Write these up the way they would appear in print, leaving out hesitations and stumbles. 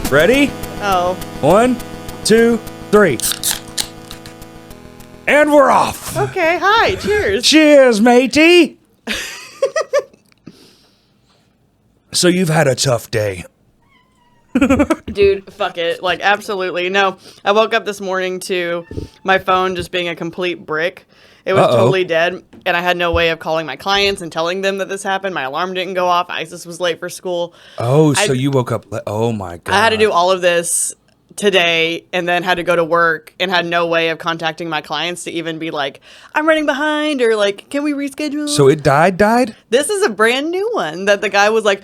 Ready? Oh. 1, 2, 3. And we're off. Okay, hi, cheers. Cheers, matey. So you've had a tough day. Dude, fuck it. Like, absolutely. No, I woke up this morning to my phone just being a complete brick. It was totally dead, and I had no way of calling my clients and telling them that this happened. My alarm didn't go off. Isis was late for school. Oh, so you woke up... Oh, my God. I had to do all of this today and then had to go to work and had no way of contacting my clients to even be like, I'm running behind, or like, can we reschedule? So it died? This is a brand new one that the guy was like,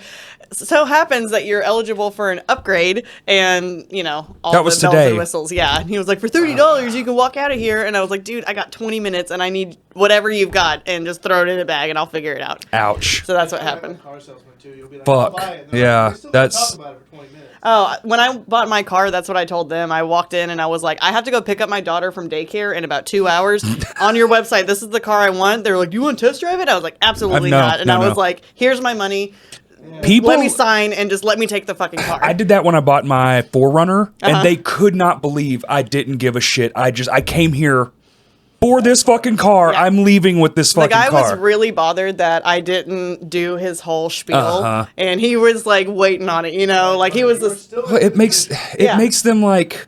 so happens that you're eligible for an upgrade and, you know, all that the was bells today. and whistles. Yeah. And he was like, for $30, you can walk out of here. And I was like, dude, I got 20 minutes and I need whatever you've got and just throw it in a bag and I'll figure it out. Ouch. So that's what happened. Car salesman too. You'll be like, Fuck. I'll buy it. Yeah, we still that's- talk about it for 20 minutes. Oh, when I bought my car, that's what I told them. I walked in and I was like, I have to go pick up my daughter from daycare in about 2 hours. On your website, this is the car I want. They were like, do you want to test drive it? I was like, absolutely No, not. And no, I was no. like, here's my money. People... Let me sign and just let me take the fucking car. I did that when I bought my 4Runner, and they could not believe I didn't give a shit. I came here for this fucking car. Yeah. I'm leaving with this fucking car. The guy was really bothered that I didn't do his whole spiel, and he was like waiting on it, you know, like he was this. Well, it makes them like,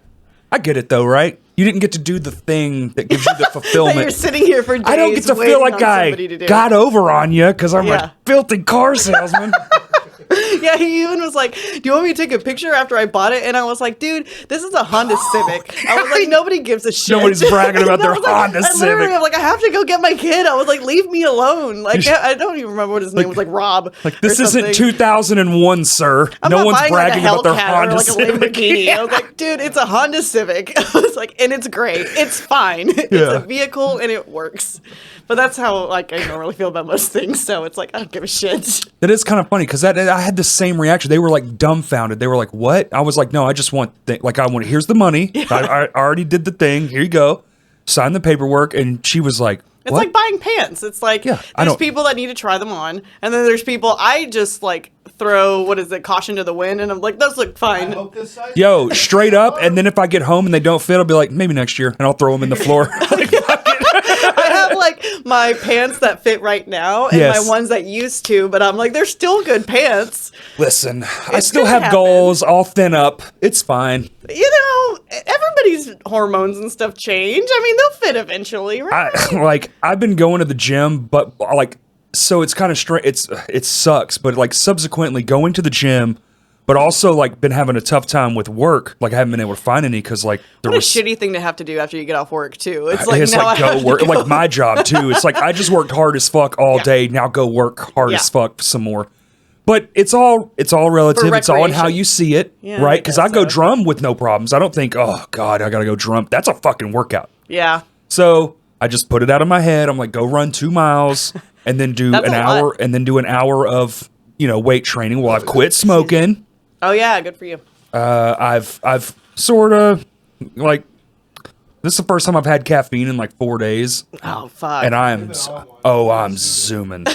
I get it though, right? You didn't get to do the thing that gives you the That fulfillment. you're sitting here for days. I don't get to waiting feel like on I somebody to do. got over on you because I'm Yeah. a filthy car salesman. Yeah, he even was like, do you want me to take a picture after I bought it? And I was like, dude, this is a Honda Civic. I was like, nobody gives a shit. Nobody's bragging about And I their was like, Honda I literally, Civic. I'm like, I have to go get my kid. I was like, leave me alone. Like, I don't even remember what his name was, like Rob. Like, this or isn't something. 2001, sir. I'm no not one's buying bragging like a about their Hellcat Honda or like a Civic. Lamborghini. I was like, dude, it's a Honda Civic. I was like, and it's great. It's fine. It's Yeah. a vehicle and it works. But that's how like I normally feel about most things. So it's like I don't give a shit. That is kind of funny because I had the same reaction. They were like dumbfounded. They were like, "What?" I was like, "No, I just want here's the money. I already did the thing. Here you go. Sign the paperwork." And she was like, It's "What?" like buying pants. It's like there's people that need to try them on, and then there's people I just like throw caution to the wind, and I'm like, those look fine. I hope this size Yo, straight up. And then if I get home and they don't fit, I'll be like, maybe next year, and I'll throw them in the floor. I have like my pants that fit right now, and Yes. my ones that used to, but I'm like, they're still good pants. Listen, I It's still gonna have happen. goals. I'll thin up. It's fine. You know, everybody's hormones and stuff change. I mean, they'll fit eventually, right? I've been going to the gym, but so it's kind of strange. It sucks, but like subsequently going to the gym, but also like been having a tough time with work. Like I haven't been able to find any because like there What a was shitty thing to have to do after you get off work too. It's like it's now like I have go to work go. like my job too. It's like I just worked hard as fuck all Yeah. day. Now go work hard Yeah. as fuck some more. But it's all relative. It's all in how recreation. you see it, Yeah, right? I Because guess I go so. drum with no problems. I don't think, oh God, I gotta go drum. That's a fucking workout. Yeah. So I just put it out of my head. I'm like, go run 2 miles and then do That's an a hour lot. and then do an hour of, weight training while I've quit smoking. Oh yeah, good for you. I've sort of like, this is the first time I've had caffeine in like 4 days. Oh fuck. And I'm zooming.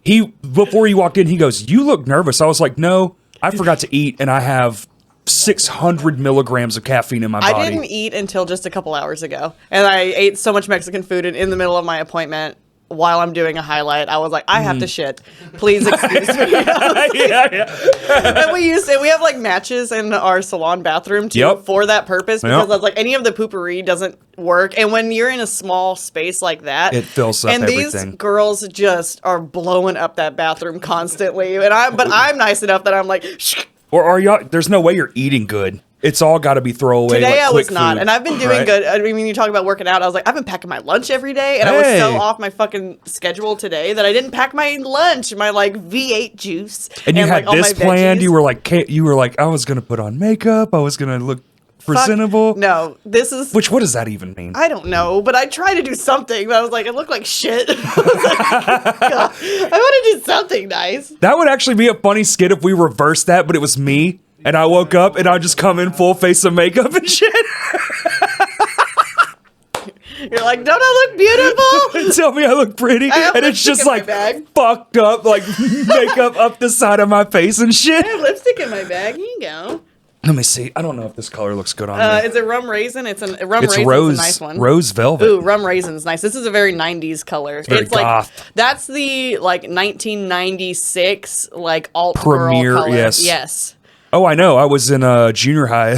Before he walked in, he goes, "You look nervous." I was like, "No, I forgot to eat and I have 600 milligrams of caffeine in my body." I didn't eat until just a couple hours ago, and I ate so much Mexican food in the middle of my appointment. While I'm doing a highlight, I was like, I have to shit. Please excuse me. yeah. And we have like matches in our salon bathroom too Yep. for that purpose because Yep. I was like any of the poopery doesn't work. And when you're in a small space like that, It fills up and everything. these girls just are blowing up that bathroom constantly. And I'm nice enough that I'm like, shh. Or are y'all? There's no way you're eating good. It's all got to be throwaway. Today like, I quick was not, food, and I've been doing right? good. I mean, you talk about working out. I was like, I've been packing my lunch every day, and I was so off my fucking schedule today that I didn't pack my lunch, my like V8 juice, And you had like, all this my planned. veggies. You were like, I was gonna put on makeup. I was gonna look Fuck, presentable. No, this is. What does that even mean? I don't know, but I tried to do something. But I was like, it looked like shit. I was like, God, I want to do something nice. That would actually be a funny skit if we reversed that, but it was me. And I woke up and I just come in full face of makeup and shit. You're like, don't I look beautiful? And tell me I look pretty. I have And it's lipstick just in my like bag. fucked up, like makeup up the side of my face and shit. I have lipstick stick in my bag. Here you go. Let me see. I don't know if this color looks good on me. Is it rum raisin? It's a rum It's raisin's rose, a nice one. rose velvet. Ooh, rum raisin's nice. This is a very 90s color. It's very goth. like that's the like 1996 like alt Premier, girl color. yes. Oh, I know. I was in junior high.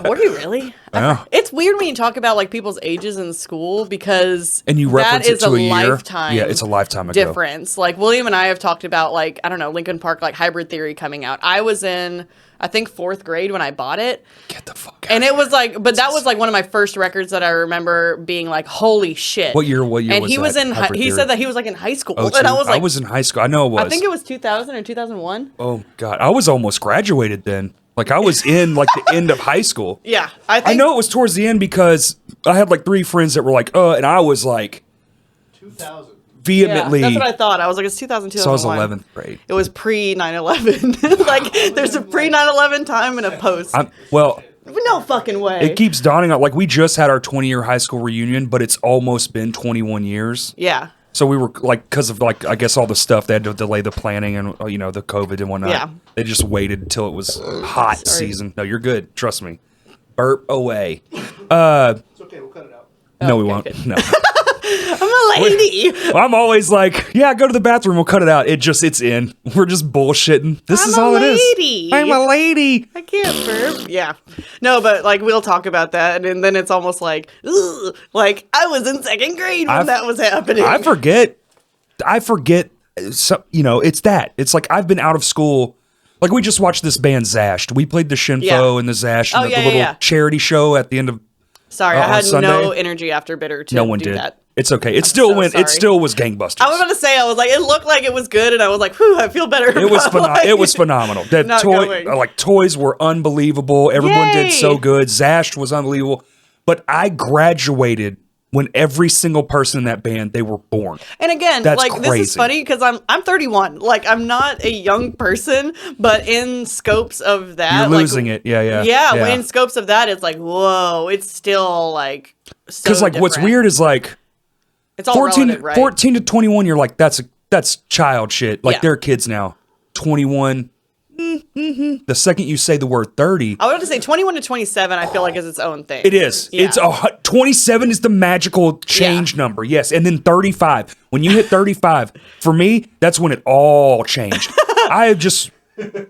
Were you really? Yeah. It's weird when you talk about like people's ages in school because And you reference that it is to a year. lifetime. Yeah, it's a lifetime ago. difference. Like William and I have talked about like I don't know Linkin Park like Hybrid Theory coming out. I was in I think 4th grade when I bought it. Get the fuck out. And it was like, but that was like one of my first records that I remember being like, holy shit. What year And was he was that? in, Hybrid he Theory? said that he was like in high school. Oh, And I was like, I was in high school. I know it was. I think it was 2000 or 2001. Oh, God. I was almost graduated then. Like, I was in, like, the end of high school. Yeah. I know it was towards the end because I had, like, 3 friends that were like, and I was, like, 2000. vehemently. Yeah, that's what I thought. I was like, it's 2000, So I was 2001. 11th grade. It was pre 9/11. Like, there's a pre 9/11 time and a post. Well, no fucking way. it keeps dawning on, like, we just had our 20-year high school reunion, but it's almost been 21 years. Yeah. So we were, like, because of, like, I guess all the stuff, they had to delay the planning and, the COVID and whatnot. Yeah. They just waited until it was hot season. No, you're good. Trust me. Burp away. It's okay. We'll cut it out. No, we Okay, won't. good. No. I'm a lady. I'm always like, yeah, go to the bathroom. We'll cut it out. It's in. We're just bullshitting. This I'm is a all lady. it is. I'm a lady. I can't burp. Yeah. No, but like we'll talk about that. And then it's almost like, ugh, like I was in 2nd grade when that was happening. I forget. So, it's that. It's like I've been out of school. Like we just watched this band Zashed. We played the Shinfo and the Zash and the little charity show at the end of Sorry, I on had Sunday. no energy after Bitter to No one do did. that. It's okay. It still so went. sorry. It still was gangbusters. I was going to say, I was like, it looked like it was good, and I was like, whew, I feel better. It was about, it was phenomenal. The not going. toys were unbelievable. Everyone Yay! did so good. Zashed was unbelievable. But I graduated when every single person in that band, they were born. And again, That's like crazy. this is funny because I'm 31. Like I'm not a young person, but in scopes of that, You're losing it. Yeah. Yeah, in scopes of that, it's like whoa, it's still like Because so what's different. weird is like It's all 14, relative, right? 14 to 21, you're like, that's child shit. Like Yeah. they're kids now. 21. The second you say the word 30, I would have to say 21 to 27. I feel like is its own thing. it is. Yeah. It's 27 is the magical change number. Yes. And then 35. When you hit 35, for me, that's when it all changed. I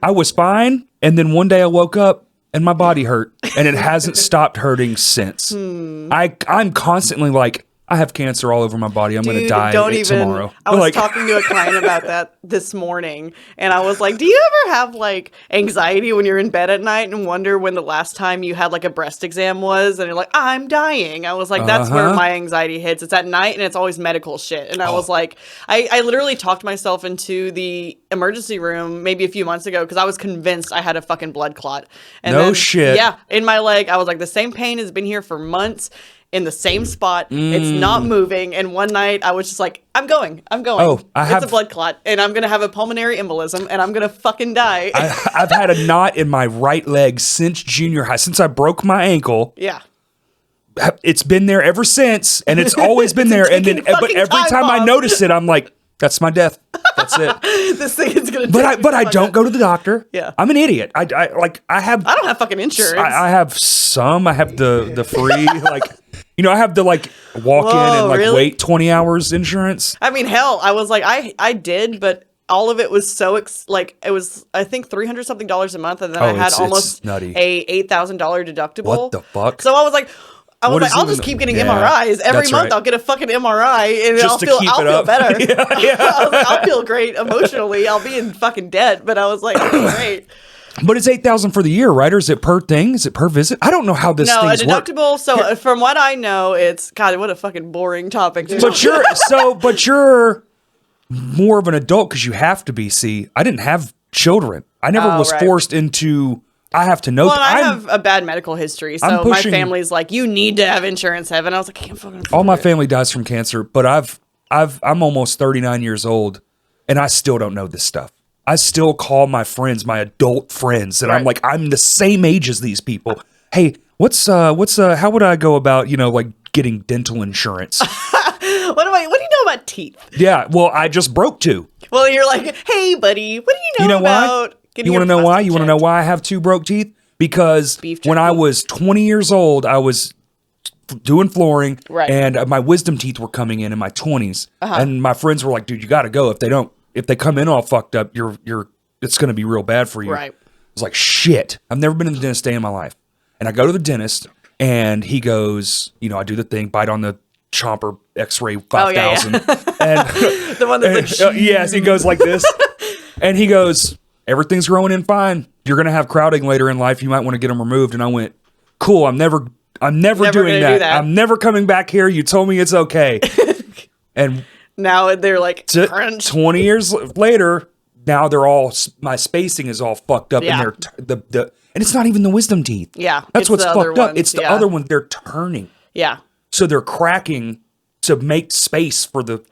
was fine. And then one day I woke up and my body hurt and it hasn't stopped hurting since. I'm constantly like, I have cancer all over my body. I'm going to die tomorrow. I was Like- talking to a client about that this morning, and I was like, "Do you ever have like anxiety when you're in bed at night and wonder when the last time you had like a breast exam was?" And you're like, "I'm dying." I was like, "That's where my anxiety hits. It's at night, and it's always medical shit." And I was like, I literally talked myself into the emergency room maybe a few months ago because I was convinced I had a fucking blood clot. And No shit. Yeah, in my leg, I was like, the same pain has been here for months. In the same spot, it's not moving. And one night, I was just like, "I'm going. Oh, it's a blood clot, and I'm gonna have a pulmonary embolism, and I'm gonna fucking die." I've had a knot in my right leg since junior high. Since I broke my ankle, Yeah, it's been there ever since, and it's always been there. And then, taking but fucking every time time I off. notice it, I'm like, "That's my death. That's it." this thing is gonna. But I don't go to the doctor. Yeah. I'm an idiot. I don't have fucking insurance. I have some. I have the free like. I have the like walk in Whoa, and like really? wait 20 hours insurance. I mean, hell, I was like, I did, but all of it was so it was I think $300 something a month, and then I had it's almost nutty. a $8,000 deductible. What the fuck? So I was like. What is I'll even- just keep getting Yeah, MRIs every that's month. right. I'll get a fucking MRI, and Just I'll to feel keep it up. better. Yeah. I was like, I'll feel great emotionally. I'll be in fucking debt, but I was like, great. But it's $8,000 for the year, right? Or is it per thing? Is it per visit? I don't know how this No, a thing's work. deductible. So from what I know, it's God. What a fucking boring topic. To But you're more of an adult because you have to be. See, I didn't have children. I never was right. forced into. I have to know. Well, I have a bad medical history, so I'm pushing- my family's like, you need to have insurance, Heaven. I was like, I can't fucking afford all my it. family dies from cancer, but I'm almost 39 years old, and I still don't know this stuff. I still call my friends, my adult friends, and I'm Right. like, I'm the same age as these people. Hey, how would I go about, like getting dental insurance? What do you know about teeth? Yeah, well, I just broke two. Well, you're like, hey, buddy, what do you know You know why? about You want to know why? You want to know why I have 2 broke teeth? Because when I was 20 years old, I was doing flooring, and my wisdom teeth were coming in my 20s, and my friends were like, "Dude, you got to go. If they come in all fucked up, it's going to be real bad for you." Right. I was like, "Shit, I've never been in the dentist day in my life," and I go to the dentist, and he goes, I do the thing, bite on the chomper X-ray 5000, and the one that's like, yes, he goes like this, and he goes, "Everything's growing in fine. You're going to have crowding later in life. You might want to get them removed." And I went, "Cool. I'm never doing that. I'm never coming back here. You told me it's okay." And now they're like, crunch. 20 years later, now my spacing is all fucked up, and and it's not even the wisdom teeth. Yeah, that's what's fucked up. It's the other one. They're turning. Yeah. So they're cracking to make space for the.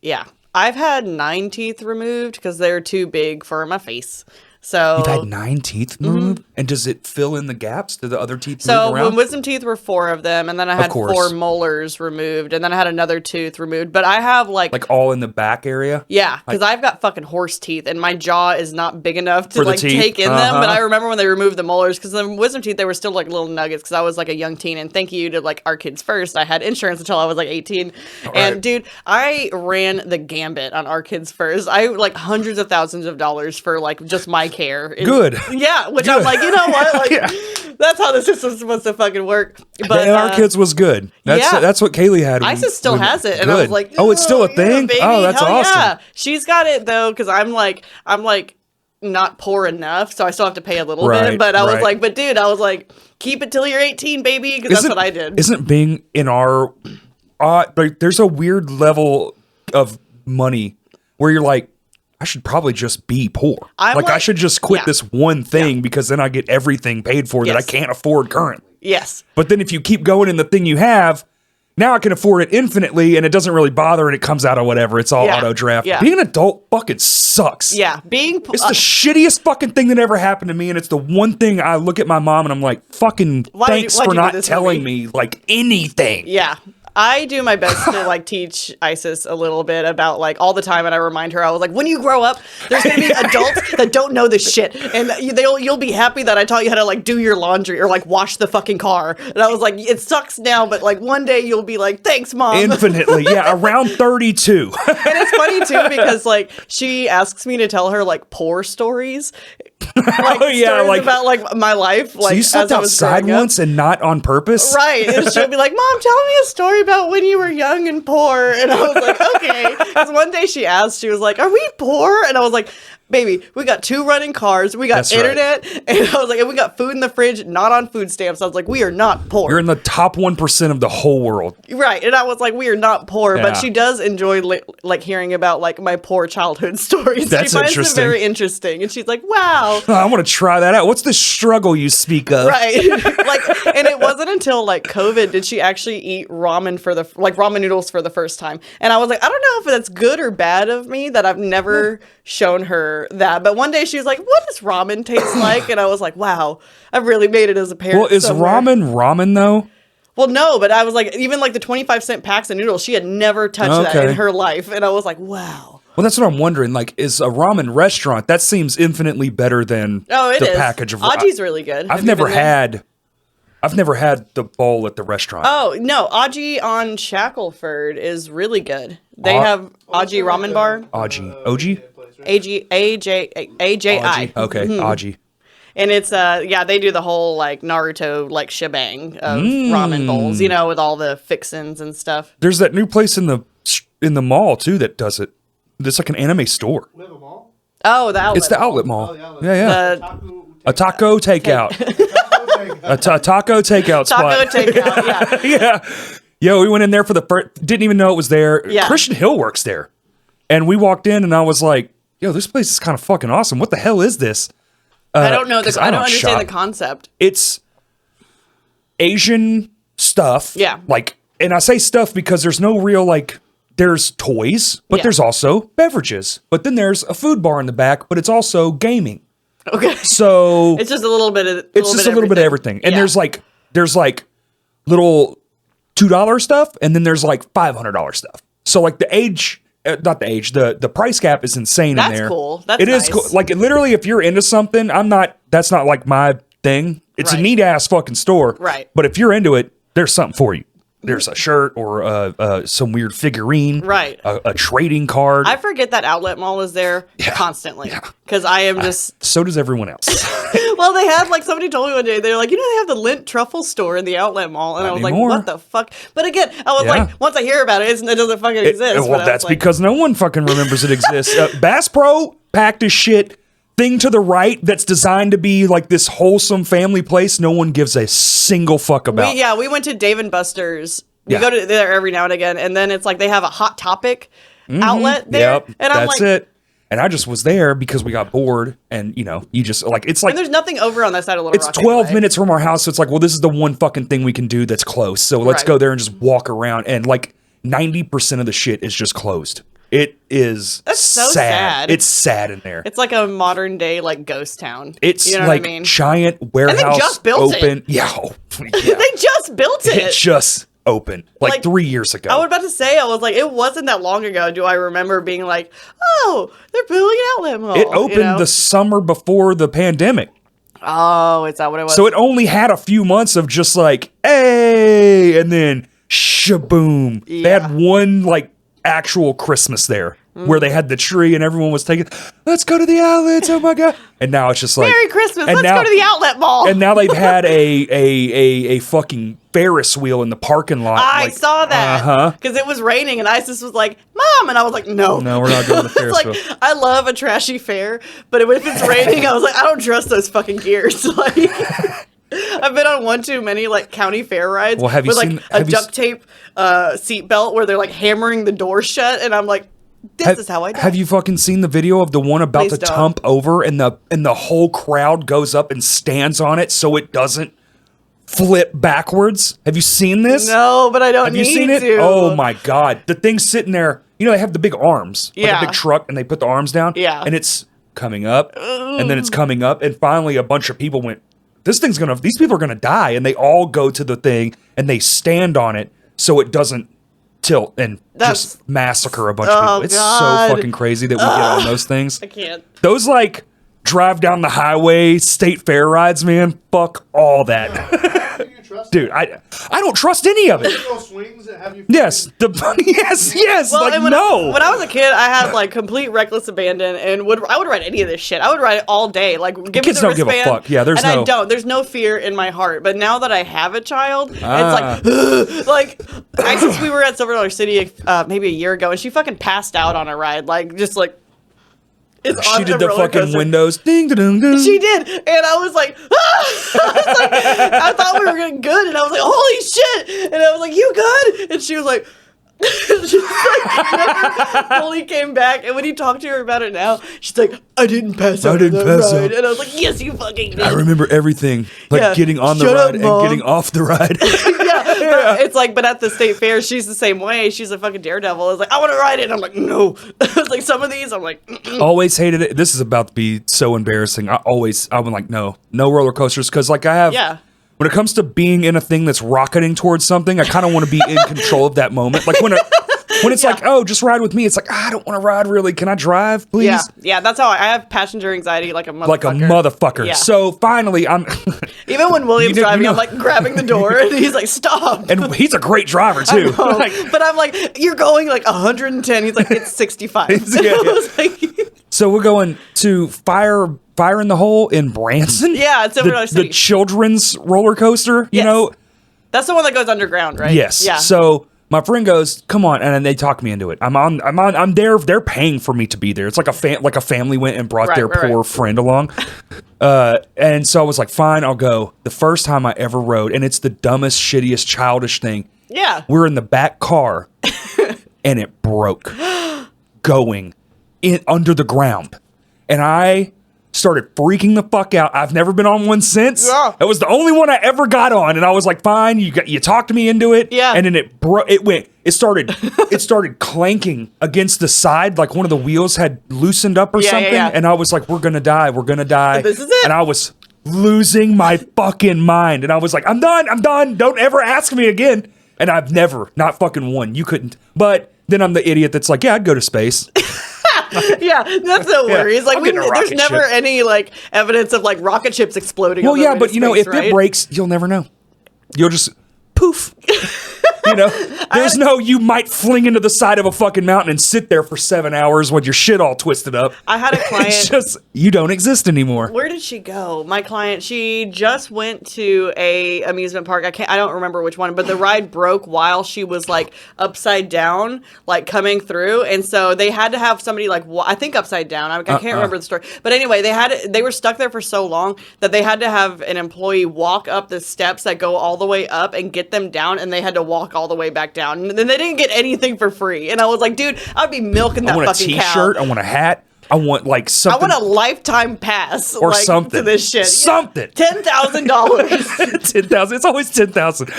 Yeah, I've had 9 teeth removed because they're too big for my face. So you've had 9 teeth removed, and does it fill in the gaps? Do the other teeth move around? So when wisdom teeth were 4 of them, and then I had 4 molars removed, and then I had another tooth removed. But I have like all in the back area. Yeah, because I've got fucking horse teeth, and my jaw is not big enough to like teeth. take in them. But I remember when they removed the molars, because the wisdom teeth, they were still like little nuggets. Because I was like a young teen, and thank you to like Our Kids First, I had insurance until I was like 18. And dude, I ran the gambit on Our Kids First. I like hundreds of thousands of dollars for like just my care. Good. Yeah, which I'm like, you know what? Like, that's how the system's supposed to fucking work. But Our Kids was good. That's what Kaylee had. Isis still has it, and I was like, oh, it's still a thing. Baby, oh, that's awesome. Yeah, she's got it though, because I'm like not poor enough, so I still have to pay a little bit. But I was like, but dude, I was like, keep it till you're 18, baby, because that's what I did. Isn't being in our there's a weird level of money where you're like, I should probably just be poor. I should just quit this one thing because then I get everything paid for that I can't afford currently. Yes. But then if you keep going in the thing you have, now I can afford it infinitely, and it doesn't really bother, and it comes out of whatever. It's all auto draft. Yeah. Being an adult fucking sucks. Yeah. It's the shittiest fucking thing that ever happened to me, and it's the one thing I look at my mom and I'm like, fucking thanks for not telling me like anything. Yeah. I do my best to like teach Isis a little bit about like all the time, and I remind her, I was like, when you grow up, there's gonna be adults that don't know this shit, and you'll be happy that I taught you how to like do your laundry or like wash the fucking car. And I was like, it sucks now, but like one day you'll be like, thanks, Mom. Infinitely, yeah, around 32. And it's funny too because like she asks me to tell her like poor stories. Stories about like my life. Like, so you slept outside once and not on purpose, right? And she'll be like, "Mom, tell me a story about when you were young and poor." And I was like, "Okay." Because one day she asked, she was like, "Are we poor?" And I was like, "Baby, we got 2 running cars, we got internet," and I was like, "and we got food in the fridge, not on food stamps." I was like, "We are not poor. You're in the top 1% of the whole world." Right. And I was like, "We are not poor," but she does enjoy like hearing about like my poor childhood stories. That's she finds interesting. them very interesting, and she's like, "Wow, I want to try that out. What's the struggle you speak of?" Right. And it wasn't until like COVID did she actually eat ramen ramen noodles for the first time. And I was like, I don't know if that's good or bad of me that I've never shown her that. But one day she was like, "What does ramen taste like?" And I was like, wow, I've really made it as a parent. Well, is ramen though? Well, no, but I was like, even like the 25-cent packs of noodles, she had never touched that in her life. And I was like, wow. Well, that's what I'm wondering. Like, is a ramen restaurant, that seems infinitely better than the package of ramen. Aji's really good. I've never had the bowl at the restaurant. Oh, no. Aji on Shackleford is really good. They have Aji Ramen Bar. Aji? A-J-I. Okay, Aji. And it's, they do the whole, like, Naruto, like, shebang of ramen bowls, with all the fixins and stuff. There's that new place in the mall, too, that does it. It's like an anime store. We have a mall? Oh, the outlet. It's the outlet mall. Oh, the outlet. Yeah. A taco takeout. A taco takeout spot. Taco takeout, yeah. Yeah, we went in there for the first, didn't even know it was there. Yeah. Christian Hill works there. And we walked in and I was like, yo, this place is kind of fucking awesome. What the hell is this? I don't know. I don't understand the concept. It's Asian stuff. Yeah. Like, and I say stuff because there's no real, like, there's toys, but there's also beverages. But then there's a food bar in the back, but it's also gaming. Okay. So it's just a little bit of everything. And there's like little $2 stuff, and then there's like $500 stuff. So like the age not the age, the price gap is insane in there. That's cool. That's It is nice. cool. Like literally, if you're into something, that's not like my thing. It's a Right. neat ass fucking store. Right. But if you're into it, there's something for you. There's a shirt or some weird figurine. Right. A trading card. I forget that outlet mall is there constantly because I am just. So does everyone else. Well, they had like somebody told me one day they're like, they have the Lint truffle store in the outlet mall, and Not I was anymore. like, what the fuck? But again, I was Yeah. like, once I hear about it, it doesn't fucking exist. Well, But I was that's like, because no one fucking remembers it exists. Bass Pro packed as shit. Thing to the right that's designed to be like this wholesome family place. No one gives a single fuck about. we went to Dave and Buster's. We Yeah. go to there every now and again, and then it's like they have a Hot Topic outlet there, Yep, and I'm that's like, it. And I just was there because we got bored, and you just like it's like and there's nothing over on that side of Little it's Rock. 12 anyway. minutes from our house. So it's like, well, this is the one fucking thing we can do that's close. So let's Right. go there and just walk around. And like 90% of the shit is just closed. It is That's so sad. It's sad in there. It's like a modern day like ghost town. It's you know like what I mean? giant warehouse just built it. open. Yeah, yeah. They just built it. It just opened like 3 years ago. I was about to say, I was like, it wasn't that long ago. Do I remember being like, oh, they're building an outlet mall? It opened the summer before the pandemic. Oh, is that what it was? So it only had a few months of just like, hey, and then shaboom. They Yeah. had one like actual Christmas there where they had the tree and everyone was taking, let's go to the outlets. Oh my God. And now it's just like, Merry Christmas. and Let's now- go to the outlet mall. And now they've had a fucking Ferris wheel in the parking lot. I like, saw that Uh-huh. because it was raining and Isis was like, Mom, and I was like, no, No, we're not doing the Ferris It's like, wheel. I love a trashy fair, but if it's raining, I was like, I don't trust those fucking gears. Like, I've been on one too many like county fair rides Well, have you with like seen- a have you duct tape seat belt where they're like hammering the door shut, and I'm like, this is how I die. Have you fucking seen the video of the one about Please to don't. tump over and the whole crowd goes up and stands on it so it doesn't flip backwards? Have you seen this? No, but I don't Have need you seen it? to. Oh my God. The thing's sitting there. They have the big arms. Like Yeah. a big truck and they put the arms down. Yeah. And it's coming up and then it's coming up. And finally a bunch of people went, these people are going to die. And they all go to the thing and they stand on it so it doesn't tilt and That's- just massacre a bunch of Oh, people. It's God. so fucking crazy that we get on those things. I can't. Those like drive down the highway state fair rides, man. Fuck all that. Do you trust Dude, I don't trust any of it. no swings that have you? Yes, yes, Well, like and when no. I was a kid, I had like complete reckless abandon, and I would ride any of this shit. I would ride it all day. Like, give me Kids the don't give a wristband, fuck. Yeah, there's and no- I don't. There's no fear in my heart. But now that I have a child, Ah. it's like, Isis, we were at Silver Dollar City maybe a year ago, and she fucking passed out on a ride, like just like. It's She on did the roller fucking coaster. windows. Ding ding ding. She did, and I was like, I thought we were getting good, and I was like, holy shit, and I was like, you good? And she was like, she like never fully came back. And when you talk to her about it now, she's like, I didn't pass out. didn't on that pass ride. out. And I was like, yes, you fucking did. I remember everything, like Yeah. getting on the Shut up, ride and Mom. getting off the ride. But it's like, but at the state fair, she's the same way. She's a fucking daredevil. It's like, I want to ride it. And I'm like, no. It's like some of these, I'm like, Always hated it. This is about to be so embarrassing. I'm like, no roller coasters, because like I have. yeah. When it comes to being in a thing that's rocketing towards something, I kind of want to be in control of that moment. Like when it's like, oh, just ride with me. It's like, I don't want to ride really. Can I drive, please? Yeah. Yeah. That's how I have passenger anxiety like a motherfucker. Like a motherfucker. Yeah. So finally, I'm. Even when William's You know- driving, you I'm know- like grabbing the door and he's like, stop. And he's a great driver too. Oh, Like, but I'm like, you're going like 110. He's like, it's 65. Yeah, I was like, so we're going to Fire in the Hole in Branson. Yeah, it's over in our the city. children's roller coaster. You Yes. know. that's the one that goes underground, right? Yes. Yeah. So my friend goes, "Come on," and then they talk me into it. I'm there. They're paying for me to be there. It's like a family went and brought Right, their right, poor right. friend along. And so I was like, "Fine, I'll go." The first time I ever rode, and it's the dumbest, shittiest, childish thing. Yeah. We're in the back car, and it broke, going in under the ground, and I started freaking the fuck out. I've never been on one since. Yeah. It was the only one I ever got on, and I was like, "Fine, you talked me into it." Yeah. And then it started clanking against the side, like one of the wheels had loosened up or Yeah, yeah, something, yeah. and I was like, "We're gonna die. This is it. And I was losing my fucking mind, and I was like, I'm done. Don't ever ask me again." And I've never, not fucking one. You couldn't. But Then I'm the idiot that's like, yeah, I'd go to space. Yeah, that's no worries. Like I'll get in a there's rocket never ship. any like evidence of like rocket ships exploding. Well, on their yeah, way but to you know, space, if right? it breaks, you'll never know. You'll just poof. There's no, you might fling into the side of a fucking mountain and sit there for 7 hours with your shit all twisted up. I had a client. It's just, you don't exist anymore. Where did she go? My client, she just went to a amusement park. I don't remember which one, but the ride broke while she was like upside down, like coming through. And so they had to have somebody like, I think upside down. I can't remember the story. But anyway, they were stuck there for so long that they had to have an employee walk up the steps that go all the way up and get them down. And they had to walk all the way back down. And then they didn't get anything for free. And I was like, dude, I'd be milking that fucking cow. I want a t-shirt. I want a hat. I want like something. I want a lifetime pass or like, something to this shit. Something. $10,000. 10,000. It's always 10,000.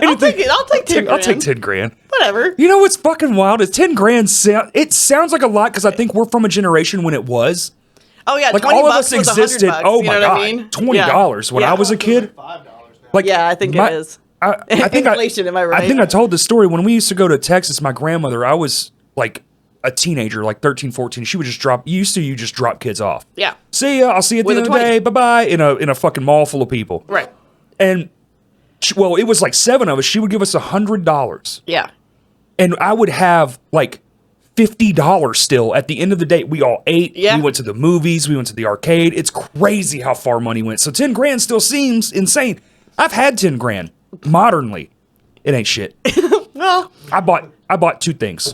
I'll take it. I'll take 10 grand. I'll take 10 grand. Whatever. You know what's fucking wild is 10 grand. It sounds like a lot because I think we're from a generation when it was. Oh yeah, like 20 all of bucks us was existed. $100, Oh you my know god, what I mean? $20 when I was a kid. $5 now. Like Yeah, I think it is. I think Inflation, am I right? I think I told this story when we used to go to Texas. My grandmother, I was like a teenager, like 13, 14. She would just drop. You just drop kids off. Yeah. See ya. I'll see you at the With end a of the 20. day. Bye bye. In a fucking mall full of people. Right. And well, it was like 7 of us. She would give us $100, Yeah. and I would have like $50 still at the end of the day. We all ate. Yeah. We went to the movies. We went to the arcade. It's crazy how far money went. So 10 grand still seems insane. I've had 10 grand modernly. It ain't shit. Well, I bought 2 things.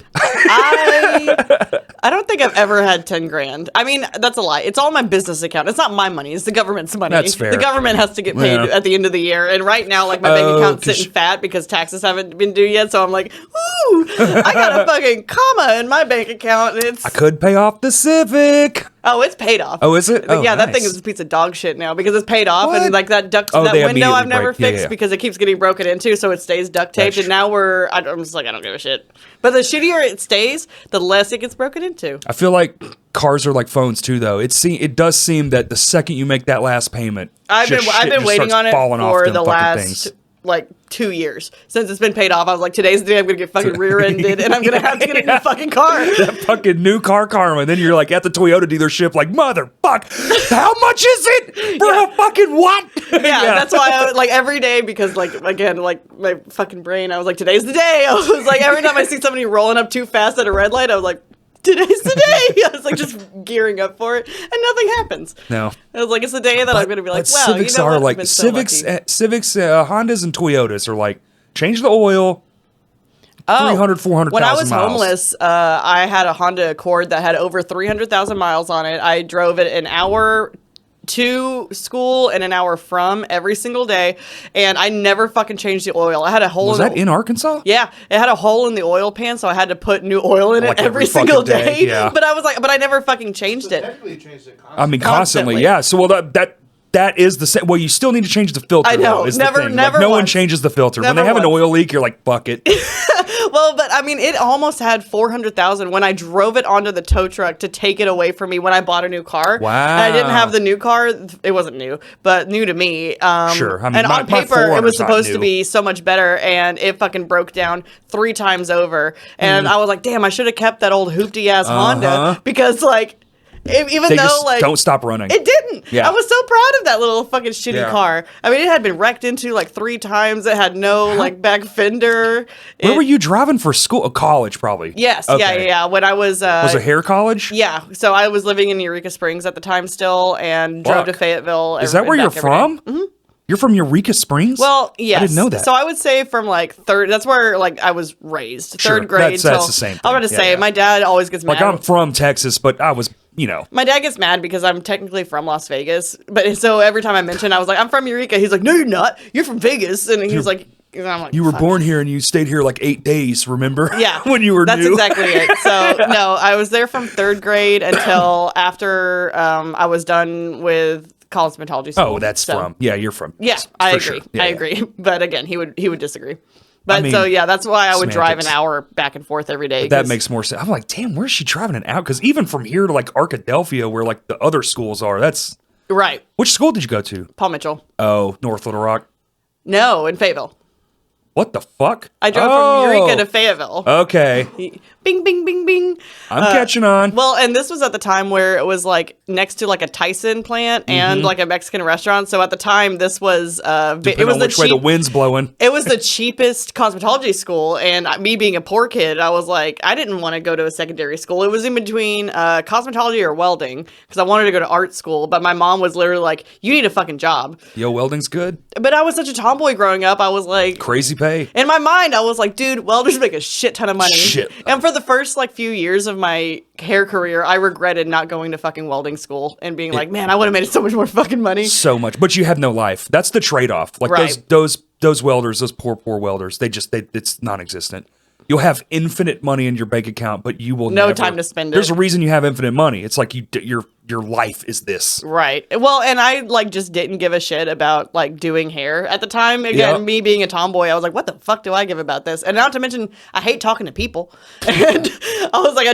I don't think I've ever had 10 grand. I mean, that's a lie. It's all my business account. It's not my money. It's the government's money. That's fair. The government has to get paid Yeah. at the end of the year. And right now, like, my bank account's 'cause sitting fat because taxes haven't been due yet. So I'm like, ooh, I got a fucking comma in my bank account. And it's, I could pay off the Civic. oh, it's paid off. Oh, is it? Oh, yeah, that nice. thing is a piece of dog shit now because it's paid off. What? And like that duct, Oh, that they window I've immediately never break. Yeah, fixed yeah. because it keeps getting broken into. So it stays duct taped. That's And now I'm just like, I don't give a shit. But the shittier it stays, the less it gets broken into. I feel like cars are like phones too, though. It does seem that the second you make that last payment, I've been waiting on it for the fucking last things. like 2 years since it's been paid off. I was like, today's the day I'm gonna get fucking rear-ended and I'm gonna have to get a new fucking car. That fucking new car karma. And then you're like at the Toyota dealership, like, motherfuck, how much is it for a fucking what? Yeah, that's why I like every day because like again like my fucking brain. I was like, today's the day. I was like, every time I see somebody rolling up too fast at a red light, I was like, today's the day. I was like just gearing up for it, and nothing happens. No. I was like, it's the day that I'm going to be like, But wow, Civics you know are what? like I've been so Civics, lucky. Hondas and Toyotas are like, change the oil. 300, 400,000 When I was miles. homeless, I had a Honda Accord that had over 300,000 miles on it. I drove it an hour to school and an hour from every single day, and I never fucking changed the oil. I had a hole Was in that in Arkansas? Yeah, it had a hole in the oil pan, so I had to put new oil in it Like every every single fucking day, day. yeah. But I was like, but I never fucking changed it. Technically, you changed it I mean, Constantly. constantly, yeah. So, well, that is the same. Well, you still need to change the filter. I know. Though, is the Never- thing. never Like, no one once. changes the filter. When Never they have an once. oil leak, you're like, fuck it. Well, but I mean, it almost had 400,000 when I drove it onto the tow truck to take it away from me when I bought a new car. Wow. And I didn't have the new car. It wasn't new, but new to me. Sure. I mean, and my- on my paper, it 400's was not supposed to new. be so much better, and it fucking broke down 3 times over. And I was like, damn, I should have kept that old hoopty ass Honda because, like, even They though, just like, don't stop running. it didn't. Yeah. I was so proud of that little fucking shitty Yeah. car. I mean, it had been wrecked into like 3 times. It had no like back fender. Where It- were you driving for school? College, probably. Yes, Okay. yeah. When I was Was it hair college? yeah, so I was living in Eureka Springs at the time still, and drove to Fuck. Fayetteville. Is that where you're from? Mm-hmm. You're from Eureka Springs? Well, yes. I didn't know that. So I would say from like third. That's where like I was raised. Sure, Third grade. that's till, the same I was about to thing. say Yeah, yeah. my dad always gets like, mad. I'm from Texas, but I was, My dad gets mad because I'm technically from Las Vegas, but so every time I mention, I was like, I'm from Eureka. He's like, no, you're not. You're from Vegas, and he's like, and I'm like, you were "Fuck." born here and you stayed here like 8 days, remember? Yeah, when you were That's new. exactly it. So no, I was there from third grade until after I was done with cosmetology school. Oh, that's So, from. Yeah, you're from. Yeah, for I agree. sure. Yeah, I yeah. agree. But again, he would disagree. But mean, so yeah, that's why I would drive an semantics. hour back and forth every day. That 'cause- makes more sense. I'm like, damn, where's she driving it out? Because even from here to like Arkadelphia, where like the other schools are, that's. right. Which school did you go to? Paul Mitchell. Oh, North Little Rock. No, in Fayetteville. What the fuck? I drove from Eureka to Fayetteville. Okay. Bing, bing, bing, bing. I'm catching on. Well, and this was at the time where it was like next to like a Tyson plant and like a Mexican restaurant. So at the time, this was Depending on which way the wind's blowing. It was the cheapest cosmetology school, and me being a poor kid, I was like, I didn't want to go to a secondary school. It was in between cosmetology or welding because I wanted to go to art school, but my mom was literally like, "You need a fucking job." Yo, welding's good. But I was such a tomboy growing up. I was like, Crazy pay. in my mind, I was like, dude, welders make a shit ton of money. Shit. And for the first like few years of my hair career, I regretted not going to fucking welding school and being like, man, I would have made so much more fucking money. So much, but you have no life. That's the trade-off. Like Right. those welders, those poor welders. It's non-existent. You'll have infinite money in your bank account, but you will No never, time to spend it. There's a reason you have infinite money. It's like your life is this. Right. Well, and I like just didn't give a shit about like doing hair at the time. Again, Yep. me being a tomboy, I was like, what the fuck do I give about this? And not to mention, I hate talking to people. And I was like,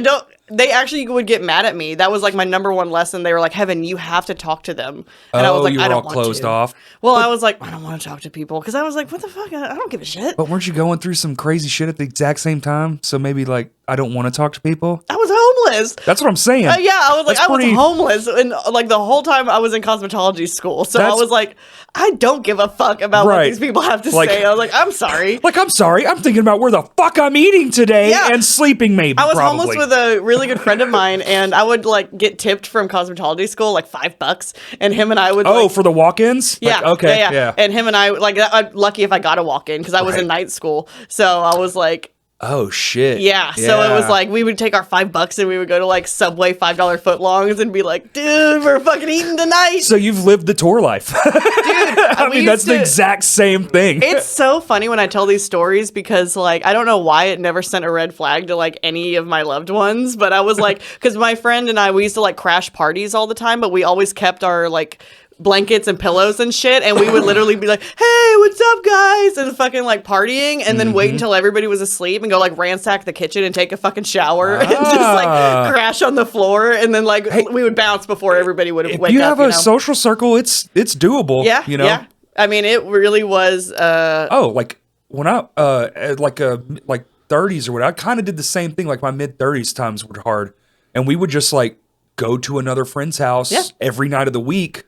they actually would get mad at me. That was like my number one lesson. They were like, Heaven, you have to talk to them. And I was like, you I were don't all want closed to. off. Well, I was like, I don't want to talk to people because I was like, what the fuck? I don't give a shit. But weren't you going through some crazy shit at the exact same time? So maybe like I don't want to talk to people. I was homeless. That's what I'm saying. Yeah, I was like, That's I was pretty- homeless, and like the whole time I was in cosmetology school. So I That's- was like, I don't give a fuck about what Right. these people have to Like- say. I was like, I'm sorry. Like, I'm sorry. I'm thinking about where the fuck I'm eating today Yeah. and sleeping maybe. I was probably. homeless with a really good friend of mine, and I would like get tipped from cosmetology school like $5, and him and I would. Oh, like, for the walk-ins? yeah, Like, okay, yeah. And him and I like, I'm lucky if I got a walk in because I was in Right. night school, so I was like. Oh shit. Yeah, so it was like we would take our $5 and we would go to like Subway $5 footlongs and be like, dude, we're fucking eating tonight. So you've lived the tour life. I we mean, used that's the to- exact same thing. It's so funny when I tell these stories because, like, I don't know why it never sent a red flag to, like, any of my loved ones. But I was like, because my friend and I, we used to, like, crash parties all the time, but we always kept our, like, blankets and pillows and shit. And we would literally be like, hey, what's up, guys? And fucking, like, partying and then wait until everybody was asleep and go, like, ransack the kitchen and take a fucking shower and just, like, crash on the floor. And then, like, we would bounce before everybody would if wake you up. have a social circle, it's doable. Yeah, you know. yeah. I mean, it really was. Oh, like when I at like 30s or whatever, I kind of did the same thing. Like my mid 30s times were hard, and we would just like go to another friend's house Yeah. every night of the week,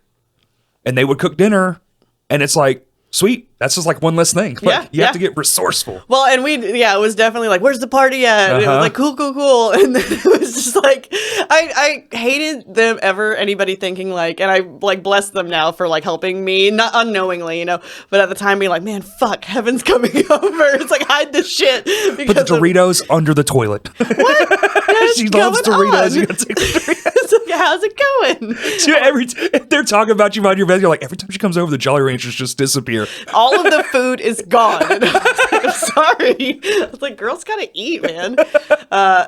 and they would cook dinner, and it's like sweet. That's just like one less thing. Like, Yeah, you have yeah. to get resourceful. Well, and it was definitely like, where's the party at? And it was Uh-huh. like, cool. And then it was just like, I hated them anybody thinking like, and I like bless them now for like helping me, not unknowingly, you know, but at the time being like, man, fuck, Heaven's coming over. It's like, hide the shit. Put the Because of- Doritos under the toilet. What's She loves going Doritos. on? You gotta take the Doritos. It's like, how's it going? If they're talking about you behind your bed, you're like, every time she comes over, the Jolly Ranchers just disappear. All of the food is gone. And I was like, I'm sorry. I was like, girls gotta eat, man.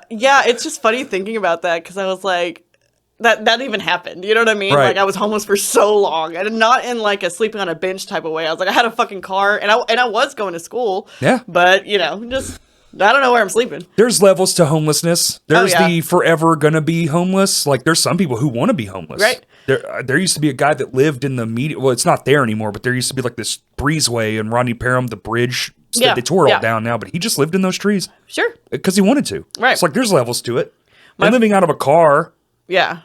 Yeah, it's just funny thinking about that because I was like, that even happened. You know what I mean? Right. Like I was homeless for so long, and not in like a sleeping on a bench type of way. I was like, I had a fucking car, and I was going to school. Yeah. But you know, just I don't know where I'm sleeping. There's levels to homelessness. There's yeah. the forever gonna be homeless. Like there's some people who want to be homeless. Right. There used to be a guy that lived in the media. Well, it's not there anymore, but there used to be like this breezeway in Rodney Parham, the bridge. Yeah, They tore it yeah. all down now, but he just lived in those trees Sure. because he wanted to. Right. It's like there's levels to it. And living out of a car, Yeah.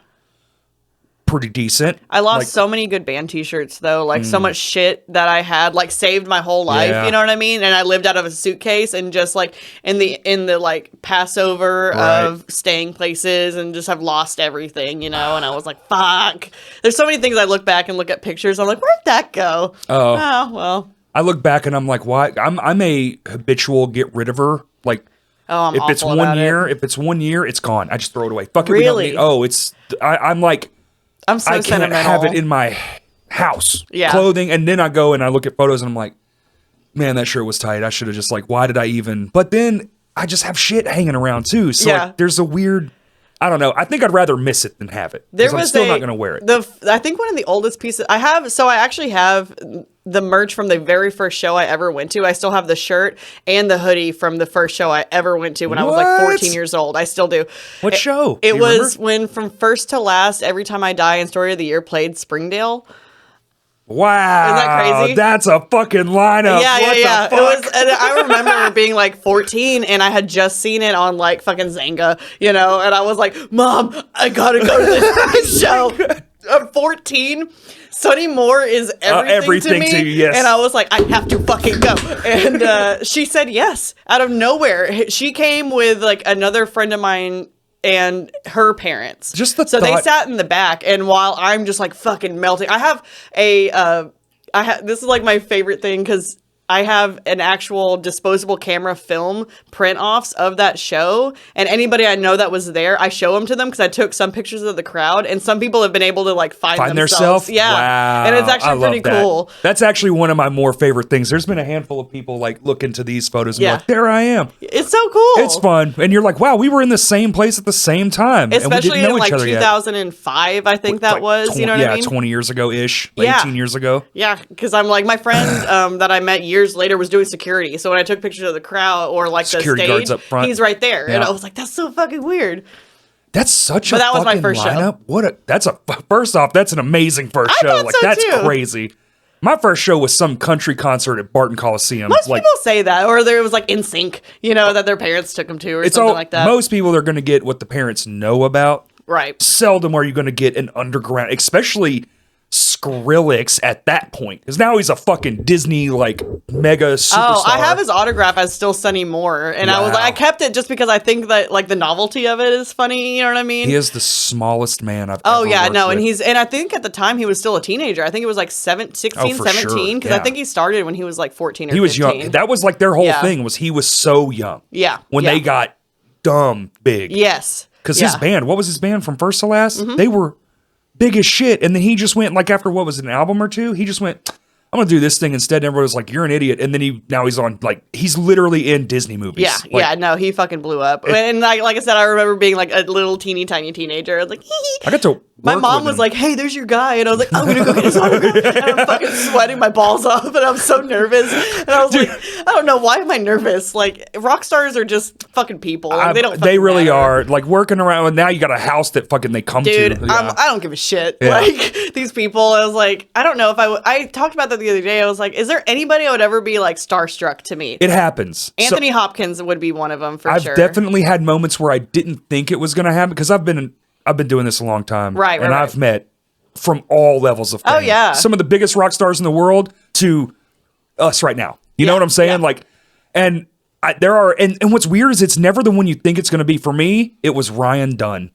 pretty decent. I lost Like, so many good band t-shirts though, like so much shit that I had like saved my whole life, Yeah. you know what I mean? And I lived out of a suitcase and just like in the like Passover Right. of staying places and just have lost everything, you know? And I was like, fuck. There's so many things I look back and look at pictures. I'm like, where'd that go? Oh. Well. I look back and I'm like, why? I'm a habitual get rid of her. Like, Oh, I'm if it's awful one about year, it. if it's 1 year, it's gone. I just throw it away. Fuck it. We don't Really? need- oh, I'm like, I'm so I can't sentimental. have it in my house. Yeah. Clothing. And then I go and I look at photos and I'm like, man, that shirt was tight. I should have just like, why did I even? But then I just have shit hanging around too. So Yeah. like, there's a weird, I don't know. I think I'd rather miss it than have it. There 'Cause I'm was still not going to wear it. I think one of the oldest pieces I have. So I actually have the merch from the very first show I ever went to. I still have the shirt and the hoodie from the first show I ever went to when I was like What? 14 years old. I still do. What show? It Do you was remember? when From First to Last, Every Time I Die and Story of the Year played Springdale. Wow. Isn't that crazy? That's a fucking lineup. Yeah. The It was, fuck? and I remember being like 14 and I had just seen it on like fucking Zanga, and I was like, Mom, I gotta go to this fucking show. I'm 14. Sonny Moore is everything to me. Yes. And I was like, I have to fucking go. And she said yes out of nowhere. She came with like another friend of mine and her parents. Just the so they thought- sat in the back, and while I'm just like fucking melting, I have this is like my favorite thing because I have an actual disposable camera film print offs of that show, and anybody I know that was there, I show them to them because I took some pictures of the crowd, and some people have been able to like find themselves. themselves. Yeah, Wow. and it's I actually love pretty that. cool. That's actually one of my more favorite things. There's been a handful of people like look into these photos and be Yeah. like, there I am. It's so cool. It's fun, and you're like, wow, we were in the same place at the same time, Especially and we didn't know in like each other yet. 2005, I think that Like was. You know what I mean? 20 years ago ish, Yeah. 18 years ago. Yeah, because I'm like, my friend that I met years later was doing security. So when I took pictures of the crowd or like Security the guards stage, up front. he's right there. And Yeah. I was like, that's so fucking weird. That's such a But that was my fucking first show. lineup. First off, that's an amazing first show. thought Like so, that's too. crazy. My first show was some country concert at Barton Coliseum. Most like people say that, or there was like in sync, that their parents took them to, or it's something all like that. most people are going to get what the parents know about. Right. Seldom are you going to get an underground, especially Skrillex at that point, because now he's a fucking Disney like mega superstar. Oh, I have his autograph as still Sonny Moore, and I was like, Wow. I kept it just because I think that like the novelty of it is funny. You know what I mean? He is the smallest man I've Oh ever yeah, worked no, with. and I think at the time he was still a teenager. I think it was like 16, Oh, for 17, because sure, I yeah. think he started when he was like 14 or He was 15. young. That was like their whole Yeah. thing was he was so young. Yeah, When yeah. they got dumb big. Yes. Because Yeah. his band, what was his band from first to last? They were big as shit. And then he just went, like, after what was it, an album or two? He just went, I'm going to do this thing instead. And everybody was like, you're an idiot. And then now he's on, like, he's literally in Disney movies. Yeah, Like, yeah, no, he fucking blew up. And like I said, I remember being like a little teeny tiny teenager. I was like, hee hee. I got to. My work mom with was him. like, hey, there's your guy. And I was like, I'm going to go get his autograph. And I'm fucking sweating my balls off. And I'm so nervous. And I was like, I don't know. Why am I nervous? Like, rock stars are just fucking people. Like, they don't They fucking really matter. are. Like, working around. Now you got a house that fucking they come Dude, to. Yeah. I don't give a shit. Yeah. Like, these people, I was like, I don't know if I talked about that the other day. I was like, is there anybody I would ever be like starstruck to meet? It happens. So- Anthony Hopkins would be one of them for I've sure. definitely had moments where I didn't think it was going to happen because I've been doing this a long time, Right, and right. I've met from all levels of fame. Oh, yeah. Some of the biggest rock stars in the world to us right now. You know Yeah, what I'm saying? yeah. Like, and there are, and what's weird is it's never the one you think it's going to be. For me, it was Ryan Dunn.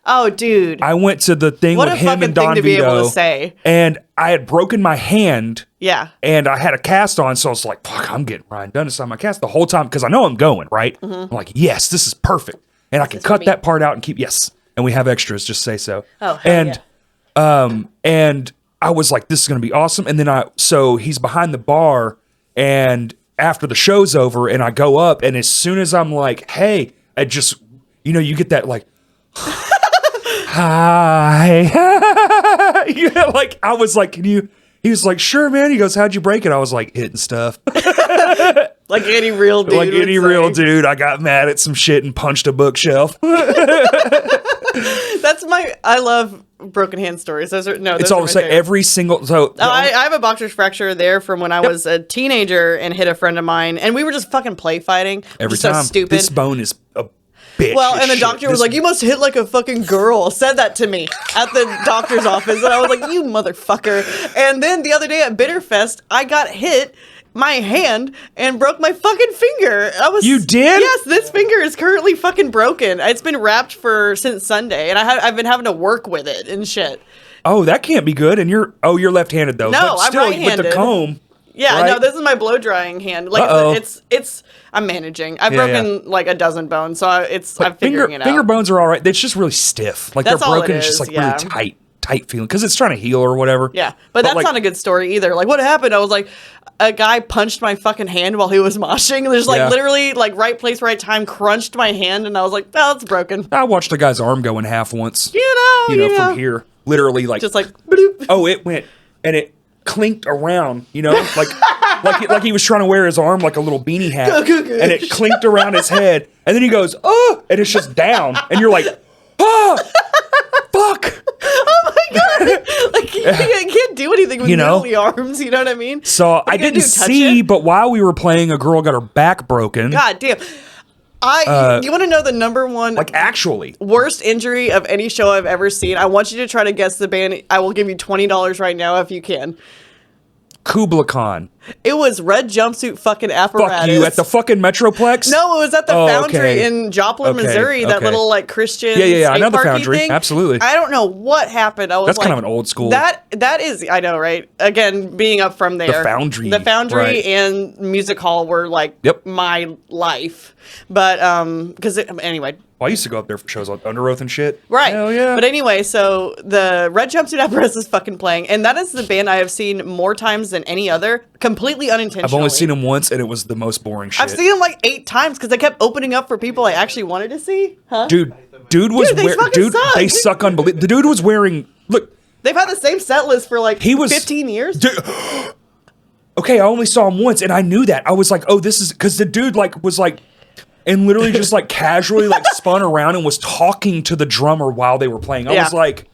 Oh, dude. I went to the thing What with a him fucking and Don thing to be Vito, able to say. and I had broken my hand. Yeah. And I had a cast on, so I was like, fuck, I'm getting Ryan Dunn inside my cast the whole time because I know I'm going, right? I'm like, yes, this is perfect. And I can is for cut me. that part out and keep, yes. And we have extras, just say so. Oh, hell And I was like, this is going to be awesome. And then so he's behind the bar, and after the show's over, and I go up, and as soon as I'm like, hey, I just, you get that like, hi. Like, I was like, he was like, sure, man. He goes, how'd you break it? I was like, hitting stuff. Like any real dude. Like would any say. real dude, I got mad at some shit and punched a bookshelf. I love broken hand stories. Those are It's all the same. Every single, so. I have a boxer's fracture there from when I was a teenager and hit a friend of mine, and we were just fucking play fighting. Every so time. stupid. This bone is a bitch. Well, and the as doctor shit. was like, "You must hit like a fucking girl." Said that to me at the doctor's office, and I was like, "You motherfucker!" And then the other day at Bitterfest, I got hit my hand and broke my fucking finger. You did? Yes, this finger is currently fucking broken. It's been wrapped since Sunday, and I've been having to work with it and shit. Oh, that can't be good. And you're left-handed though. No, but I'm still, with right-handed. the comb. Yeah, right? no, this is my blow drying hand. Like Uh-oh. it's I'm managing. I've Yeah, broken like a dozen bones, so I'm But figuring it out. finger bones are all right. It's just really stiff. Like That's they're all it broken. It's is, just like yeah. really tight feeling because it's trying to heal or whatever. Yeah, but that's like, not a good story either. Like, what happened? I was like, a guy punched my fucking hand while he was moshing. There's like Yeah. literally like right place, right time, crunched my hand, and I was like, oh, it's broken. I watched a guy's arm go in half once. You know, From here, literally like just like, bloop. oh, it went and it clinked around. Like he was trying to wear his arm like a little beanie hat, and it clinked around his head, and then he goes, oh, and it's just down, and you're like, oh, fuck. Oh my god! Like you can't can't do anything with noodly arms. You know what I mean? So I didn't see, but while we were playing, a girl got her back broken. God damn. You want to know the number one actually worst injury of any show I've ever seen? I want you to try to guess the band. I will give you $20 right now if you can. Kubla Khan. It was red jumpsuit fucking apparatus. Fuck you, at the fucking Metroplex? No, it was at the Foundry in Joplin, Missouri. That little like Christian Yeah, I know the Foundry. Thing. Absolutely. I don't know what happened. That's kind of an old school. That is, I know, right? Again, being up from there. The Foundry right. And Music Hall were like my life. But because anyway. Well, I used to go up there for shows on Under Oath and shit. Right. Hell yeah. But anyway, so the red jumpsuit apparatus is fucking playing, and that is the band I have seen more times than any other, completely unintentionally. I've only seen them once, and it was the most boring shit. I've seen them like 8 times because they kept opening up for people I actually wanted to see. Huh? Dude, they suck unbelievable. The dude was wearing, look. They've had the same set list for like 15 years. Okay, I only saw him once, and I knew that. I was like, oh, this is, because the dude was and literally just like casually like spun around and was talking to the drummer while they were playing. I was like,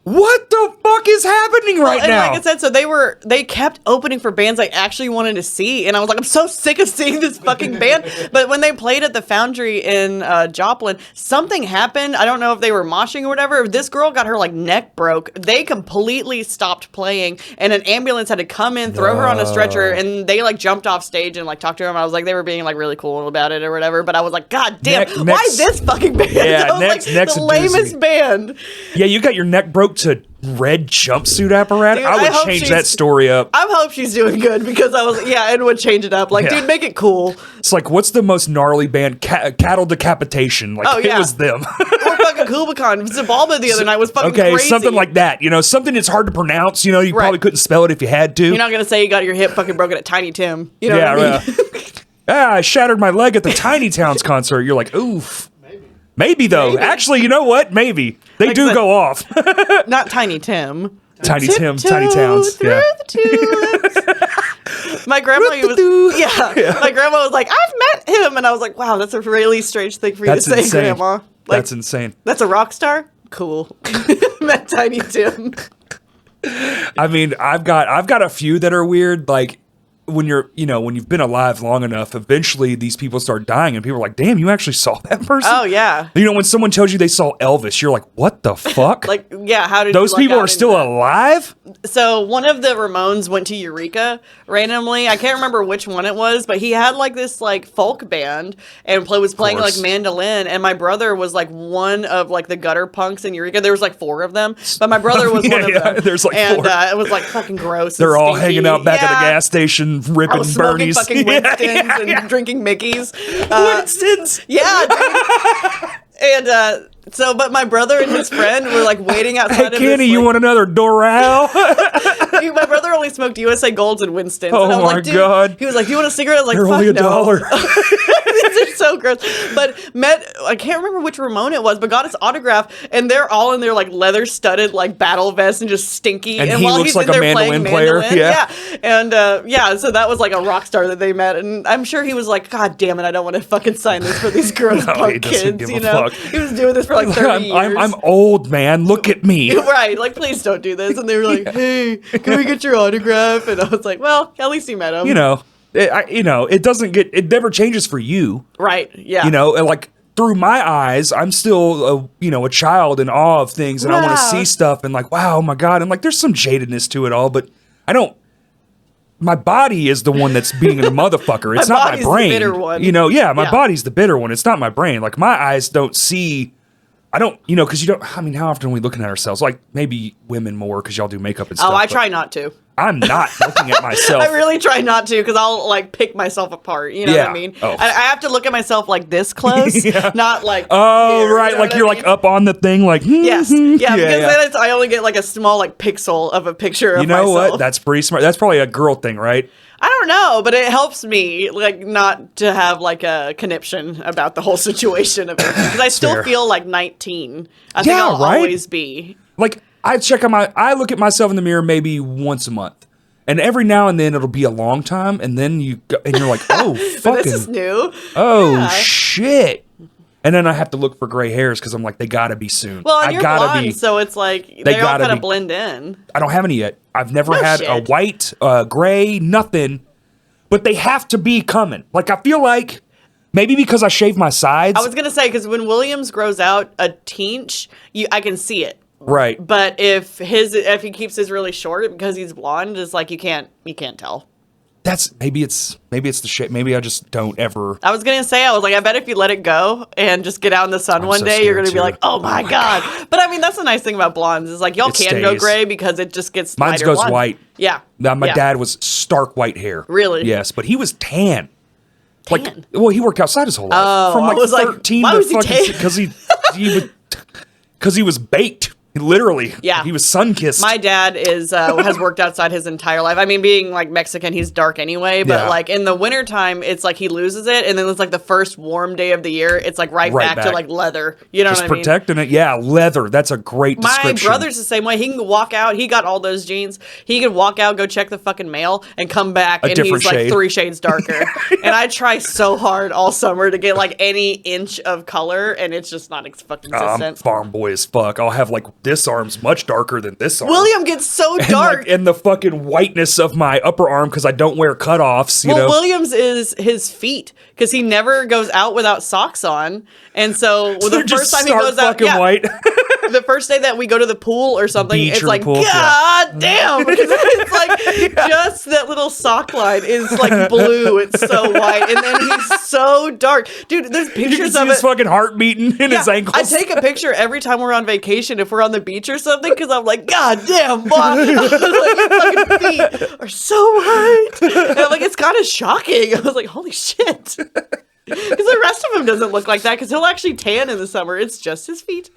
what the fuck is happening right now? Like I said, so they kept opening for bands I actually wanted to see, and I was like, I'm so sick of seeing this fucking band. But when they played at the Foundry in Joplin, something happened. I don't know if they were moshing or whatever. This girl got her like neck broke. They completely stopped playing, and an ambulance had to come in, throw her on a stretcher, and they like jumped off stage and like talked to her. I was like, they were being like really cool about it or whatever. But I was like, God damn, why this fucking band? Yeah, that was like the lamest band. Yeah, you got your neck broke to red jumpsuit apparatus. Dude, I would change that story up. I hope she's doing good because I was and would change it up. Like, dude, make it cool. It's like, what's the most gnarly band? Cattle Decapitation. Like, it was them. Or fucking Kubla Khan. Zabalba the other night was fucking crazy. Something like that. You know, something that's hard to pronounce. You know, you probably couldn't spell it if you had to. You're not gonna say you got your hip fucking broken at Tiny Tim. You know what I mean? I shattered my leg at the Tiny Towns concert. You're like, oof. Maybe though. Maybe. Actually, you know what? Maybe they do go off. Not Tiny Tim. Tiny Towns. Yeah. My grandma my grandma was like, I've met him, and I was like, wow, that's a really strange thing for you to say, insane. Grandma. Like, that's insane. That's a rock star. Cool. Met Tiny Tim. I mean, I've got a few that are weird, like. When you've been alive long enough, eventually these people start dying, and people are like, "Damn, you actually saw that person?" Oh yeah. You know, when someone tells you they saw Elvis, you're like, "What the fuck?" Like, yeah, how did those people are still alive? So one of the Ramones went to Eureka randomly. I can't remember which one it was, but he had like this like folk band and was playing like mandolin. And my brother was like one of like the gutter punks in Eureka. There was like 4 of them, but my brother was one of them. There's like 4. And it was like fucking gross. They're all hanging out back at the gas station. Ripping Bernies, fucking Winston's and drinking Mickey's. Winston's, yeah, dude. And so, but my brother and his friend were like waiting outside. Hey, Kenny, you want another Doral? My brother only smoked USA Golds and Winston's. Oh and I was my like, god! He was like, "Do you want a cigarette?" I was like, they're fuck only no. $1. These are so gross. But I can't remember which Ramon it was, but got his autograph, and they're all in their like leather studded like battle vests and just stinky. And he while looks he's like in a there mandolin playing player. Yeah. And so that was like a rock star that they met, and I'm sure he was like, God damn it, I don't want to fucking sign this for these gross punk kids. You know, he was doing this for like 30 years. I'm old, man. Look at me. Right, like, please don't do this. And they were like, hey, can we get your autograph? And I was like, well, at least you met him. You know, it never changes for you. Right, yeah. You know, like, through my eyes, I'm still, a child in awe of things, and I want to see stuff, and like, wow, oh my God. And like, there's some jadedness to it all, but my body is the one that's being a motherfucker. It's not my brain. The bitter one. You know, my body's the bitter one. It's not my brain. Like, my eyes don't see... I don't, because how often are we looking at ourselves? Like, maybe women more because y'all do makeup and stuff. Oh, I try not to. I'm not looking at myself. I really try not to because I'll, like, pick myself apart. You know what I mean? Oh. I have to look at myself, like, this close, not, like, oh, here, right. You know like, you're, like, up on the thing, like, yes. Yeah, because then I only get, like, a small, like, pixel of a picture of myself. You know what? That's pretty smart. That's probably a girl thing, right? I don't know, but it helps me, like, not to have, like, a conniption about the whole situation of it. Because I still feel like 19. I think I'll always be. Like, I look at myself in the mirror maybe once a month. And every now and then it'll be a long time. And then you're like, oh, fucking. This is new. Oh, shit. And And then I have to look for gray hairs because I'm like, they gotta be soon. Well, and I you're gotta blonde, be. so it's like they all gotta kind of be- blend in. I don't have any yet. I've never No had a shit. white, gray, nothing. But they have to be coming. Like, I feel like maybe because I shave my sides. I was gonna say because when Williams grows out a teench, I can see it. Right. But if he keeps his really short because he's blonde, it's like you can't tell. That's maybe it's the shape. Maybe I just don't ever. I was like, I bet if you let it go and just get out in the sun one so day, you're scared gonna be too. like, oh my god. But I mean, that's the nice thing about blondes is like y'all It can go stays. gray because it just gets Mine lighter goes blonde. white. Yeah. Now, my Yeah. dad was stark white hair. Really? Yes, but he was tan. Tan? Like, well, he worked outside his whole life. Oh, From I like was like, 13 why to was he fucking tan? because he was baked. Literally. Yeah. He was sun-kissed. My dad has worked outside his entire life. I mean, being like Mexican, he's dark anyway. But Yeah. like in the wintertime, it's like he loses it, and then it's like the first warm day of the year, it's like right back to like leather. You know Just what I mean? protecting it. Yeah, leather. That's a great My description. brother's the same way. He can walk out. He got all those jeans. He could walk out, go check the fucking mail, and come back, and different he's like shade. 3 shades darker. And I try so hard all summer to get like any inch of color, and it's just not fucking I'm consistent. farm boy as fuck. I'll have like this arm's much darker than this arm. William gets so and, dark. like, and the fucking whiteness of my upper arm because I don't wear cutoffs. You Well, know, Williams is his feet because he never goes out without socks on, and so they're the just first time he stark goes out, fucking yeah, white. the first day that we go to the pool or something, Beach it's or like, pool, yeah. God damn, because it's like just that little sock line is like blue, it's so white, and then he's so dark, dude. There's You can pictures see of his it. fucking heart beating in Yeah, his ankles. I take a picture every time we're on vacation if we're on the beach or something because I'm like, God damn, boy. I was like, your fucking feet are so white. And I'm like, it's kind of shocking. I was like, holy shit. Because the rest of him doesn't look like that because he'll actually tan in the summer. It's just his feet.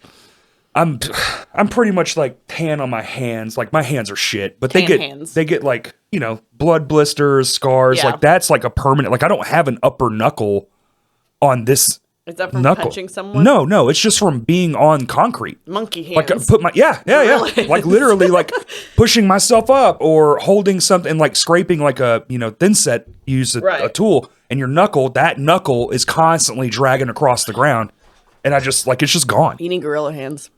I'm pretty much like tan on my hands. Like my hands are shit, but Tan hands. they get like, blood blisters, scars. Yeah. Like that's like a permanent. Like I don't have an upper knuckle on this Is that from knuckle. punching someone? No, it's just from being on concrete. Monkey hands. Like put my yeah. Really? Like literally like pushing myself up or holding something like scraping like a thin set, use a Right. tool, and that knuckle is constantly dragging across the ground. And I just like it's just gone. You need gorilla hands.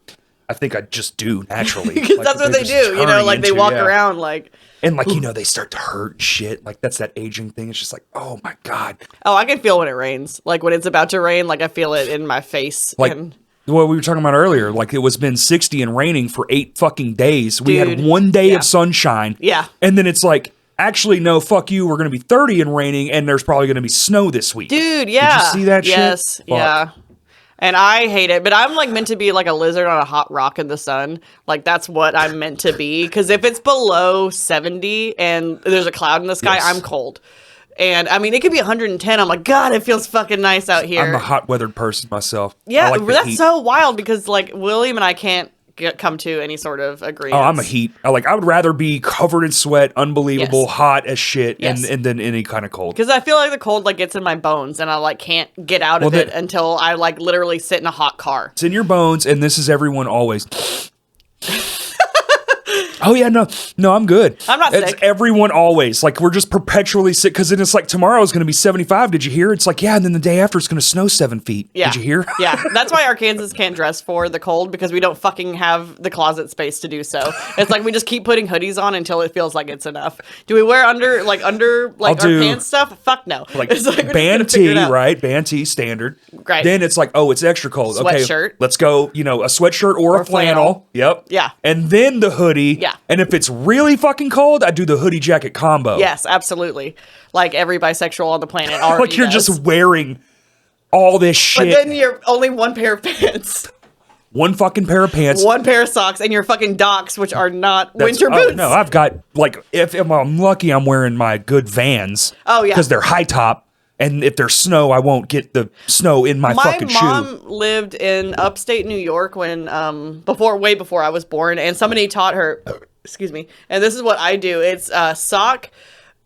I think I just do naturally. Because Like, that's what they're they just do. turning Like they into- walk yeah. around like. And like, they start to hurt and shit. Like that's that aging thing. It's just like, oh my God. Oh, I can feel when it rains. Like when it's about to rain, like I feel it in my face. Like and what we were talking about earlier, like it was been 60 and raining for 8 fucking days. We Dude, had one day yeah. of sunshine. Yeah. And then it's like, actually, no, fuck you. We're going to be 30 and raining, and there's probably going to be snow this week. Dude, yeah. Did you see that shit? Yes, Fuck. yeah. And I hate it, but I'm like meant to be like a lizard on a hot rock in the sun. Like that's what I'm meant to be. Because if it's below 70 and there's a cloud in the sky, Yes. I'm cold. And I mean, it could be 110. I'm like, God, it feels fucking nice out here. I'm a hot weathered person myself. Yeah, I like the that's heat. so wild because like William and I can't come to any sort of agreement. Oh, I'm a heat. I would rather be covered in sweat, unbelievable, Yes. hot as shit, Yes. and then any kind of cold. Because I feel like the cold like gets in my bones and I like can't get out of Well, it until I like literally sit in a hot car. It's in your bones, and this is everyone always. Oh yeah, no, I'm good. I'm not It's sick. everyone always. Like we're just perpetually sick because then it's like tomorrow is going to be 75. Did you hear? It's like yeah, and then the day after it's going to snow 7 feet. Yeah. Did you hear? Yeah. That's why Arkansas can't dress for the cold because we don't fucking have the closet space to do so. It's like we just keep putting hoodies on until it feels like it's enough. Do we wear under our I'll do- pants stuff? Fuck no. Like It's we're just band gonna figure it tee, out. right? Band tee standard. Right. Then it's like, oh, it's extra cold. Sweatshirt. Okay, let's go. A sweatshirt or a flannel. Yep. Yeah. And then the hoodie. Yeah. And if it's really fucking cold, I do the hoodie jacket combo. Yes, absolutely. Like every bisexual on the planet already Like you're does. just wearing all this But shit. then you're only one pair of pants, One fucking pair of pants. one pair of socks, and your fucking docks, which are not That's- winter oh, boots. no, I've got if I'm lucky, I'm wearing my good Vans. Oh, yeah. because they're high top, and if there's snow, I won't get the snow in my fucking mom shoe. lived in upstate New York when way before I was born, and somebody taught her. Excuse me. And this is what I do. It's sock,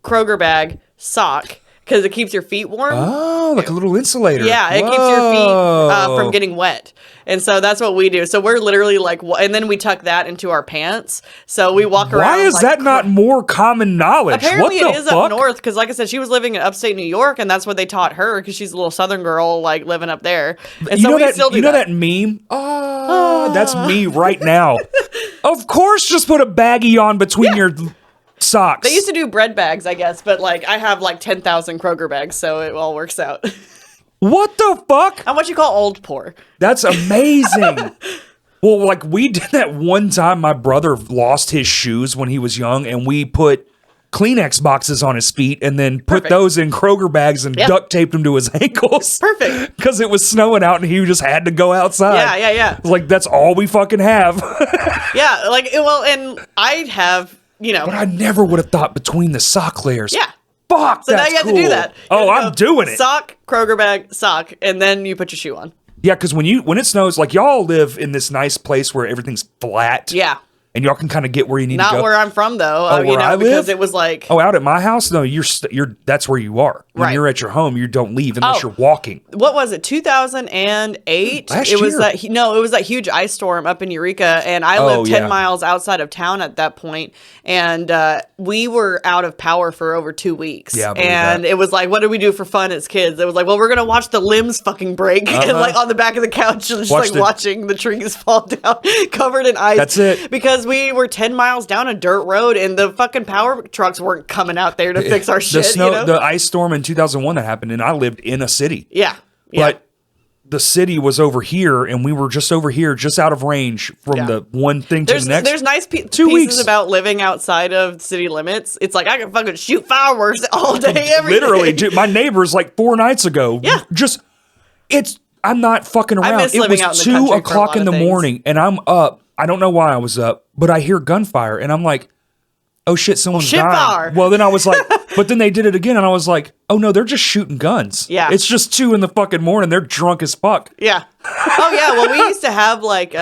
Kroger bag, sock. because it keeps your feet warm. Oh, like a little insulator. Yeah, it keeps your feet from getting wet. And so that's what we do. So we're literally like, and then we tuck that into our pants. So we walk around. Why is like, that not more common knowledge? Apparently what it is fuck? up north because, like I said, she was living in upstate New York, and that's what they taught her because she's a little Southern girl, like living up there. And so we still do that. You know that meme? Oh, that's me right now. Of course, just put a baggie on between your socks. They used to do bread bags, I guess, but like I have like 10,000 Kroger bags, so it all works out. What the fuck? How much you call old poor? That's amazing. Well, like we did that one time. My brother lost his shoes when he was young, and we put Kleenex boxes on his feet and then put those in Kroger bags and duct taped them to his ankles. Perfect. Because it was snowing out and he just had to go outside. Yeah. Like, that's all we fucking have. Yeah, like, well, and I have, But I never would have thought between the sock layers. Yeah. Fuck, So that's now you have cool. to do that. Oh, I'm doing it. Sock, Kroger bag, sock, and then you put your shoe on. Yeah, because when it snows, like y'all live in this nice place where everything's flat. Yeah. And y'all can kind of get where you need to go. Not where I'm from, though. Where I because live? it was like... Oh, out at my house? No, you're that's where you are. When Right. you're at your home, you don't leave unless Oh. you're walking. What was it? 2008. Last it was year. it was that huge ice storm up in Eureka, and I lived 10 miles outside of town at that point, and we were out of power for over 2 weeks. Yeah, I believe and that. it was like, what did we do for fun as kids? It was like, well, we're gonna watch the limbs fucking break, and like on the back of the couch, just watching the trees fall down, covered in ice. That's it. Because we were 10 miles down a dirt road, and the fucking power trucks weren't coming out there to fix our shit. The ice storm in 2001 that happened, and I lived in a city. Yeah. But the city was over here, and we were just over here, just out of range from the one thing to the next. There's nice 2 pieces weeks. about living outside of city limits. It's like I can fucking shoot fireworks all day, every Literally, day. dude, my neighbors like 4 nights ago. Yeah. I'm not fucking around. miss It living was out in the 2 country for a o'clock lot in of the things. morning, and I'm up. I don't know why I was up, but I hear gunfire, and I'm like, oh shit, someone's shit dying. fire. Well, then I was like, but then they did it again, and I was like, oh no, they're just shooting guns. Yeah. It's just 2 in the fucking morning. They're drunk as fuck. Yeah. Oh yeah. Well, we used to have like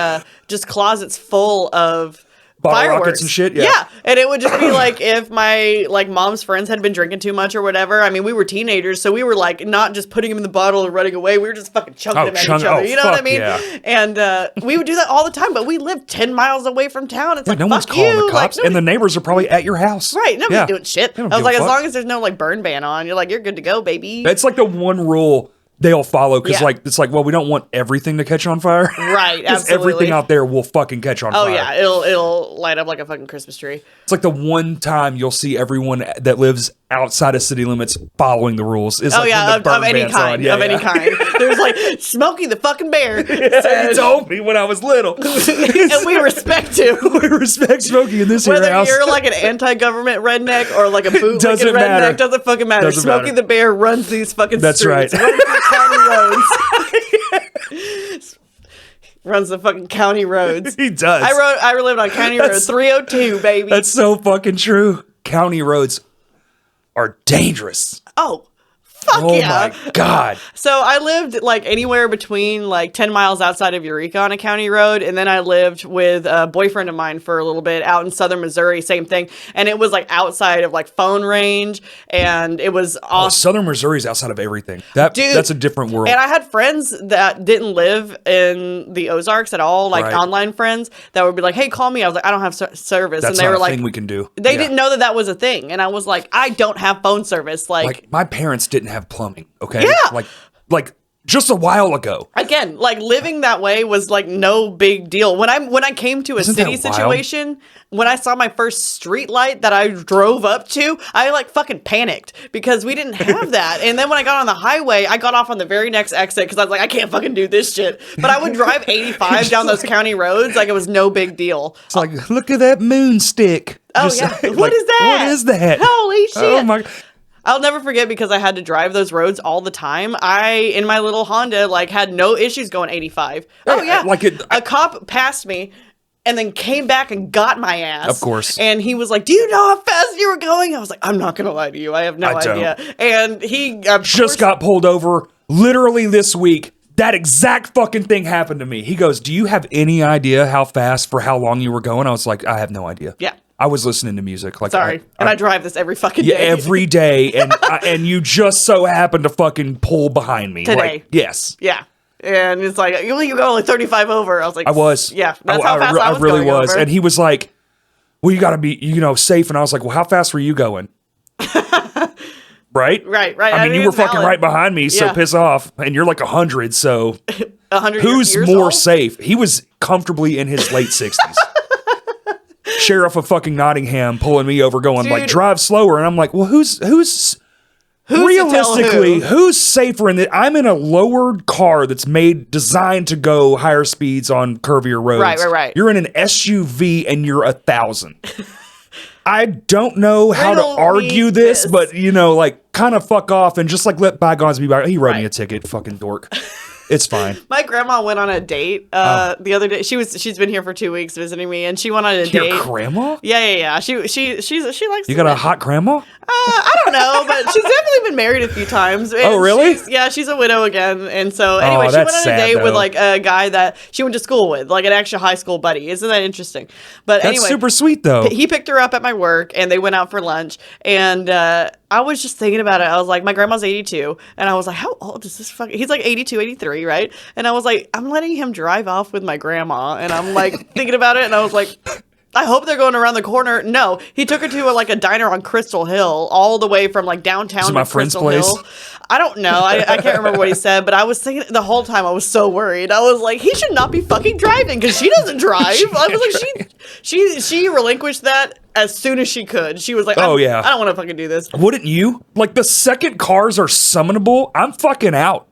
just closets full of Bottle fireworks rockets and shit, yeah. Yeah, and it would just be like if my like mom's friends had been drinking too much or whatever. I mean, we were teenagers, so we were like not just putting them in the bottle and running away. We were just fucking chunking them at each other. You know what I fuck mean? yeah. And we would do that all the time. But we lived 10 miles away from town. It's like No one's fuck calling you. the cops, Like, and the neighbors are probably at your house. right? Nobody's doing shit. They don't I was give like, a as fuck. long as there's no like burn ban on, you're like you're good to go, baby. It's like the one rule they'll follow because, Yeah. like, it's like, well, we don't want everything to catch on fire. Right, 'Cause absolutely. everything out there will fucking catch on Oh fire. yeah, it'll light up like a fucking Christmas tree. It's like the one time you'll see everyone that lives outside of city limits folling the rules. Is Oh like yeah, when the of burn any ban's kind, on. Yeah, of any kind. There's like Smokey the fucking bear, He said, told me when I was little. and we respect him. We respect Smokey in this here Whether house. you're like an anti-government redneck or like a bootlegging Doesn't redneck, matter. doesn't fucking matter. Doesn't Smokey matter. the bear runs these fucking That's streets. right. Runs these county roads. Runs the fucking county roads. He does. I lived on County Road That's- 302, baby. That's so fucking true. County roads are dangerous. oh, fuck Oh yeah. my God. So I lived like anywhere between like 10 miles outside of Eureka on a county road. And then I lived with a boyfriend of mine for a little bit out in southern Missouri, same thing. And it was like outside of like phone range. And it was Oh, awesome. Southern Missouri's outside of everything. Dude, That's a different world. And I had friends that didn't live in the Ozarks at all, like Right. online friends that would be like, hey, call me. I was like, I don't have service. That's and they not were a like, thing we can do. they Yeah. didn't know that was a thing. And I was like, I don't have phone service. Like my parents didn't have plumbing. Okay. Yeah. Like just a while ago. Again, like living that way was like no big deal. When I came to a Isn't city that wild? situation, when I saw my first street light that I drove up to, I like fucking panicked because we didn't have that. And then when I got on the highway, I got off on the very next exit because I was like, I can't fucking do this shit. But I would drive 85 down those county roads like it was no big deal. It's like, look at that moon stick. Oh yeah, what is that? What is that? Holy shit! Oh my. I'll never forget because I had to drive those roads all the time. I, in my little Honda, like had no issues going 85. Oh yeah, like a cop passed me and then came back and got my ass. Of course. And he was like, do you know how fast you were going? I was like, I'm not going to lie to you. I have no I don't. idea. And he Just got pulled over literally this week. That exact fucking thing happened to me. He goes, do you have any idea how fast for how long you were going? I was like, I have no idea. Yeah. I was listening to music. Like, Sorry. I drive this every fucking day. Yeah, every day. And and you just so happened to fucking pull behind me. Today. Like, yes. Yeah. And it's like, you go only 35 over. I was like, I was. Yeah, that's how fast I was really going was. over. And he was like, well, you got to be, safe. And I was like, well, how fast were you going? Right? Right. I mean, you were fucking valid. right behind me, so Yeah. piss off. And you're like 100, so 100 who's years more old? safe? He was comfortably in his late 60s. Sheriff of fucking Nottingham pulling me over going, like, Dude. drive slower. And I'm like, well, who's Who's realistically, to tell who? who's safer in that? I'm in a lowered car that's designed to go higher speeds on curvier roads. Right. You're in an SUV and you're 1,000. I don't know how Riddle to argue me this, this. but like kind of fuck off and just like let bygones be bygones. He wrote me Right. a ticket, fucking dork. It's fine. My grandma went on a date the other day. She's been here for 2 weeks visiting me, and she went on a date. Your grandma? Yeah. She likes. You got a hot grandma? I don't know, but she's definitely been married a few times. And Oh, really? She's a widow again. And so anyway, she went that's on a sad, date with though. like a guy that she went to school with, like an actual high school buddy. Isn't that interesting? But That's anyway, super sweet though. he picked her up at my work, and they went out for lunch. And I was just thinking about it. I was like, my grandma's 82, and I was like, how old is this fucking? He's like 82, 83, right? And I was like, I'm letting him drive off with my grandma, and I'm like thinking about it, and I was like, I hope they're going around the corner. No, he took her to a diner on Crystal Hill, all the way from like downtown Is it to my friend's Crystal place? Hill. I don't know. I can't remember what he said, but I was thinking the whole time. I was so worried. I was like, he should not be fucking driving because she doesn't drive. I was like, she relinquished that as soon as she could. She was like, Oh, yeah. I don't want to fucking do this. Wouldn't you? Like the second cars are summonable, I'm fucking out.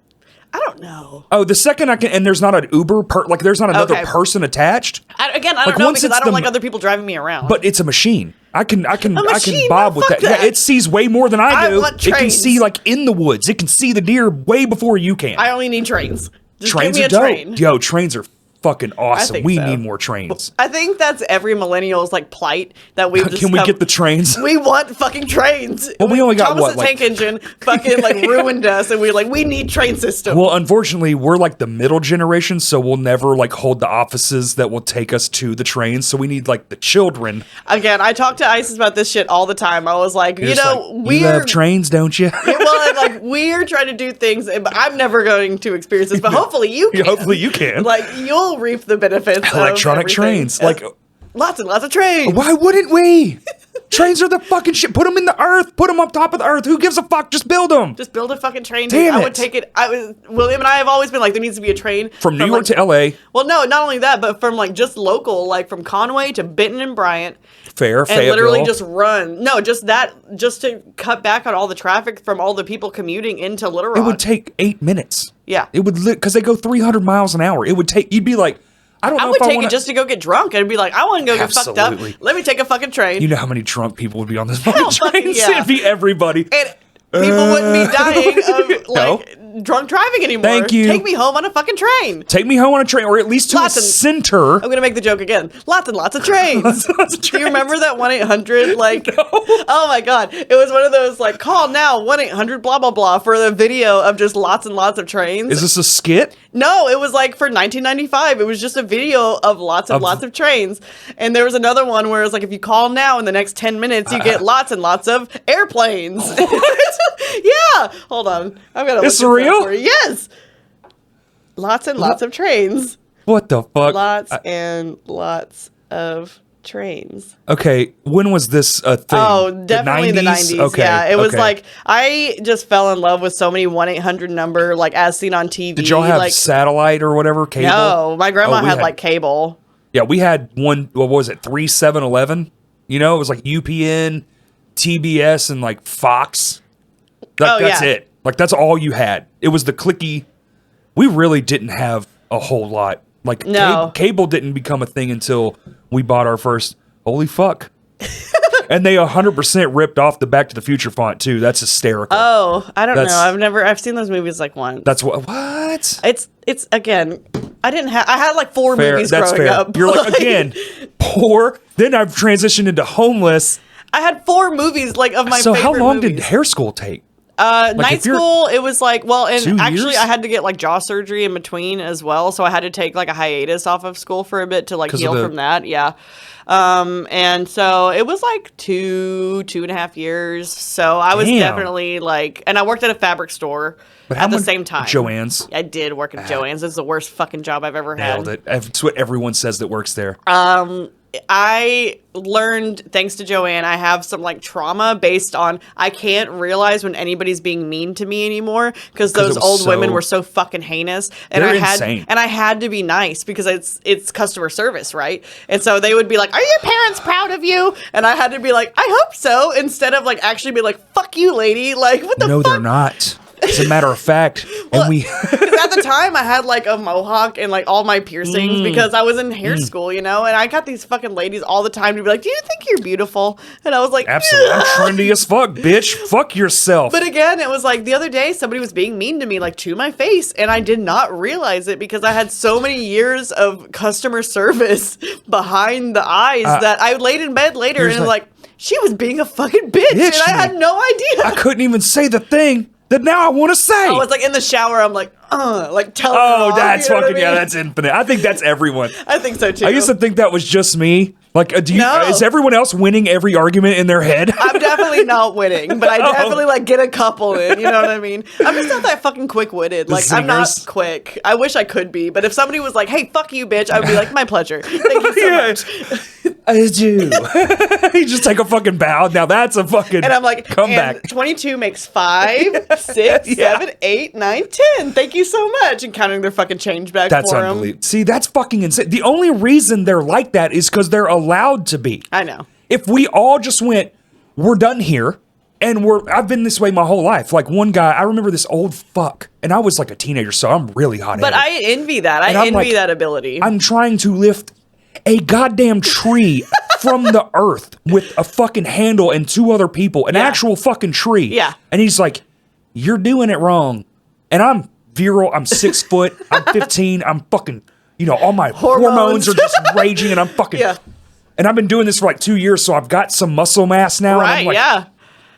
I don't know. Oh, the second I can, and there's not an Uber, there's not another Okay. person attached. I don't Like, know once because it's I don't the- like other people driving me around. But it's a machine. I can machine? bob No, with fuck that. that. Yeah, it sees way more than I I do. want It can trains. see like in the woods. It can see the deer way before you can. I only need trains. Just Trains give me are a dope. train. Yo, trains are fucking awesome. think We so. need more trains. I think that's every millennial's plight that we've just Can we come- get the trains? We want fucking trains. Well, we only got Thomas what, the like- Tank Engine fucking ruined us, and we need train system. Well, unfortunately, we're like the middle generation, so we'll never hold the offices that will take us to the trains. So we need the children. Again, I talk to Isis about this shit all the time. I was like, You're just like, you we're love trains, don't you? well, and, we're trying to do things, but I'm never going to experience this. But hopefully you can. Hopefully you can. You'll reap the benefits. of Electronic everything. trains. Lots and lots of trains. Why wouldn't we? Trains are the fucking shit. Put them in the earth. Put them on top of the earth. Who gives a fuck? Just build them. Just build a fucking train. Damn I it. would take it. William and I have always been there needs to be a train From New York to LA. Well, no, not only that, but from just local, from Conway to Benton and Bryant, Fair, and Fayetteville. literally just run. No, just to cut back on all the traffic from all the people commuting into Little Rock. It would take 8 minutes. Yeah. It would, because they go 300 miles an hour. It would take, you'd be like, I don't know I would if I take want it just to go get drunk. I'd be like, I want to go get fucked up. Absolutely. Let me take a fucking train. You know how many drunk people would be on this fucking fucking train? yeah. It'd be everybody. And people wouldn't be dying of No. drunk driving anymore. Thank you. Take me home on a fucking train. Take me home on a train, or at least to Lots a of- center. I'm gonna make the joke again. Lots and lots of trains. Lots and lots of Do you trains. remember that 1-800? No. Oh my god, it was one of those call now 1-800 blah blah blah for the video of just lots and lots of trains. Is this a skit? No, it was for 1995. It was just a video of lots and lots of trains. And there was another one where it's if you call now in the next 10 minutes, you get lots and lots of airplanes. Yeah. Hold on. I've got to It's look this real? up for you. Yes. Lots and lots of trains. What the fuck? Lots and lots of trains. Okay, when was this a thing? Oh, definitely the 90s. Okay, yeah, it was okay. I just fell in love with so many 1-800 number, as seen on TV. Did y'all have satellite or whatever cable? No, my grandma Oh, we had cable. Yeah, we had one. What was it? 3711. It was UPN, TBS, and Fox. That's yeah. it. That's all you had. It was the clicky. We really didn't have a whole lot. No. Cable didn't become a thing until we bought our first. Holy fuck. And they 100% ripped off the Back to the Future font too. That's hysterical. Oh, I don't That's- know. I've seen those movies once. That's what? It's again. I had 4 Fair. movies That's growing fair. up. You're again poor. Then I've transitioned into homeless. I had 4 movies of my So favorite how long movies. did hair school take? Night if you're- school, it was like, well, and 2 actually years? I had to get like jaw surgery in between as well. So I had to take like a hiatus off of school for a bit to like 'Cause of heal the- from that. Yeah. And so it was like 2.5 years. So I was Damn. definitely like, and I worked at a fabric store But how at the much- same time. Joann's. I did work at Joann's. It's the worst fucking job I've ever had. Nailed it. That's what everyone says that works there. I learned, thanks to Joanne, I have some like trauma based on I can't realize when anybody's being mean to me anymore because 'Cause it those was old so- women were so fucking heinous, and They're I had insane. and I had to be nice because it's customer service, right? And so they would be like, "Are your parents proud of you?" And I had to be like, "I hope so," instead of like actually be like, "Fuck you, lady!" Like what the No, fuck? they're not. As a matter of fact, and we. Because at the time I had like a mohawk and like all my piercings because I was in hair school, you know, and I got these fucking ladies all the time to be like, "Do you think you're beautiful?" And I was like, Absolutely. "Yeah." I'm trendy as fuck, bitch. Fuck yourself. But again, it was like the other day somebody was being mean to me, like to my face, and I did not realize it because I had so many years of customer service behind the eyes that I laid in bed later here's and the- like she was being a fucking bitch, and I had no idea. I couldn't even say the thing that now I want to say. I was like in the shower, I'm like telling her Oh, off, that's you know what I fucking, yeah, mean? that's infinite. I think that's everyone. I think so too. I used to think that was just me. Like, No. is everyone else winning every argument in their head? I'm definitely not winning, but I Oh. definitely like get a couple in. You know what I mean? I'm just not that fucking quick-witted. Like I'm not zingers. quick. I wish I could be, but if somebody was like, "Hey, fuck you, bitch," I would be like, "My pleasure. Thank you so Yeah. much." I do. You just take a fucking bow. Now that's a fucking And I'm like, comeback. and 22 makes 5, 6, Yeah. 7, 8, 9, 10. Thank you so much. And counting their fucking change back That's for them. unbelievable. See, that's fucking insane. The only reason they're like that is because they're allowed to be. I know. If we all just went, we're done here, and I've been this way my whole life. Like one guy, I remember this old fuck, and I was like a teenager, so I'm really hot. But I envy that. And I I'm envy like, that ability. I'm trying to lift a goddamn tree from the earth with a fucking handle and 2 other people, an Yeah. actual fucking tree. Yeah. And he's like, "You're doing it wrong," and I'm virile. I'm 6 foot. I'm 15. I'm fucking, all my hormones are just raging, and I'm fucking. Yeah. And I've been doing this for like 2 years, so I've got some muscle mass now. and right, I'm like, yeah.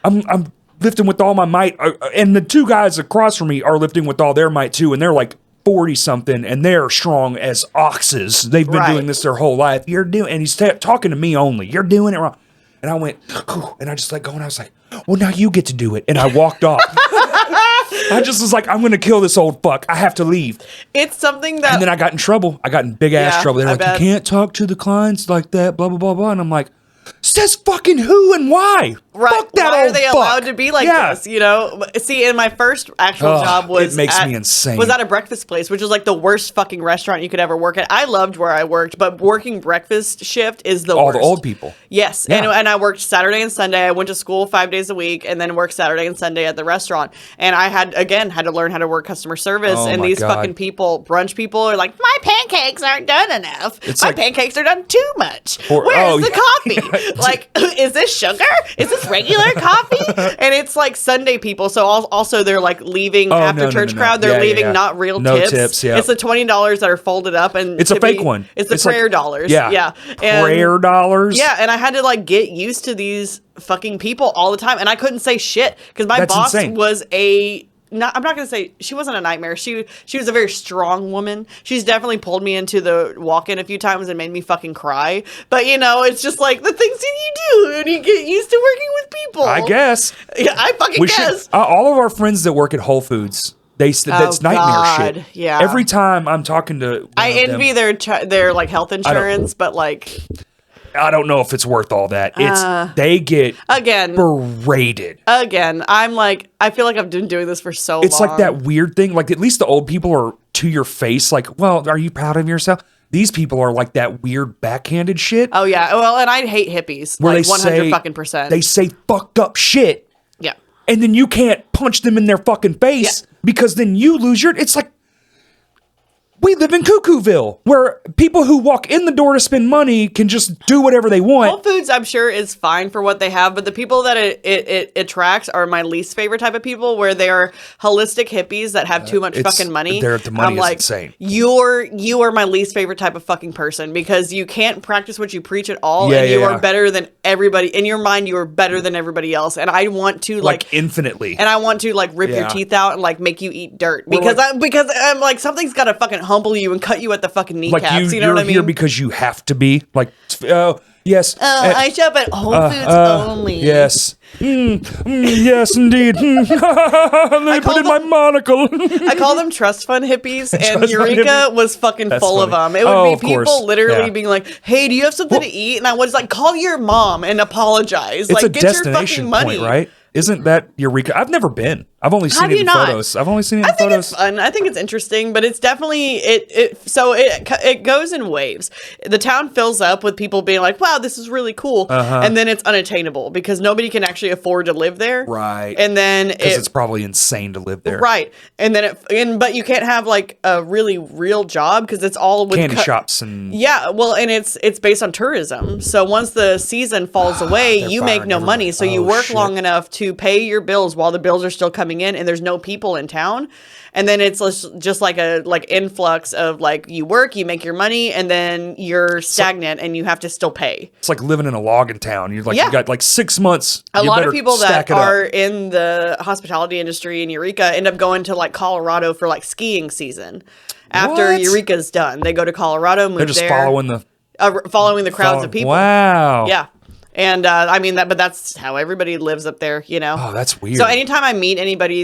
I'm lifting with all my might, and the 2 guys across from me are lifting with all their might too, and they're like 40 something, and they're strong as oxes. They've been Right. doing this their whole life. And he's talking to me only. You're doing it wrong. And I went, "Whew," and I just let go, and I was like, "Well, now you get to do it." And I walked off. I just was like, "I'm gonna kill this old fuck. I have to leave." It's something that And then I got in trouble. I got in big ass Yeah, trouble. They're I like, bet. "You can't talk to the clients like that, blah, blah, blah, blah." And I'm like, says fucking who and why? Right. Fuck that Why are old they fuck. allowed to be like Yeah. this? You know? See, in my first actual Ugh, job was it makes me insane. Was at a breakfast place, which is like the worst fucking restaurant you could ever work at. I loved where I worked, but working breakfast shift is the All worst. the old people. Yes, Yeah. and I worked Saturday and Sunday. I went to school 5 days a week, and then worked Saturday and Sunday at the restaurant. And I had to learn how to work customer service. Oh and my these God. fucking people, brunch people, are like, "My pancakes aren't done enough. It's My like- pancakes are done too much. Or- Where's oh, the yeah. coffee? Like, is this sugar? Is this regular coffee?" And it's like Sunday people, so also they're like leaving Oh, after no, no, church no. crowd. They're Yeah, yeah, leaving yeah. not real No tips. tips, yeah. It's the $20 that are folded up, and It's a fake one. It's the It's like- prayer dollars. Yeah. yeah. And- Prayer dollars. yeah, and I had to like get used to these fucking people all the time, and I couldn't say shit because my That's boss insane. was I'm not gonna say she wasn't a nightmare. She was a very strong woman. She's definitely pulled me into the walk-in a few times and made me fucking cry. But it's just like the things that you do when you get used to working with people. I guess. Yeah, I fucking guess. Should, all of our friends that work at Whole Foods, that's nightmare God, shit. yeah. Every time I'm talking to one I of them, envy their like health insurance, but like I don't know if it's worth all that. They get again, berated. I'm like, I feel like I've been doing this for so long. It's like that weird thing. Like at least the old people are to your face. Like, well, are you proud of yourself? These people are like that weird backhanded shit. Oh yeah, well, and I hate hippies. where Like they 100 say fucking percent. They say fucked up shit, yeah. and then you can't punch them in their fucking face Yeah. because then you lose your. It's like we live in Cuckooville, where people who walk in the door to spend money can just do whatever they want. Whole Foods, I'm sure, is fine for what they have, but the people that it attracts are my least favorite type of people, where they are holistic hippies that have too much fucking money. The money I'm is like, insane. You are my least favorite type of fucking person, because you can't practice what you preach at all, Yeah, and you yeah. are better than everybody. In your mind, you are better than everybody else, and I want to Like infinitely. and I want to like rip your Yeah. teeth out and like make you eat dirt, Well, because like- I'm like, something's got to fucking humble you and cut you at the fucking kneecaps. Like you know you're what I mean? here because you have to be. Like, oh, yes. I shop at Whole Foods only. Yes. Yes, indeed. Let me put in my monocle. I call them trust fund hippies, and Trust fund Eureka hippies. was fucking That's full of funny. them. It would Oh, be of people course. literally Yeah. being like, "Hey, do you have something to eat?" And I was like, "Call your mom and apologize. It's like, a get your destination fucking money." point, right? Isn't that Eureka? I've never been. I've only seen Have it you in not? photos. I've only seen it in I think photos. it's fun. I think it's interesting, but it's definitely it goes in waves. The town fills up with people being like, "Wow, this is really cool," and then it's unattainable because nobody can actually afford to live there. Right. And then Because it's probably insane to live there. right, and then but you can't have like a really real job because it's all with Candy shops and Yeah, well, and it's based on tourism. So once the season falls away, They're you make firing no money. So you Oh, work shit. long enough to pay your bills while the bills are still coming in, and there's no people in town. And then it's just like a influx of like you work, you make your money, and then you're stagnant and you have to still pay. it's like living in a logging town. You're like Yeah. you got like 6 months. A You lot better of people that stack it up. are in the hospitality industry in Eureka end up going to like Colorado for like skiing season. After What? Eureka's done, they go to Colorado, move They're just there, following the following the crowds of people. Wow. Yeah. And I mean but that's how everybody lives up there, you know? Oh, that's weird. So anytime I meet anybody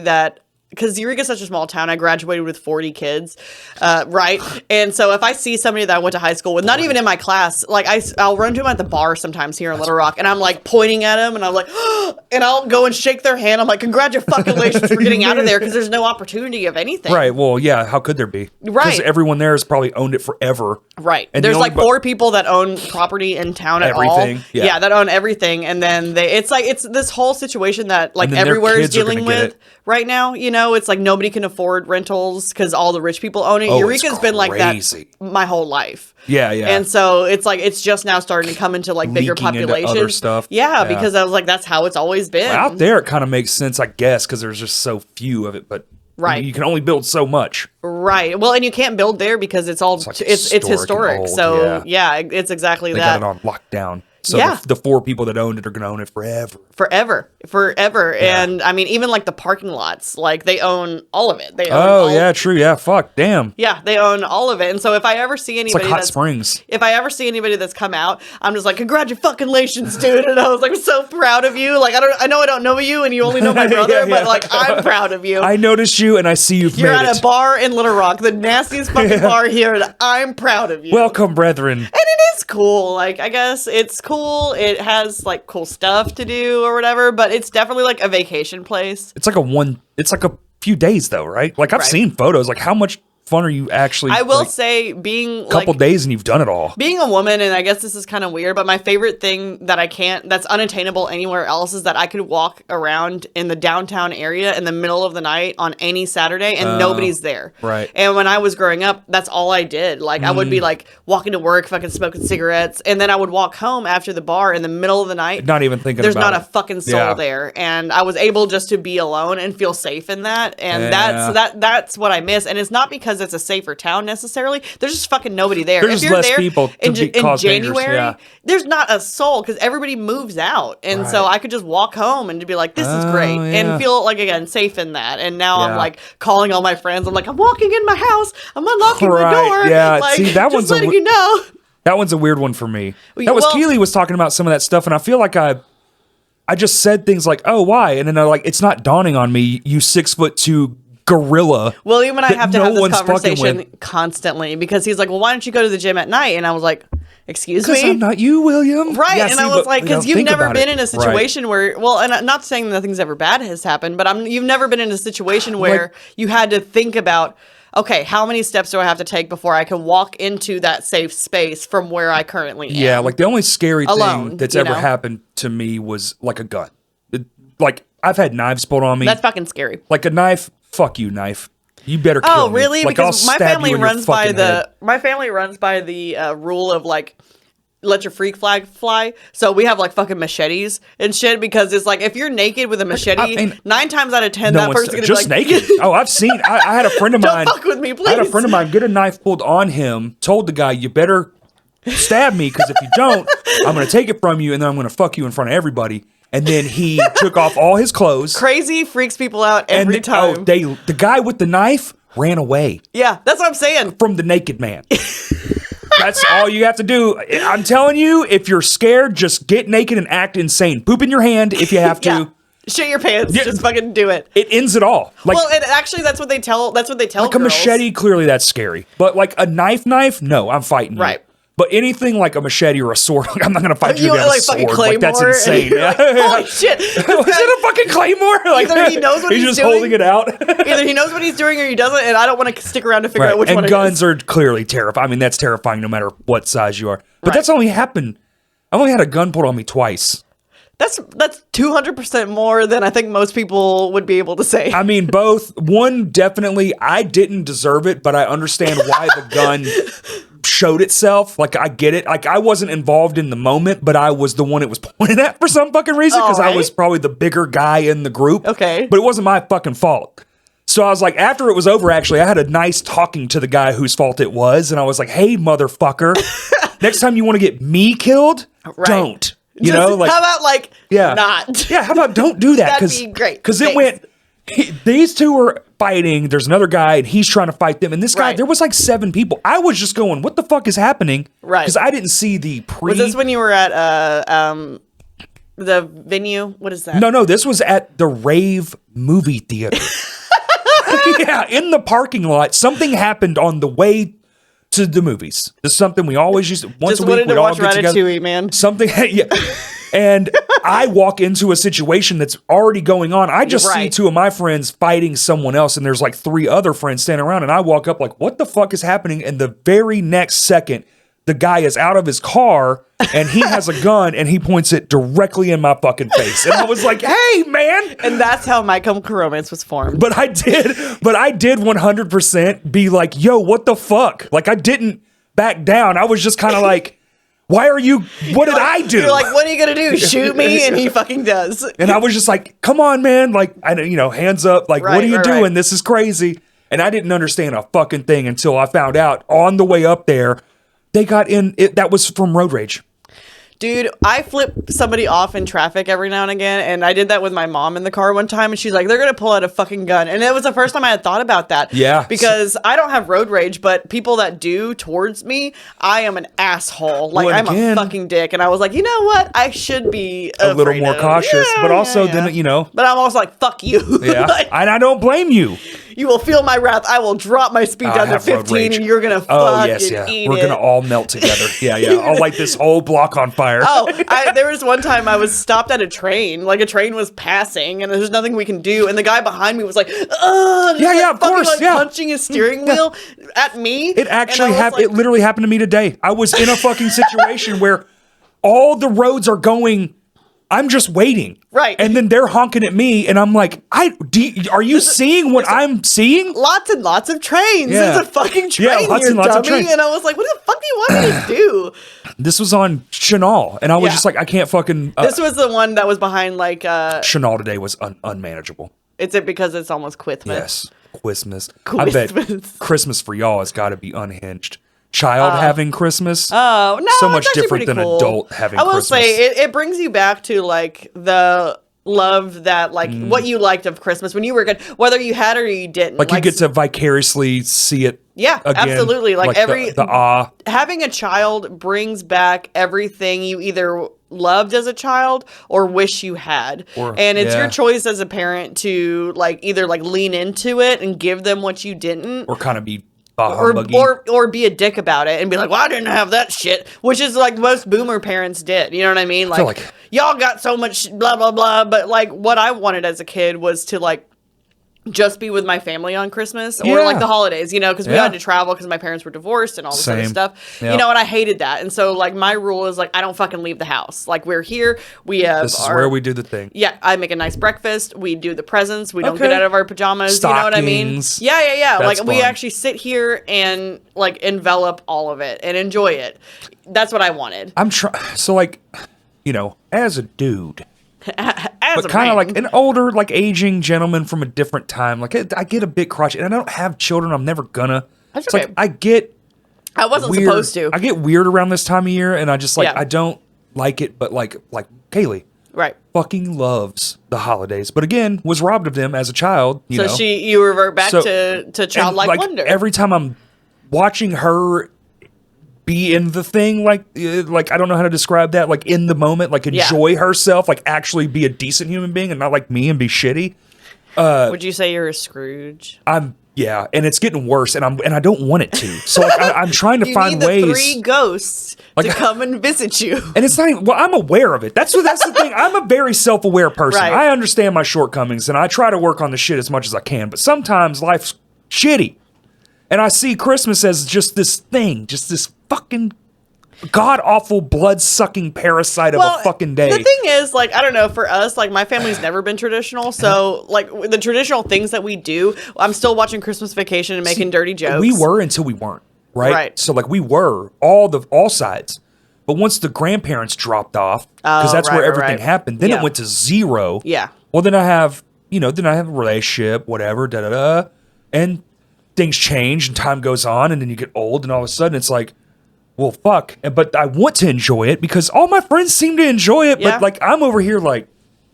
because Eureka's such a small town, I graduated with 40 kids, right? And so if I see somebody that I went to high school with, not even in my class, like I'll run to them at the bar sometimes here in Little Rock, and I'm like pointing at them, and I'm like, and I'll go and shake their hand. I'm like, congratulations for getting out of there, because there's no opportunity of anything. Right. Well, yeah. How could there be? Right. Because everyone there has probably owned it forever. Right. And the There's only- like 4 people that own property in town at Everything, all. yeah. That own everything. And then it's this whole situation that like And then their everywhere is kids are dealing gonna get with it. right now. You know, it's like nobody can afford rentals because all the rich people own it. Oh, it's Eureka's been like that crazy. my whole life. Yeah, yeah. And so it's like it's just now starting to come into like bigger Leaking into population other stuff. Yeah, Yeah. because I was like, that's how it's always been. Out there, it kind of makes sense, I guess, because there's just so few of it. But Right. you can only build so much. Right. Well, and you can't build there because it's all like it's historic and historic. old, So yeah, it's exactly They that. got it on lockdown. So Yeah. the 4 people that owned it are going to own it forever. forever. And I mean, even like the parking lots, like they own all of it. They own Oh, all- yeah, true. Yeah, fuck. Damn. Yeah, they own all of it. And so if I ever see It's like anybody Hot that's Springs. if I ever see anybody that's come out, I'm just like, congratulations, dude. And I was like, I'm so proud of you. Like, I know I don't know you and you only know my brother, Yeah, but yeah. like, I'm proud of you. I noticed you and I see you've You're made at it. a bar in Little Rock, the nastiest fucking bar here, and I'm proud of you. Welcome, brethren. And it is cool. Like, I guess it's cool. It has like cool stuff to do or whatever, but it's definitely like a vacation place. It's like a few days though, right? Like I've Right. seen photos. Like how much fun are you actually? I will like, say, being couple like days and you've done it all. being a woman, and I guess this is kind of weird, but my favorite thing that's unattainable anywhere else is that I could walk around in the downtown area in the middle of the night on any Saturday and nobody's there. right. And when I was growing up, that's all I did. Like I would be like walking to work, fucking smoking cigarettes, and then I would walk home after the bar in the middle of the night. Not even thinking There's about not it. a fucking soul Yeah. there, and I was able just to be alone and feel safe in that, and Yeah. that's what I miss. And it's not because it's a safer town necessarily. There's just fucking nobody there. There's If you're less there people to in, be- in cause dangers, January, yeah. there's not a soul because everybody moves out, and so Right. I could just walk home and to be like, this is Oh, great, yeah. and feel like again safe in that. And now I'm Yeah. like calling all my friends. I'm like, I'm walking in my house. I'm unlocking Right, the door. yeah. Like, See, that just one's a letting w- you know. That one's a weird one for me. Well, Keely was talking about some of that stuff, and I feel like I just said things like, "Oh, why?" And then it's not dawning on me. You 6'2" gorilla. William and I that have to no have this one's fucking conversation with. constantly because he's like, well, why don't you go to the gym at night? And I was like, excuse Because me? I'm not you, William. Right. Yeah, and see, I was but like, we don't because you've think never about been it. in a Right. situation where, well, and I'm not saying nothing's ever bad has happened, but you've never been in a situation where you had to think about, okay, how many steps do I have to take before I can walk into that safe space from where I currently am? Yeah, like the only scary Alone, thing that's you ever know? happened to me was like a gun. Like I've had knives pulled on me. That's fucking scary. Like a knife. Fuck you, knife. You better kill Oh, me. really? Like, I'll Because my stab family you in your runs by fucking head. my family runs by the rule of like let your freak flag fly. So we have like fucking machetes and shit because it's like if you're naked with a machete, I mean, 9 times out of 10 No that one's person's gonna just be like, naked. Oh, I've seen. I had a friend of mine. Don't fuck with me, I had a please. friend of mine get a knife pulled on him. Told the guy, "You better stab me because if you don't, I'm going to take it from you and then I'm going to fuck you in front of everybody." And then he took off all his clothes. Crazy freaks people out every and time. The guy with the knife ran away Yeah, that's what I'm saying. from the naked man. That's all you have to do. I'm telling you, if you're scared, just get naked and act insane. Poop in your hand if you have to. Yeah. Shit your pants. Yeah. Just fucking do it. It ends it all. Like, Well, and actually, that's what they tell. That's what they tell. like a girls. machete, clearly that's scary. But like a knife, no, I'm fighting you. Right. But anything like a machete or a sword, like, I'm not gonna fight you. You If you have like a fucking sword. Claymore. Like, that's insane. And you're like, holy shit! Was it a fucking claymore? Like, Either he knows what he's just doing. holding it out. Either he knows what he's doing or he doesn't, and I don't want to stick around to figure Right. out which one And it guns is. are clearly terrifying. I mean, that's terrifying no matter what size you are. But Right. that's only happened. I've only had a gun pulled on me twice. That's 200% more than I think most people would be able to say. I mean, both. One, definitely, I didn't deserve it, but I understand why the gun showed itself. Like, I get it. Like, I wasn't involved in the moment, but I was the one it was pointed at for some fucking reason because I Alright. was probably the bigger guy in the group. Okay. But it wasn't my fucking fault. So I was like, after it was over, actually, I had a nice talking to the guy whose fault it was. And I was like, hey, motherfucker, next time you want to get me killed, Right. don't. You Just, know, like, how about like yeah. not? Yeah, how about don't do that? That'd be great. Because it Thanks. went, these two were fighting. There's another guy, and he's trying to fight them. And this guy, Right. there was like 7 people. I was just going, what the fuck is happening? Right. Because I didn't see the pre. Was this when you were at the venue? What is that? No, this was at the Rave movie theater. Yeah, in the parking lot. Something happened on the way to the movies. This is something we always used to, once Just a week. wanted to we'd all watch get together. Ratatouille, man. Something, yeah. And I walk into a situation that's already going on. I just see Right. 2 of my friends fighting someone else, and there's like 3 other friends standing around. And I walk up like, what the fuck is happening? And the very next second, the guy is out of his car and he has a gun and he points it directly in my fucking face. And I was like, hey, man. And that's how My Chemical Romance was formed. But I did 100% be like, yo, what the fuck? Like, I didn't back down. I was just kind of like, what did I do? You're like, what are you gonna do? Shoot me? And he fucking does. And I was just like, come on, man. Like, hands up. Like, what Right, are you right, doing? right. This is crazy. And I didn't understand a fucking thing until I found out on the way up there, they got in it. That was from road rage. Dude, I flip somebody off in traffic every now and again, and I did that with my mom in the car one time, and she's like, they're gonna pull out a fucking gun. And it was the first time I had thought about that. Yeah. Because I don't have road rage, but people that do towards me, I am an asshole. Like, Well, I'm again- a fucking dick. And I was like, you know what? I should be A little afraid more of. cautious, Yeah, but also yeah, then, yeah. But I'm also like, fuck you. Yeah. Like, And I don't blame you. you will feel my wrath. I will drop my speed I down to have road 15, rage. and you're gonna Oh, fucking yes, yeah. eat We're it. going to all melt together. Yeah. I'll light this whole block on fire. Oh, there was one time I was stopped at a train. Like, a train was passing, and there's nothing we can do. And the guy behind me was like, ugh! Yeah, of fucking, course, like, yeah. punching his steering wheel at me. It actually And I was happened. like, It literally happened to me today. I was in a fucking situation where all the roads are going. I'm just waiting. Right. And then they're honking at me, and I'm like, are you seeing what I'm seeing? lots and lots of trains. Yeah. There's a fucking train Yeah, lots here, and lots of dummy. trains. And I was like, what the fuck do you want me to do? This was on Chenal, and I was Yeah. just like, I can't fucking. This was the one that was behind, like, Chenal today was unmanageable. is it because it's almost Christmas? Yes. Christmas. I bet Christmas. Christmas for y'all has got to be unhinged. Child having Christmas. Oh, no, So it's much actually different pretty than cool. adult having I will Christmas. say, it brings you back to, like, the love that, like, what you liked of Christmas when you were a kid, whether you had or you didn't. Like you get to vicariously see it. Yeah, again. absolutely. Like, the awe. having a child brings back everything you either loved as a child or wish you had. And it's your choice as a parent to, like, either, like, lean into it and give them what you didn't. Or kind of be Or be a dick about it and be like, well, I didn't have that shit, which is like most boomer parents did. You know what I mean? feel Like, like- y'all got so much blah, blah, blah. But like what I wanted as a kid was to like just be with my family on Christmas or Yeah. like the holidays, because we Yeah. had to travel because my parents were divorced and all this other Same. stuff, Yeah. and I hated that. And so like my rule is like, I don't fucking leave the house. Like we're here. We have This is where we do the thing. Yeah, I make a nice breakfast. We do the presents. We don't Okay. get out of our pajamas. You know what I mean? Stockings. Yeah. That's Like we fun. actually sit here and like envelop all of it and enjoy it. That's what I wanted. I'm trying. So like, as a dude. As But a kind of man. like an older, like aging gentleman from a different time. Like I get a bit crotchety, and I don't have children. I'm never gonna. That's It's okay. like I get I wasn't weird. supposed to. I get weird around this time of year, and I just like Yeah. I don't like it. But like Kaylee Right. fucking loves the holidays, but again was robbed of them as a child. So you revert back So- to and, childlike like, wonder. Every time I'm watching her be in the thing, like I don't know how to describe that, like in the moment, like enjoy herself, like actually be a decent human being and not like me and be shitty. Would you say you're a Scrooge? And it's getting worse, and I don't want it to. So like, I'm trying to You find need the ways. 3 ghosts Like- to come and visit you. And it's not even, well, I'm aware of it. That's the thing. I'm a very self-aware person. Right. I understand my shortcomings, and I try to work on the shit as much as I can. But sometimes life's shitty, and I see Christmas as just this thing, just this fucking god awful blood sucking parasite of a fucking day. The thing is, like, I don't know, for us, like, my family's never been traditional. So, like, the traditional things that we do, I'm still watching Christmas Vacation and making dirty jokes. We were until we weren't, right? Right. So like we were all sides. But once the grandparents dropped off, because that's where right, everything right. happened, then Yeah. it went to 0. Yeah. Well, then I have a relationship, whatever, and things change and time goes on, and then you get old, and all of a sudden it's like, well, fuck. But I want to enjoy it because all my friends seem to enjoy it, Yeah. but like I'm over here like,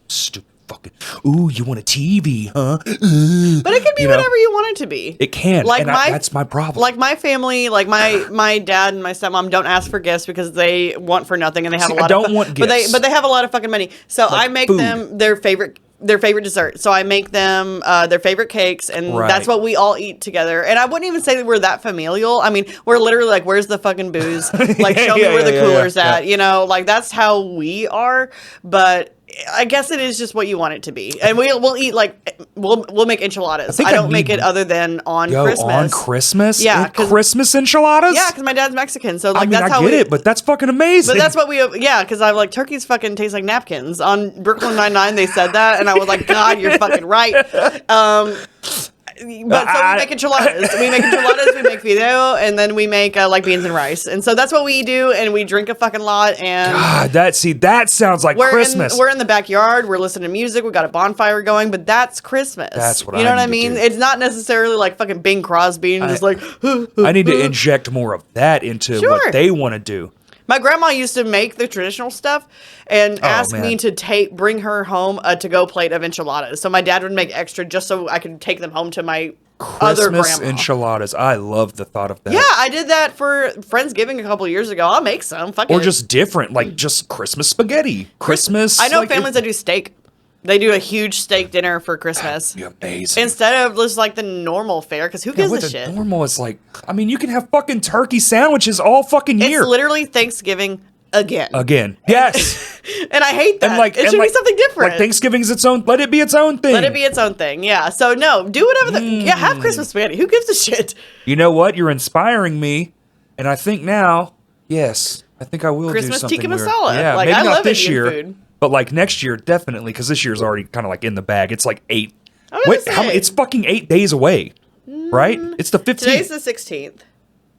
stupid fucking, ooh, you want a TV, huh? But it can be whatever you want it to be. It can, Like and that's my problem. Like my family, like my dad and my stepmom don't ask for gifts because they want for nothing and they have See, a lot I don't of want but gifts. they have a lot of fucking money. So I make food. them their favorite dessert. So I make them their favorite cakes, and Right. that's what we all eat together. And I wouldn't even say that we're that familial. I mean, we're literally like, where's the fucking booze? Like, show me where the cooler's at. Like that's how we are. But I guess it is just what you want it to be. And we'll eat like we'll make enchiladas. think I I don't make need- it other than on Yo, Christmas. on Christmas? Yeah, And Christmas enchiladas? Yeah, because my dad's Mexican, so like I mean, that's I how get we. it, but that's fucking amazing. But that's what we. Yeah, because I'm like turkeys fucking taste like napkins. On Brooklyn Nine-Nine, they said that, and I was like, God, you're fucking right. But so we make enchiladas. We make fideo, and then we make like beans and rice. And so that's what we do, and we drink a fucking lot. And God, that sounds like Christmas. we're in the backyard. We're listening to music. We got a bonfire going, but that's Christmas. That's what you know I what I need to mean. do. It's not necessarily like fucking Bing Crosby and just like. I need to inject more of that into Sure. what they want to do. My grandma used to make the traditional stuff and ask man. me to bring her home a to-go plate of enchiladas. So my dad would make extra just so I could take them home to my other Christmas grandma. enchiladas. I love the thought of that. Yeah, I did that for Friendsgiving a couple of years ago. I'll make some. Fuck Or it. just different, like just Christmas spaghetti. Christmas. I know like, families that do steak. They do a huge steak dinner for Christmas. Be amazing. Instead of just like the normal fare, because who gives What a the shit? normal is like, I mean, you can have fucking turkey sandwiches all fucking year. It's literally Thanksgiving again. Again. Yes. And I hate that. It should be something different. Like Thanksgiving's its own, let it be its own thing. Let it be its own thing. Yeah. So no, do whatever have Christmas spaghetti. Who gives a shit? You know what? You're inspiring me, and I think now, yes, I think I will Christmas do something tikka weird. masala. Yeah, Like, maybe I not love this Indian year, food. but like next year, definitely, because this year's already kind of like in the bag. It's like 8. was gonna say. It's fucking 8 days away, right? It's the 15th, Today's the 16th.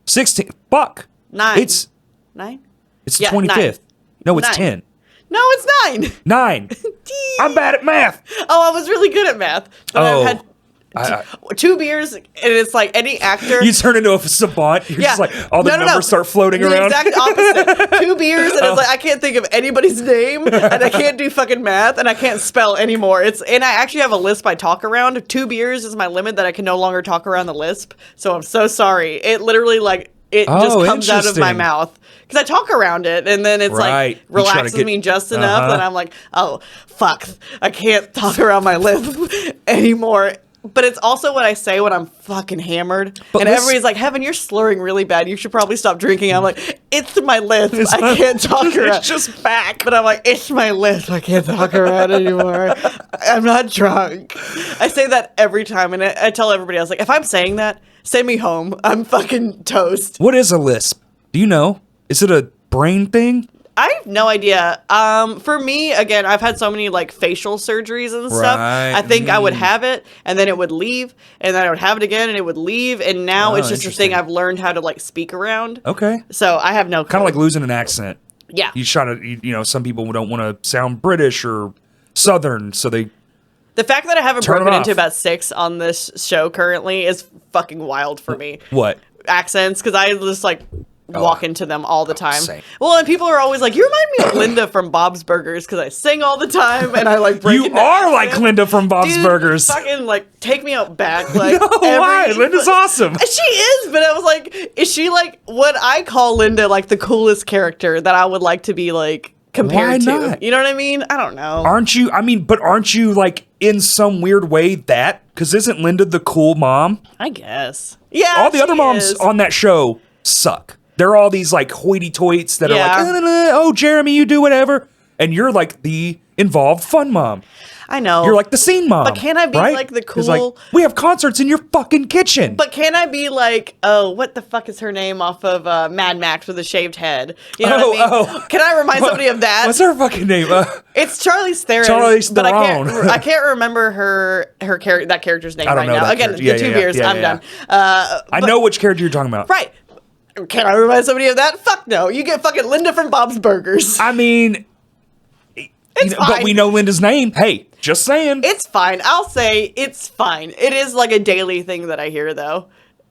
16th. Fuck. 9. It's 9? the Yeah, 25th. 9. No, it's 9. 10. No, it's 9. 9. I'm bad at math. Oh, I was really good at math. But Oh. I've had two beers, and it's like any actor. You turn into a savant. You're just like, all the numbers start floating the around. exact opposite. 2 beers, and it's like I can't think of anybody's name, and I can't do fucking math, and I can't spell anymore. And I actually have a lisp I talk around. 2 beers is my limit that I can no longer talk around the lisp. So I'm so sorry. It literally just comes out of my interesting. mouth. Because I talk around it, and then it's Right. like You try to relaxes get- me just enough, Uh-huh. and I'm like, oh, fuck. I can't talk around my lisp anymore. But it's also what I say when I'm fucking hammered. But and everybody's like, Heaven, you're slurring really bad. You should probably stop drinking. I'm like, it's my lisp. I can't talk around. It's just back. But I'm like, it's my lisp. I can't talk around anymore. I'm not drunk. I say that every time. And I tell everybody, I was like, if I'm saying that, send me home. I'm fucking toast. What is a lisp? Do you know? Is it a brain thing? I have no idea. For me, again, I've had so many like facial surgeries and stuff. Right. I think I would have it and then it would leave and then I would have it again and it would leave. And now it's just a thing I've learned how to like speak around. Okay. So I have no clue. Kind of like losing an accent. Yeah. You try to, you know, some people don't want to sound British or Southern, so they... The fact that I haven't Turn it broken into off. about 6 on this show currently is fucking wild for me. What? Accents, because I just like... walk into them all the time. Same. Well, and people are always like, you remind me of Linda from Bob's Burgers because I sing all the time and I like break You into are like accents. Linda from Bob's Dude, Burgers. Fucking like take me out back. Like No, why? Linda's awesome. She is, but I was like, is she like what I call Linda like the coolest character that I would like to be like compared Why to? not? You know what I mean? I don't know. Aren't you? I mean, but aren't you like in some weird way that? Because isn't Linda the cool mom? I guess. Yeah. All the she other moms is. on that show suck. They're all these like hoity-toits that are Yeah. like, oh, Jeremy, you do whatever. And you're like the involved fun mom. I know. You're like the scene mom. But can I be right? like the 'Cause, cool- like, we have concerts in your fucking kitchen. But can I be like, oh, what the fuck is her name off of Mad Max with a shaved head? You know what I mean? Can I remind somebody of that? What's her fucking name? It's Charlize Theron. Charlize But Theron. I can't remember her that character's name I don't right know now. that Again, character. Yeah, the 2 yeah, beers, yeah, I'm yeah. done. I know which character you're talking about. Right. Can I remind somebody of that? Fuck no. You get fucking Linda from Bob's Burgers. I mean, It's but fine. we know Linda's name. Hey, just saying. It's fine. I'll say it's fine. It is like a daily thing that I hear, though.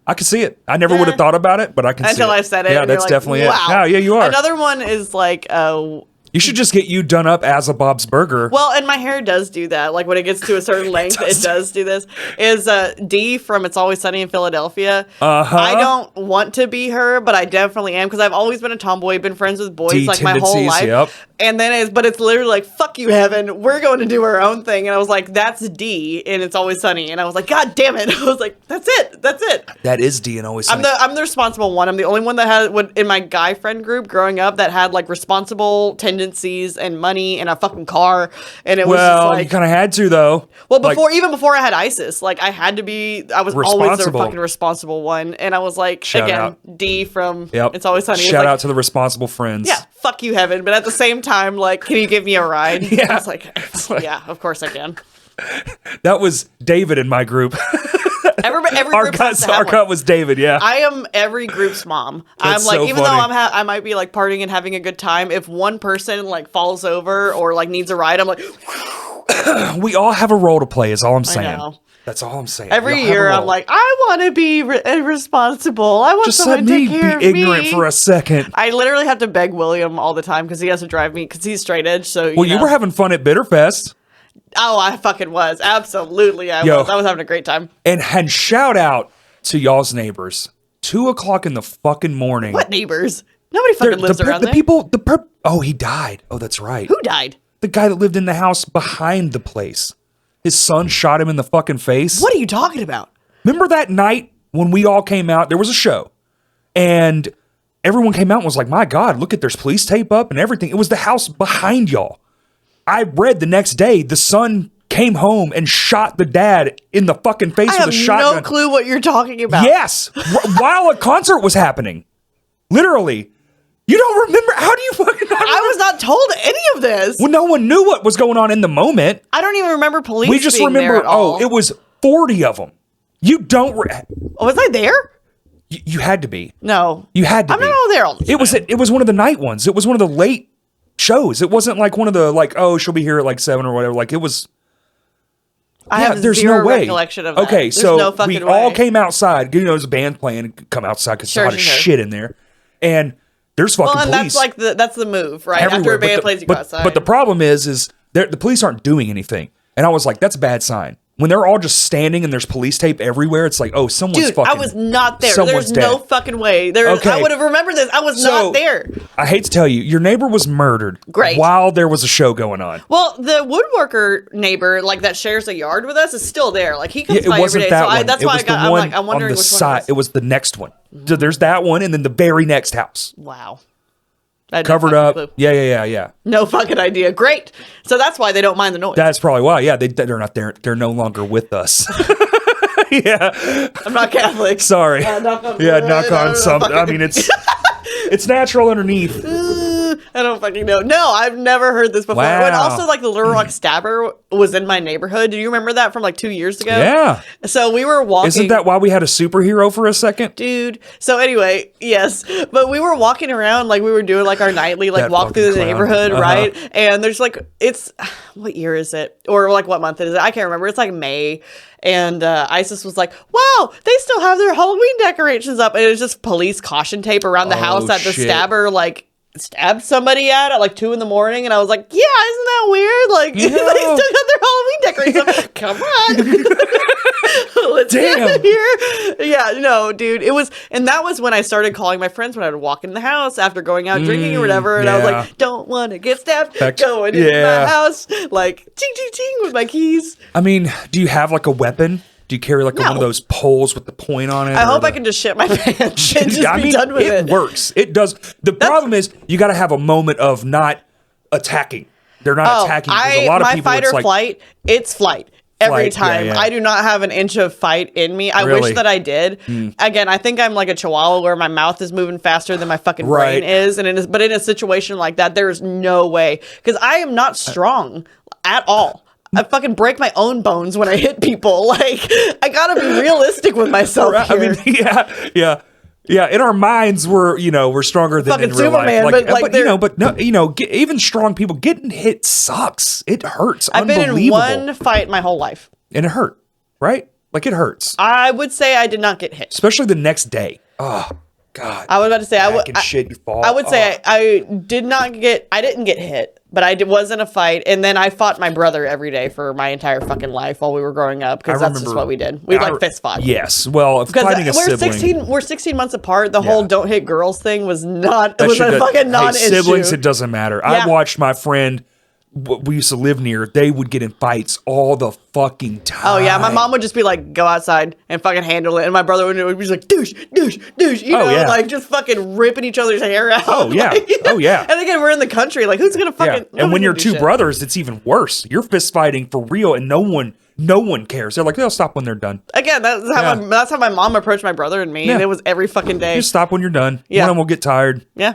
I can see it. I never would have thought about it, but I can see it. Until I said it. Yeah, and you're that's like, definitely wow. it. Yeah, you are. Another one is like, You should just get you done up as a Bob's Burger. well, and my hair does do that. Like when it gets to a certain length, it does do this. Is Dee from It's Always Sunny in Philadelphia. Uh-huh. I don't want to be her, but I definitely am because I've always been a tomboy, been friends with boys Dee like my whole tendencies, life. yep. And then it's literally like, fuck you, Heaven. We're going to do our own thing. And I was like, that's Dee, and It's Always Sunny. And I was like, God damn it. I was like, that's it. That's it. That is D and always I'm Sunny. the responsible one. I'm the only one that had in my guy friend group growing up that had like responsible tendencies and money and a fucking car. And it was just Well, like, you kind of had to though. well, Like, even before I had ISIS, like I had to be. I was always the Responsible. fucking responsible one. And I was like, Shout again, out. D from Yep. It's Always Sunny. It's Shout like, out to the responsible friends. yeah, fuck you, Heaven. But at the same time, like, can you give me a ride? Yeah. I was like, yeah, of course I can. That was David in my group. Every our group has to have our one. cut was David. Yeah. I am every group's mom. That's I'm like, so even funny. though I might be like partying and having a good time, if one person like falls over or like needs a ride, I'm like, We all have a role to play. Is all I'm saying. know. That's all I'm saying. every We all have a year I'm role. like, I want to be responsible. I want just someone let to me take be care of ignorant me. for a second. I literally have to beg William all the time because he has to drive me because he's straight edge. So Well, you were having fun at Bitterfest. Oh, I fucking was. Absolutely, I Yo. was. I was having a great time. And shout out to y'all's neighbors. 2:00 in the fucking morning. What neighbors? Nobody fucking lives around there. People. Oh, he died. Oh, that's right. Who died? The guy that lived in the house behind the place. His son shot him in the fucking face. What are you talking about? Remember that night when we all came out? There was a show. And everyone came out and was like, my God, look at there's police tape up and everything. It was the house behind y'all. I read the next day the son came home and shot the dad in the fucking face I with a have shotgun. no clue what you're talking about. Yes. While a concert was happening. Literally. You don't remember? How do you fucking not I was not told any of this. Well, no one knew what was going on in the moment. I don't even remember police. We just being there remember, at all. it was 40 of them. You don't. Oh, was I there? You had to be. No, You had to I'm be. not all there all the time. It was one of the night ones. It was one of the late shows. It wasn't like one of the like, oh, she'll be here at like 7 or whatever. Like it was. I Yeah, have there's zero no way. recollection of that. Okay, There's so no fucking we way. all came outside. You know, there's a band playing. And come outside because Sure, there's a lot of sure. shit in there, and there's fucking Well, and police. that's like that's the move, right? everywhere. After a band But plays, you but, go outside. But the problem is the police aren't doing anything, and I was like, that's a bad sign. when they're all just standing and there's police tape everywhere, it's like, oh, someone's Dude, fucking... I was not there. someone's There's no dead. fucking way. Okay. I would have remembered this. I was not there. I hate to tell you, your neighbor was murdered Great. while there was a show going on. Well, the woodworker neighbor, like that shares a yard with us, is still there. Like he comes Yeah, by it wasn't every day. that So one. that's It why was I got. the I'm one like, I'm wondering on the which side. one. It was the next one. So there's that one, and then the very next house. Wow. I had no Covered fucking up. clue. Yeah. No fucking idea. Great. So that's why they don't mind the noise. That's probably why. Yeah, they're not there. They're no longer with us. Yeah. I'm not Catholic. Sorry. knock on Yeah, wood. knock on something. I mean, it's natural underneath. I don't fucking know. No, I've never heard this before. Wow. And also, like, the Little Rock Stabber was in my neighborhood. Do you remember that from like 2 years ago? Yeah. So we were walking. Isn't that why we had a superhero for a second? Dude. So anyway, yes. But we were walking around, like we were doing like our nightly like That walk through the fucking clown. neighborhood, Uh-huh. right? And there's like, it's, what year is it? Or like what month is it? I can't remember. It's like May. And Isis was like, wow, they still have their Halloween decorations up. And it was just police caution tape around the house that the shit. stabber like stabbed somebody at 2 a.m. And I was like, yeah, isn't that weird? Like they still got their Halloween decorations up. Come on. Let's get here. Yeah, no, dude. It was, and that was when I started calling my friends when I would walk in the house after going out drinking or whatever. And I was yeah. like, don't want to get stabbed. Back- Going into yeah. my house. Like, ting, ting, ting with my keys. I mean, do you have like a weapon? Do you carry like one of No. those poles with the point on it? I or hope the- I can just shit my pants and just be done with it. It works. It does. The problem is you got to have a moment of not attacking. They're not attacking. Because a lot of my people, fight it's or like, flight, it's flight. Every Flight, time. yeah. I do not have an inch of fight in me. I Really? wish that I did. Again, I think I'm like a chihuahua where my mouth is moving faster than my fucking Right. brain is. But in a situation like that, there is no way. Because I am not strong at all. I fucking break my own bones when I hit people. Like, I gotta be realistic with myself I here. mean, yeah. In our minds, we're stronger than Fucking in real Superman, life. but, like, even strong people getting hit sucks. It hurts. I've been in Unbelievable. one fight my whole life. And it hurt, right? Like it hurts, I would say I did not get hit. especially the next day. Oh God. I was about to say Back and shit, you fall. I would say I didn't get hit, but I was in a fight, and then I fought my brother every day for my entire fucking life while we were growing up because I that's just remember- what we did. We fist fought. Yes. Well, Because fighting a we're sibling. we're 16 months apart. The whole "don't hit girls" thing was not. It That was shit a does- fucking hey, non-issue. siblings, it doesn't matter. I Yeah. watched my friend. We used to live near. They would get in fights all the fucking time. Oh yeah, my mom would just be like, "Go outside and fucking handle it," and my brother would be like, "Douche, douche, douche," yeah. like just fucking ripping each other's hair out. Oh, yeah. Like, Oh, yeah. And again, we're in the country. Like, who's gonna Yeah. fucking? And when nobody's you're gonna do two shit. brothers, it's even worse. You're fist fighting for real, and no one cares. They're like, they'll stop when they're done. Again, that's how my mom approached my brother and me, and Yeah. it was every fucking day. Just stop when you're done. Yeah. One of them will get tired. Yeah.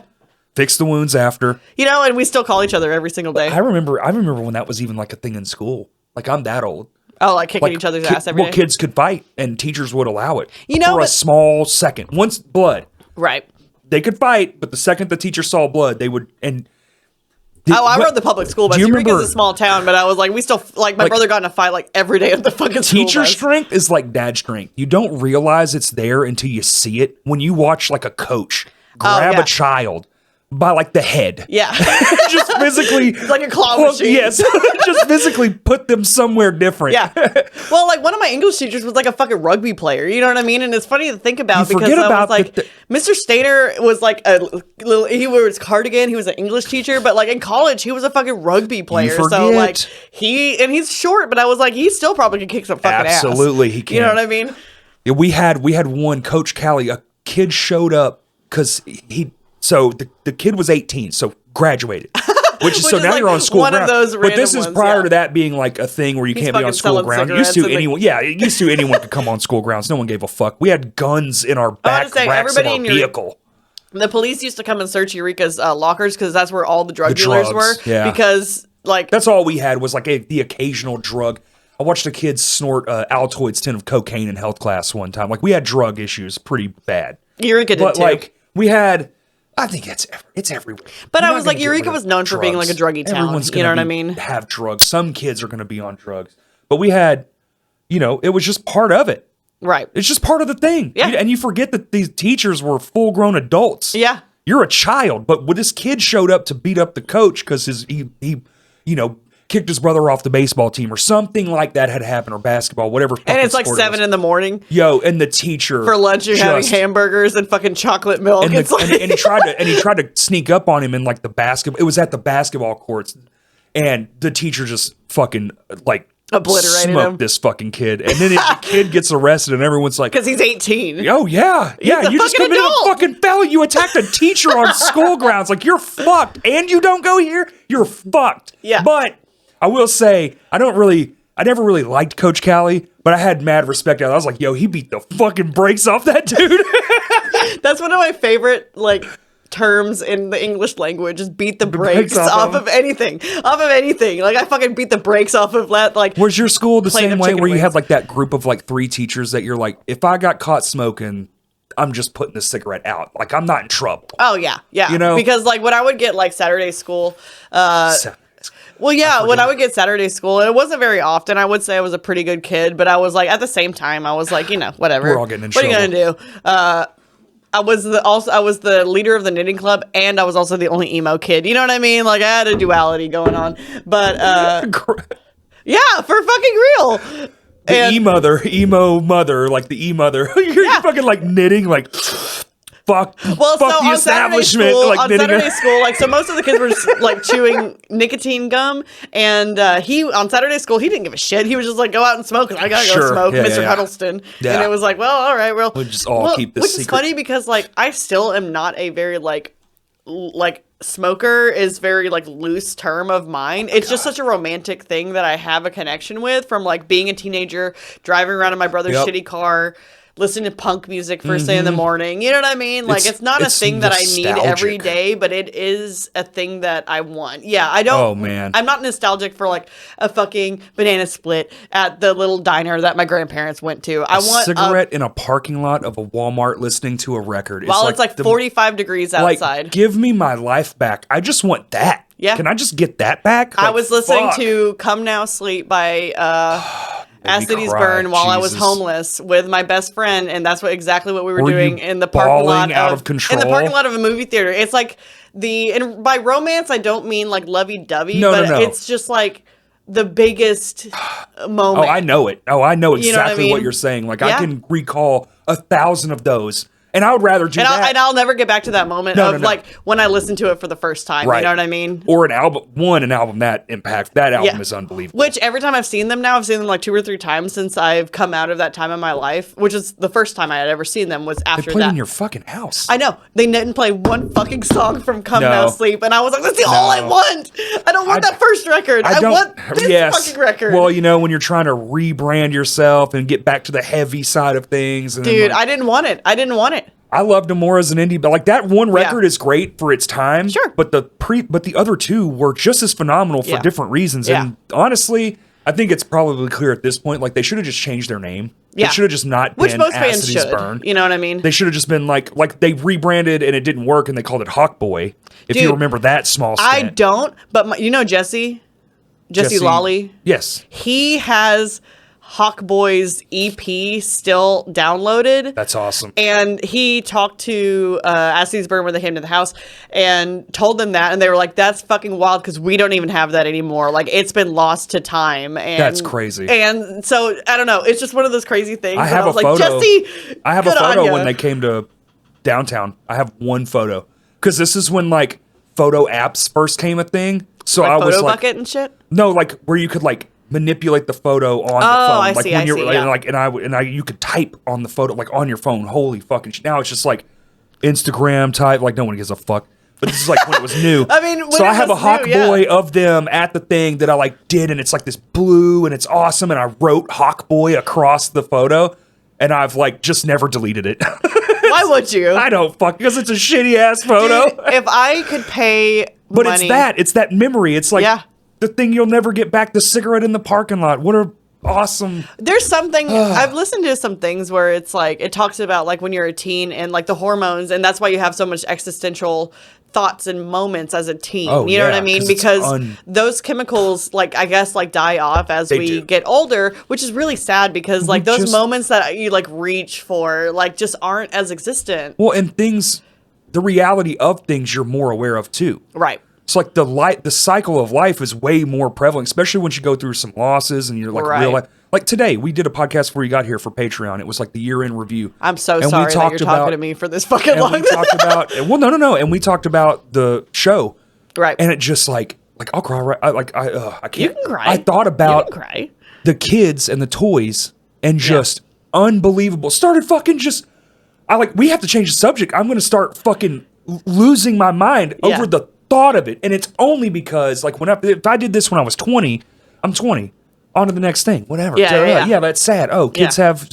Fix the wounds after. And we still call each other every single day. I remember when that was even like a thing in school. Like I'm that old. Like kicking each other's ass every day. Kids could fight, and teachers would allow it. For a but- small second. Once blood. Right. They could fight, but the second the teacher saw blood, they would. And I rode the public school bus. do you Eureka's remember- a small town, but I was like, we still my brother got in a fight like every day at the fucking school teacher bus. strength is like dad strength. You don't realize it's there until you see it. When you watch like a coach grab yeah. a child by like the head. Yeah. Just physically. It's like a claw Well, machine. yes. Just physically put them somewhere different. Yeah. Well, like one of my English teachers was like a fucking rugby player. You know what I mean? And it's funny to think about You because forget I about was like, Mr. Stainer was like he wears cardigan. He was an English teacher, but like in college, he was a fucking rugby player. So forget. like he's short, but I was like, he still probably could kick some fucking ass. Absolutely, he can. You know what I mean? Yeah, we had one Coach Callie. A kid showed up because the kid was 18, so graduated. Which is so is now like you're on school one of ground. those But this random is ones, prior yeah. to that being like a thing where you can't be fucking on school selling ground. cigarettes and Used to anyone could come on school grounds. No one gave a fuck. We had guns in our back say, racks of everybody our in your- vehicle. The police used to come and search Eureka's lockers because that's where all the drug dealers drugs, were. yeah. Because like That's all we had was like the occasional drug. I watched a kid snort Altoids 10 of cocaine in health class one time. Like we had drug issues pretty bad. Eureka did But too. like we had, I think it's everywhere. But You're I not was gonna like, get Eureka rid of was known for being like a drugs. druggy town. Everyone's You know gonna what I mean? have drugs. Some kids are going to be on drugs. But we had, it was just part of it. Right. It's just part of the thing. Yeah. And you forget that these teachers were full-grown adults. Yeah. You're a child, but when this kid showed up to beat up the coach because he kicked his brother off the baseball team or something like that had happened, or basketball, whatever. And it's like sport it 7 was. in the morning. Yo, and the teacher For lunch, you're having hamburgers and fucking chocolate milk. and, and he tried to sneak up on him in like the basketball. It was at the basketball courts, and the teacher just fucking like obliterated smoked him. this fucking kid, and then the kid gets arrested, and everyone's like, Because he's 18. "Oh yeah, yeah, a you just fucking committed adult. a fucking felony. You attacked a teacher on school grounds. Like you're fucked, and you don't go here. You're fucked." Yeah. But I will say, I never really liked Coach Callie, but I had mad respect. I was like, "Yo, he beat the fucking brakes off that dude." That's one of my favorite, like, terms in the English language is beat the brakes brakes off of anything. Off of anything. Like, I fucking beat the brakes off of that. Like, Was your school the plate same of way chicken where you wings. had like that group of like 3 teachers that you're like, if I got caught smoking, I'm just putting the cigarette out. Like I'm not in trouble. oh, yeah. Yeah. You know? Because, like, when I would get, like, Saturday school, well, yeah, when I would get Saturday school, it wasn't very often. I would say I was a pretty good kid, but I was like, at the same time, I was like, you know, whatever. We're all getting in What are you trouble. gonna do? I was the leader of the knitting club, and I was also the only emo kid. You know what I mean? Like I had a duality going on. But yeah, for fucking real. The emo mother, like the mother. You're fucking like knitting, like fuck Well, fuck so the on Saturday establishment. school, Like knitting Saturday school, like so most of the kids were just, like chewing nicotine gum, and he on Saturday school he didn't give a shit. He was just like, go out and smoke, and I gotta go Sure. smoke, Yeah, Mr. yeah. Huddleston. Yeah. And it was like, well, all right, well, We'll just all keep this which secret. is funny because like I still am not a very like smoker is very like loose term of mine. It's just such a romantic thing that I have a connection with from like being a teenager, driving around in my brother's Yep. shitty car, listening to punk music first thing in the morning. You know what I mean? Like it's not a it's thing that I need every nostalgic. day, but it is a thing that I want. Yeah, I don't. Oh, man. I'm not nostalgic for like a fucking banana split at the little diner that my grandparents went to. I want cigarette in a parking lot of a Walmart listening to a record. while it's like 45 degrees like, outside. give me my life back. I just want that. Yeah. Can I just get that back? I Like, was listening fuck. to "Come Now Sleep" by As me Cities cry, Burn while I was Jesus. homeless with my best friend, and that's exactly what we were Were doing you in the parking lot bawling out of in the control? parking lot of a movie theater. It's like and by romance I don't mean like lovey-dovey, No, but no. it's just like the biggest moment. Oh, I know it. Oh, I know exactly You know what I mean? what you're saying. Like Yeah. I can recall 1,000 of those, and I would rather do And that. I'll never get back to that moment No, of no. like when I listened to it for the first time. Right. You know what I mean? Or an album that impact. That album is unbelievable. Which every time I've seen them now, I've seen them like 2 or 3 times since I've come out of that time in my life, which is the first time I had ever seen them was they after played that. in your fucking house. I know. They didn't play one fucking song from Come No. Now Sleep. And I was like, that's all I want. I don't want that first record. I want this fucking record. Well, you know, when you're trying to rebrand yourself and get back to the heavy side of things. And then, Dude, like, I didn't want it. I didn't want it. I loved him more as an indie, but like that one record is great for its time. Sure. But the other 2 were just as phenomenal for Yeah. different reasons. Yeah. And honestly, I think it's probably clear at this point. Like they should have just changed their name. Yeah. They should have just not Which been most As bands Cities should. Burn. You know what I mean? They should have just been like they rebranded and it didn't work and they called it Hawk Boy. If you Dude, remember that small I stint. don't, but you know Jesse Lolly? Yes. He has Hawk Boy's EP still downloaded. That's awesome. And he talked to As Cities Burn when they came to the house and told them that. And they were like, that's fucking wild because we don't even have that anymore. Like, it's been lost to time. And That's crazy. And so, I don't know. It's just one of those crazy things. I have was a photo. Like, Jesse, I have a good on photo ya. when they came to downtown. I have one photo because this is when like photo apps first came a thing. So Like I was Photo like, Bucket and shit? no, like where you could like manipulate the photo on the phone. I Like see, when I you're see, like, yeah. like and I you could type on the photo like on your phone. Holy fucking shit. Now it's just like Instagram type. Like no one gives a fuck. But this is like when it was new. I mean, when so it I have a was Hawk new, yeah. Boy of them at the thing that I like did, and it's like this blue and it's awesome. And I wrote Hawk Boy across the photo, and I've like just never deleted it. Why would you? I don't fuck because it's a shitty ass photo. Dude, if I could pay But money, it's that memory. It's like Yeah. the thing you'll never get back. The cigarette in the parking lot. What a awesome. there's something I've listened to some things where it's like it talks about like when you're a teen and like the hormones, and that's why you have so much existential thoughts and moments as a teen. Oh, you know what yeah, I mean? 'cause it's Because those chemicals, like I guess, like die off as They we do. get older, which is really sad because like those just- moments that you like reach for like just aren't as existent. Well, and things, the reality of things you're more aware of too. Right. So like the cycle of life is way more prevalent, especially once you go through some losses and you're like real life. Like today, we did a podcast before you got here for Patreon. It was like the year-end review. I'm so sorry that you're talking to me for this fucking long. We talked about no, and we talked about the show, right? And it just like I'll cry. Right, I can't. You can cry. I thought about cry. The kids and the toys, and just unbelievable. Started fucking just. We have to change the subject. I'm going to start fucking losing my mind over the thought of it, and it's only because like if I did this when I was 20, I'm 20. On to the next thing, whatever. Yeah, that's sad. Oh, kids have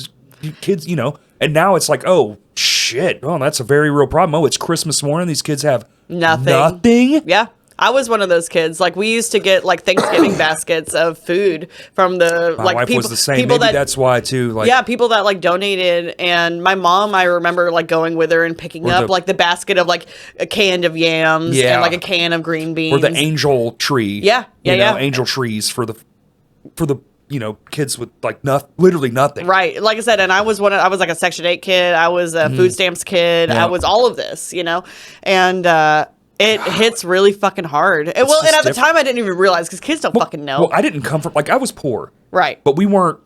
kids, and now it's like, oh shit, oh, that's a very real problem. Oh, it's Christmas morning. These kids have nothing. Yeah. I was one of those kids. Like we used to get like Thanksgiving baskets of food from the my wife people. Was the same. People Maybe that's why too. People that like donated, and my mom. I remember like going with her and picking up like the basket of like a can of yams and like a can of green beans or the angel tree. Yeah, angel trees for the kids with like literally nothing. Right. Like I said, and I was like a Section 8 kid. I was a food stamps kid. I was all of this, and. It hits really fucking hard. And at the time I didn't even realize because kids don't fucking know. Well, I didn't come from I was poor, right? But we weren't.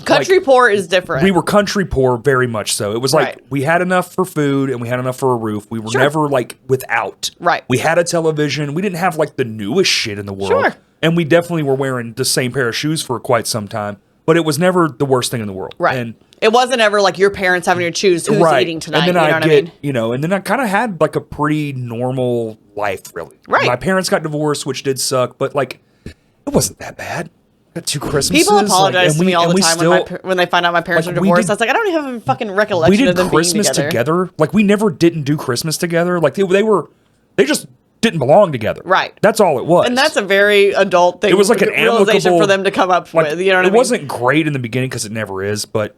Country poor is different. We were country poor, very much so. It was like we had enough for food and we had enough for a roof. We were never like without. Right. We had a television. We didn't have like the newest shit in the world. Sure. And we definitely were wearing the same pair of shoes for quite some time. But it was never the worst thing in the world. Right. And it wasn't ever like your parents having to choose who's eating tonight. And then I mean? And then I kind of had like a pretty normal life, really. Right. My parents got divorced, which did suck, but like it wasn't that bad. I got 2 Christmases. People apologize to me all the time when they find out my parents are divorced. I was like, I don't even have a fucking recollection of them Christmas being together. Like we never didn't do Christmas together. Like they just didn't belong together. Right. That's all it was. And that's a very adult thing. It was like an realization for them to come up with. You know what I mean? It wasn't great in the beginning because it never is, but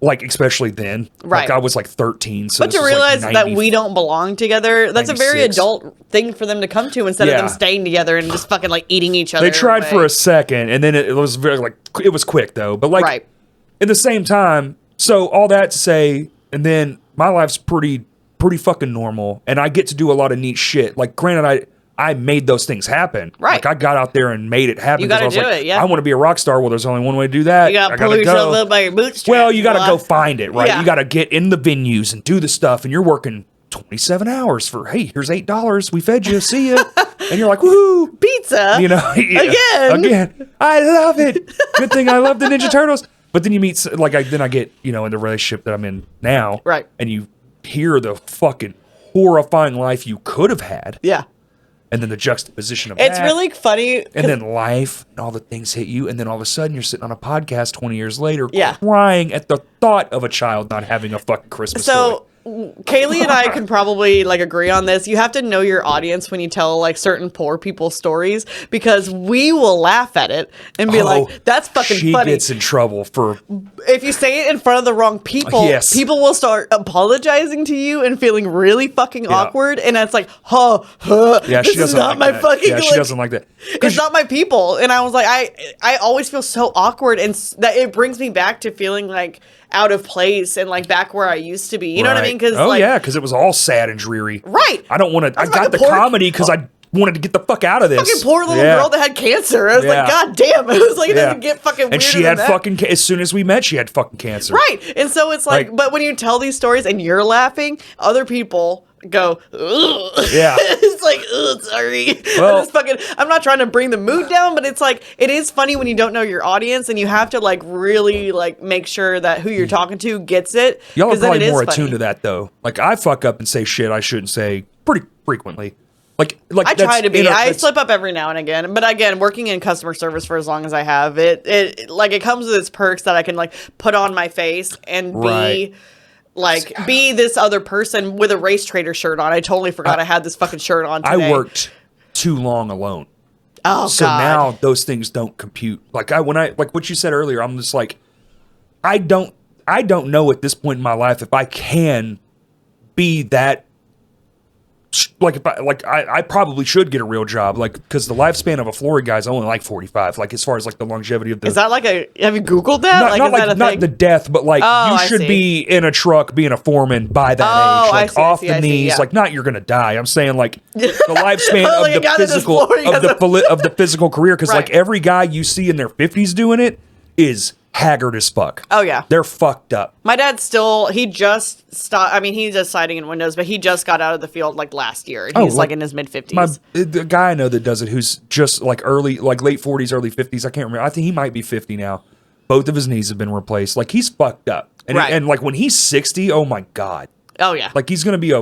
like especially then. Right. Like I was like 13. So but to realize that we don't belong together, that's 96. A very adult thing for them to come to instead of them staying together and just fucking like eating each other. They tried for a second and then it was very like it was quick though. But like in the same time, so all that to say, and then my life's pretty fucking normal, and I get to do a lot of neat shit. Like, granted, I made those things happen. Right. Like, I got out there and made it happen. You gotta do it, yeah. I want to be a rock star. Well, there's only one way to do that. You gotta pull yourself up by your bootstraps. Well, you gotta go find it, right? Yeah. You gotta get in the venues and do the stuff, and you're working 27 hours for, hey, here's $8. We fed you. See ya. And you're like, woohoo. Pizza. Again. I love it. Good thing I love the Ninja Turtles. But then you meet, then I get, in the relationship that I'm in now. Right. And you hear the fucking horrifying life you could have had. Yeah. And then the juxtaposition of it's really funny. And then life and all the things hit you. And then all of a sudden you're sitting on a podcast 20 years later crying at the thought of a child not having a fucking Christmas story. Kaylee and I can probably agree on this. You have to know your audience when you tell certain poor people stories because we will laugh at it and be like, "That's fucking funny." She gets in trouble for if you say it in front of the wrong people. Yes. People will start apologizing to you and feeling really fucking awkward, and it's like, "Huh, yeah, this she doesn't is not like my that. fucking." Yeah, she doesn't like that. It's not my people, and I was like, I always feel so awkward, and that it brings me back to feeling like out of place and back where I used to be. You know what I mean? Because it was all sad and dreary. Right. I don't want to. I got the comedy because I wanted to get the fuck out of this. Fucking poor little girl that had cancer. I was like, God damn. It was like, it doesn't get fucking weirder. And she had fucking, as soon as we met, she had fucking cancer. Right. And so it's but when you tell these stories and you're laughing, other people go, ugh. Yeah. It's like, ugh, sorry. Well, I'm not trying to bring the mood down, but it's it is funny when you don't know your audience and you have to really make sure that who you're talking to gets it. Y'all are probably more attuned to that though. I fuck up and say shit I shouldn't say pretty frequently. I try to be. I slip up every now and again, but again, working in customer service for as long as I have, it comes with its perks that I can put on my face and be be this other person with a race trader shirt on. I totally forgot I had this fucking shirt on today. I worked too long alone. Oh, so God. now those things don't compute. Like what you said earlier, I'm just I don't know at this point in my life if I can be that like I probably should get a real job, like because the lifespan of a flooring guy is only like 45. Like as far as like the longevity of the. Is that like have you Googled that? Not the death, but like you should be in a truck being a foreman by that age, like off the knees. Like not you're gonna die. I'm saying like the lifespan of the physical career, because like every guy you see in their 50s doing it is haggard as fuck. Oh yeah, they're fucked up. My dad he just stopped. I mean, he does siding and windows, but he just got out of the field like last year, and he's like in his mid 50s. The guy I know that does it, who's just like late 40s, early 50s. I can't remember. I think he might be 50 now. Both of his knees have been replaced. Like he's fucked up, and like when he's 60, oh my god. Oh yeah. Like he's gonna be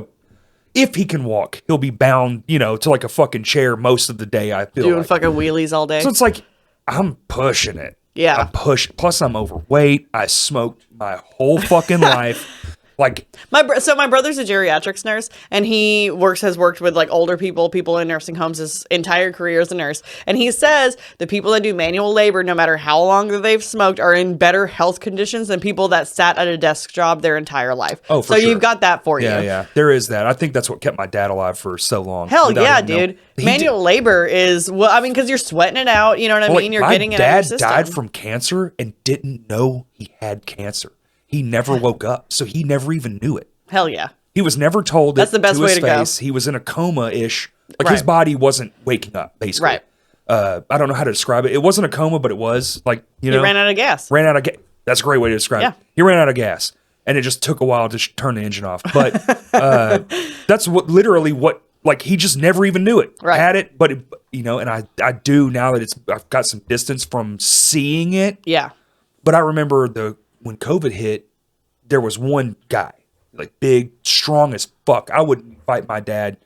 if he can walk, he'll be bound, to like a fucking chair most of the day. I feel doing fucking wheelies all day. So it's like I'm pushing it. Yeah. I'm pushing. Plus, I'm overweight. I smoked my whole fucking life. Like my brother's a geriatrics nurse, and he has worked with like older people in nursing homes his entire career as a nurse. And he says the people that do manual labor, no matter how long that they've smoked, are in better health conditions than people that sat at a desk job their entire life. Oh, for so sure. You've got that for you. Yeah, there is that. I think that's what kept my dad alive for so long. Hell yeah, dude. Manual labor is because you're sweating it out. You know what I mean? You're getting it out of your system. My dad died from cancer and didn't know he had cancer. He never woke up, so he never even knew it. Hell yeah. He was never told That's the best way to go. He was in a coma-ish. Like his body wasn't waking up, basically. Right. I don't know how to describe it. It wasn't a coma, but it was like, He ran out of gas. That's a great way to describe it. He ran out of gas, and it just took a while to turn the engine off. But that's literally what, like, he just never even knew it. Right. Had it, but, and I do now that I've got some distance from seeing it. Yeah. But I remember when COVID hit, there was one guy, like big, strong as fuck. I wouldn't fight my dad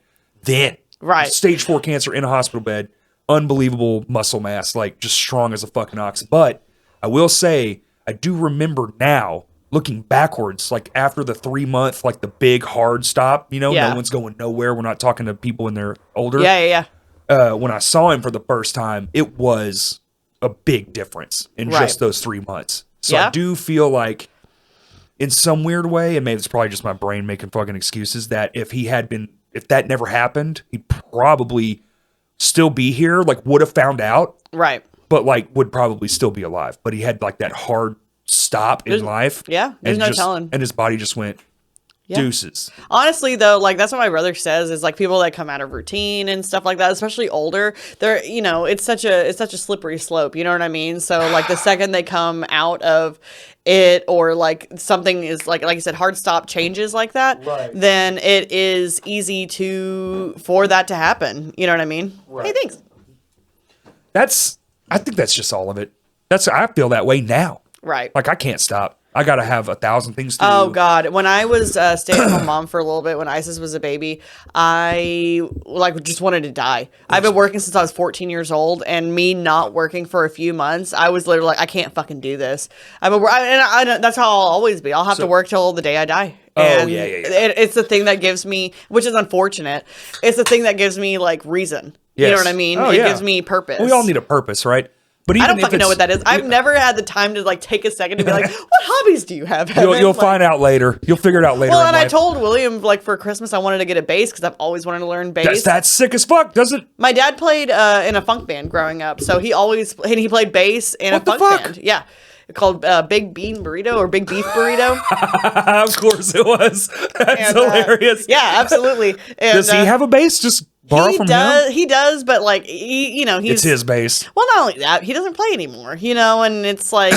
then. Right. Stage 4 cancer in a hospital bed, unbelievable muscle mass, like just strong as a fucking ox. But I will say, I do remember now, looking backwards, like after the 3-month, like the big hard stop, no one's going nowhere. We're not talking to people when they're older. Yeah. When I saw him for the first time, it was a big difference in just those 3 months. So I do feel like, in some weird way, and maybe it's probably just my brain making fucking excuses, that if that never happened, he'd probably still be here, like would have found out. Right. But like would probably still be alive. But he had like that hard stop in life. Yeah. There's no telling. And his body just went deuces. Honestly, though, like that's what my brother says is like people that come out of routine and stuff like that, especially older, they're, it's such a slippery slope. You know what I mean? So like the second they come out of it, or like something is like you said, hard stop changes like that, then it is easy for that to happen. You know what I mean? Right. Hey, thanks. I think that's just all of it. I feel that way now. Right. Like I can't stop. I got to have 1,000 things to do. Oh, God. When I was stay-at-home mom for a little bit, when Isis was a baby, I just wanted to die. I've been working since I was 14 years old, and me not working for a few months, I was literally like, I can't fucking do this. That's how I'll always be. I'll have to work till the day I die. And yeah. It's the thing that gives me, which is unfortunate, it's the thing that gives me, like, reason. Yes. You know what I mean? It gives me purpose. We all need a purpose, right? But even I don't fucking know what that is. I've never had the time to like take a second to be like, what hobbies do you have, Heaven? You'll find out later. You'll figure it out later. Well, and I told William like for Christmas I wanted to get a bass because I've always wanted to learn bass. That's sick as fuck, doesn't it? My dad played in a funk band growing up, so he played bass in a funk band. Yeah. Called Big Bean Burrito or Big Beef Burrito. Of course it was. That's hilarious. Yeah, absolutely. And, does he have a bass? Just borrow from him? He does, but like it's his bass. Well, not only that, he doesn't play anymore, and it's like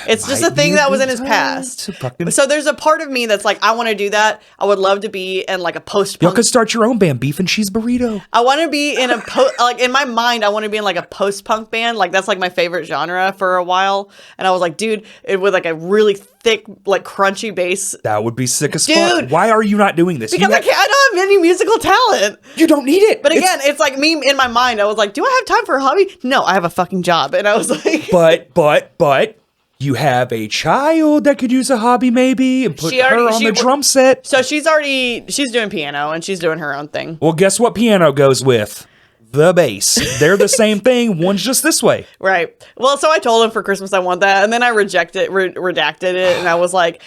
it's just a thing that was in his past. So there's a part of me that's like, I want to do that. I would love to be in like a post-punk. You could start your own band, Beef and Cheese Burrito. I want to be in like in my mind, I want to be in like a post-punk band. Like that's like my favorite genre for a while. And I was like, dude, with like a really thick, like crunchy bass. That would be sick as fuck. Why are you not doing this? Because I don't have any musical talent. You don't need it. But again, it's like me in my mind. I was like, do I have time for a hobby? No, I have a fucking job. And I was like, but you have a child that could use a hobby maybe, and put her on the drum set. So she's doing piano and she's doing her own thing. Well, guess what piano goes with? The bass. They're the same thing. One's just this way. Right. Well, so I told him for Christmas I want that, and then I redacted it, and I was like,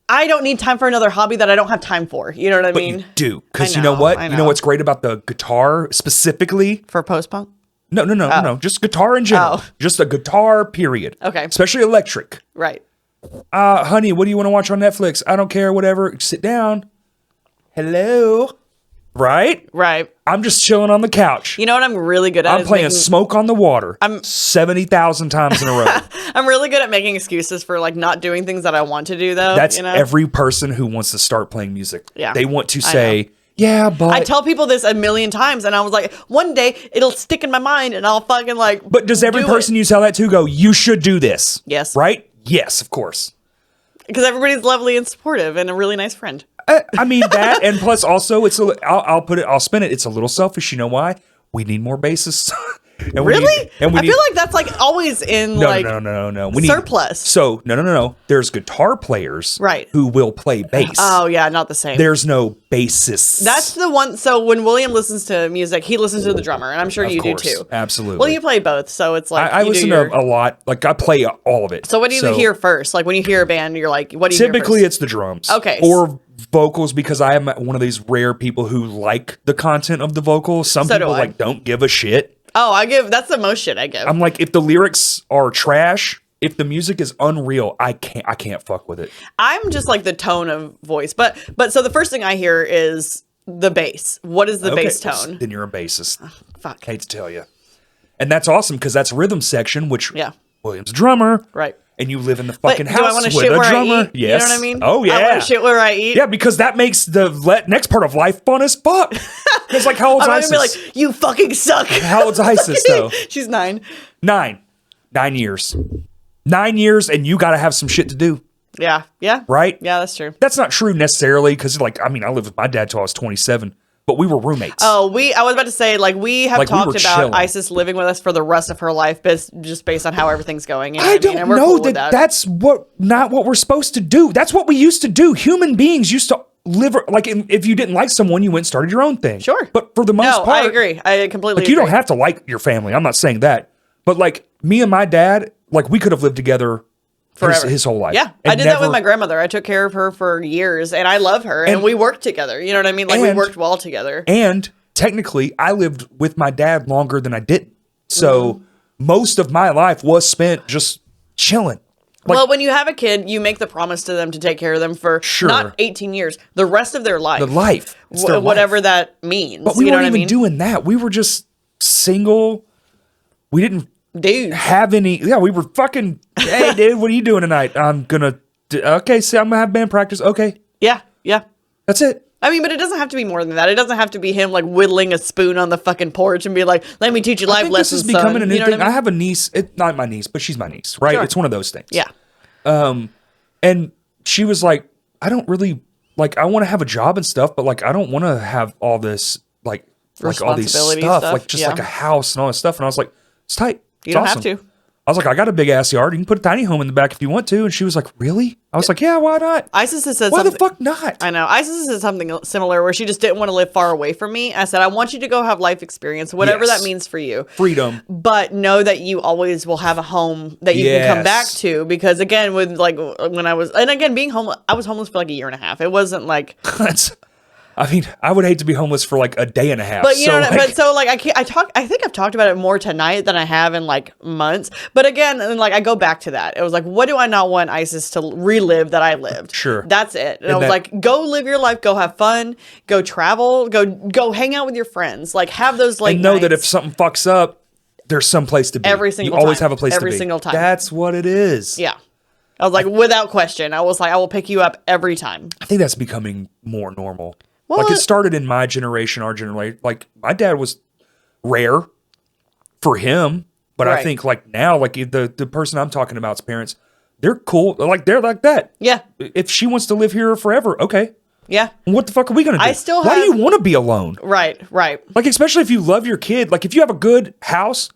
I don't need time for another hobby that I don't have time for. You know what I But mean? you do. Because I you know what? I You know what's great about the guitar specifically? For post-punk? No. Just guitar in general. Oh. Just a guitar, period. Okay. Especially electric. Right. Honey, what do you want to watch on Netflix? I don't care, whatever. Sit down. Hello. Right? Right. I'm just chilling on the couch. You know what I'm really good at? I'm playing Smoke on the Water. I'm 70,000 times in a row. I'm really good at making excuses for like not doing things that I want to do though. That's you know? every person who wants to start playing music. Yeah. They want to I say, yeah, but... I tell people this a million times and I was like, one day it'll stick in my mind and I'll fucking like But does every do person it. you tell that to go, you should do this? Yes. Right? Yes, of course. Because everybody's lovely and supportive and a really nice friend. I mean that, and plus also, I'll spin it. It's a little selfish. You know why? We need more bassists. And Really? I feel like that's like always in no. We surplus. No. There's guitar players, Right. who will play bass. Oh yeah, not the same. There's no bassists. That's the one. So when William listens to music, he listens to the drummer, and I'm sure you do too. Absolutely. Well, you play both, so it's like I you listen do your... to a lot. Like I play all of it. So what do you hear first? Like when you hear a band, you're like, what do you Typically, hear it's the drums. Okay. Or vocals, because I am one of these rare people who like the content of the vocals. Some So do people I. like don't give a shit. Oh, that's the most shit I give. I'm like, if the lyrics are trash, if the music is unreal, I can't fuck with it. I'm just like the tone of voice, but so the first thing I hear is the bass. What is the bass tone? Then you're a bassist. Fuck. Hate to tell you. And that's awesome because that's rhythm section, which Yeah. William's a drummer. Right. And you live in the But fucking do house I want to with shit a where drummer. I eat? Yes. You know what I mean? Oh yeah. I want to shit where I eat. Yeah, because that makes the next part of life fun as fuck. Because like, how old's I'm not Isis? gonna be like, you fucking suck. How old's Isis though? She's 9. 9 years. 9 years, and you got to have some shit to do, Yeah. Yeah. right? Yeah, that's true. That's not true necessarily, because like, I mean, I lived with my dad till I was 27, but we were roommates. Oh, I was about to say, like, we have Like, we talked were about chilling. Isis living with us for the rest of her life, just based on how everything's going. You know I what don't And we're know cool with that that's not what we're supposed to do. That's what we used to do. Human beings used to live, like, if you didn't like someone, you went and started your own thing. Sure. But for the most No, part, I agree. I completely like, you agree. don't have to like your family. I'm not saying that. But like, me and my dad, like, we could have lived together Forever. his whole life. Yeah, I And did that with never- my grandmother. I took care of her for years, and I love her, and we worked together. You know what I mean? Like, we and- worked well together. And technically, I lived with my dad longer than I didn't. So most of my life was spent just chilling. Like, Well, when you have a kid, you make the promise to them to take care of them for Sure. not 18 years, the rest of their life. the life. It's their Whatever life. that means. But we you know weren't what even I mean? doing that. We were just single. We didn't Dude. have any. Yeah, we were fucking. Hey, dude, what are you doing tonight? I'm gonna. Okay, so I'm gonna have band practice. Okay, Yeah, yeah. that's it. I mean, but it doesn't have to be more than that. It doesn't have to be him like whittling a spoon on the fucking porch and be like, "Let me teach you I life think this lessons." is becoming son. a new You know thing. what I I mean? have a niece. Not my niece, but she's my niece, right? Sure. It's one of those things. Yeah. And she was like, I don't really like. I want to have a job and stuff, but like, I don't want to have all this like all these Responsibility stuff, stuff, like just yeah. like a house and all this stuff. And I was like, it's tight. You It's don't have awesome. to. I was like, I got a big ass yard. You can put a tiny home in the back if you want to. And she was like, really? I was like, yeah, why not? Isis has said Why something. the fuck not? I know. Isis said something similar where she just didn't want to live far away from me. I said, I want you to go have life experience, whatever Yes. that means for you. Freedom. But know that you always will have a home that you can come back Yes. to. Because again, with like when I was, and again, being homeless, I was homeless for like a year and a half. It wasn't like, That's. I mean, I would hate to be homeless for like a day and a half. but you know, like, but so like I think I've talked about it more tonight than I have in like months. But again, and like I go back to that. It was like, what do I not want Isis to relive that I lived? Sure. That's it. And I was that- like, go live your life, go have fun, go travel, go hang out with your friends, like have those like and know that if something fucks up, there's some place to be. Every single you always time. have a place to be. Every single time. That's what it is. yeah. I was like, without question. I was like, I will pick you up every time. I think that's becoming more normal. Well, like it started in my generation, our generation. Like my dad was rare for him, but I Right. think like now, like the person I'm talking about's parents, they're cool. Like they're like that. Yeah. If she wants to live here forever, okay. Yeah. What the fuck are we gonna do? I still Why do have- you want to be alone? Right. Like especially if you love your kid. Like if you have a good house,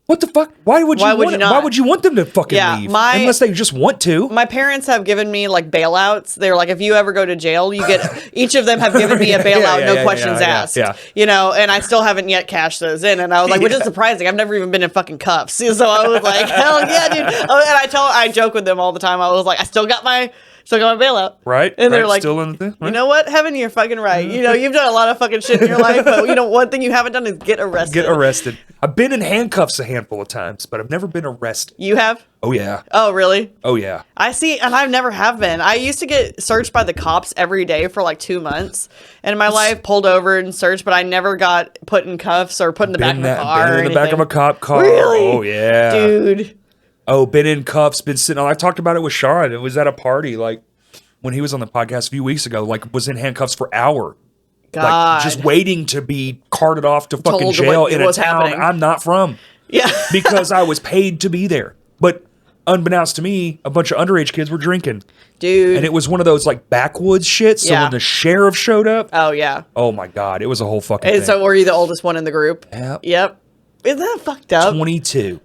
What the fuck? Why would you want them to fucking leave? Unless they just want to. My parents have given me like bailouts. They're like, if you ever go to jail, you get, each of them have given me a bailout, no questions asked. Yeah. You know, and I still haven't yet cashed those in. And I was like, which is surprising. I've never even been in fucking cuffs. So I was like, hell yeah, dude. Oh, and I joke with them all the time. I was like, I still got my bailout. Right. And they're like, still in the thing, right? You know what, Heaven, you're fucking right. You know, you've done a lot of fucking shit in your life, but you know, one thing you haven't done is get arrested. Get arrested. I've been in handcuffs a handful of times, but I've never been arrested. You have? Oh, yeah. Oh, really? Oh, yeah. I see, and I've never have been. I used to get searched by the cops every day for like 2 months, and in my life pulled over and searched, but I never got put in cuffs or put in the back of a car. Been in the back of a cop car. Really? Oh, yeah. Dude. Oh, been in cuffs, been sitting on. I talked about it with Sean. It was at a party, like, when he was on the podcast a few weeks ago, like, was in handcuffs for an hour. God. Like, just waiting to be carted off to fucking Told jail in a what's town happening. I'm not from. Yeah. Because I was paid to be there. But unbeknownst to me, a bunch of underage kids were drinking. Dude. And it was one of those, like, backwoods shit. So Yeah. when the sheriff showed up, Oh, yeah. oh, my God, it was a whole fucking And thing. so were you the oldest one in the group? Yep. Isn't that fucked up? 22.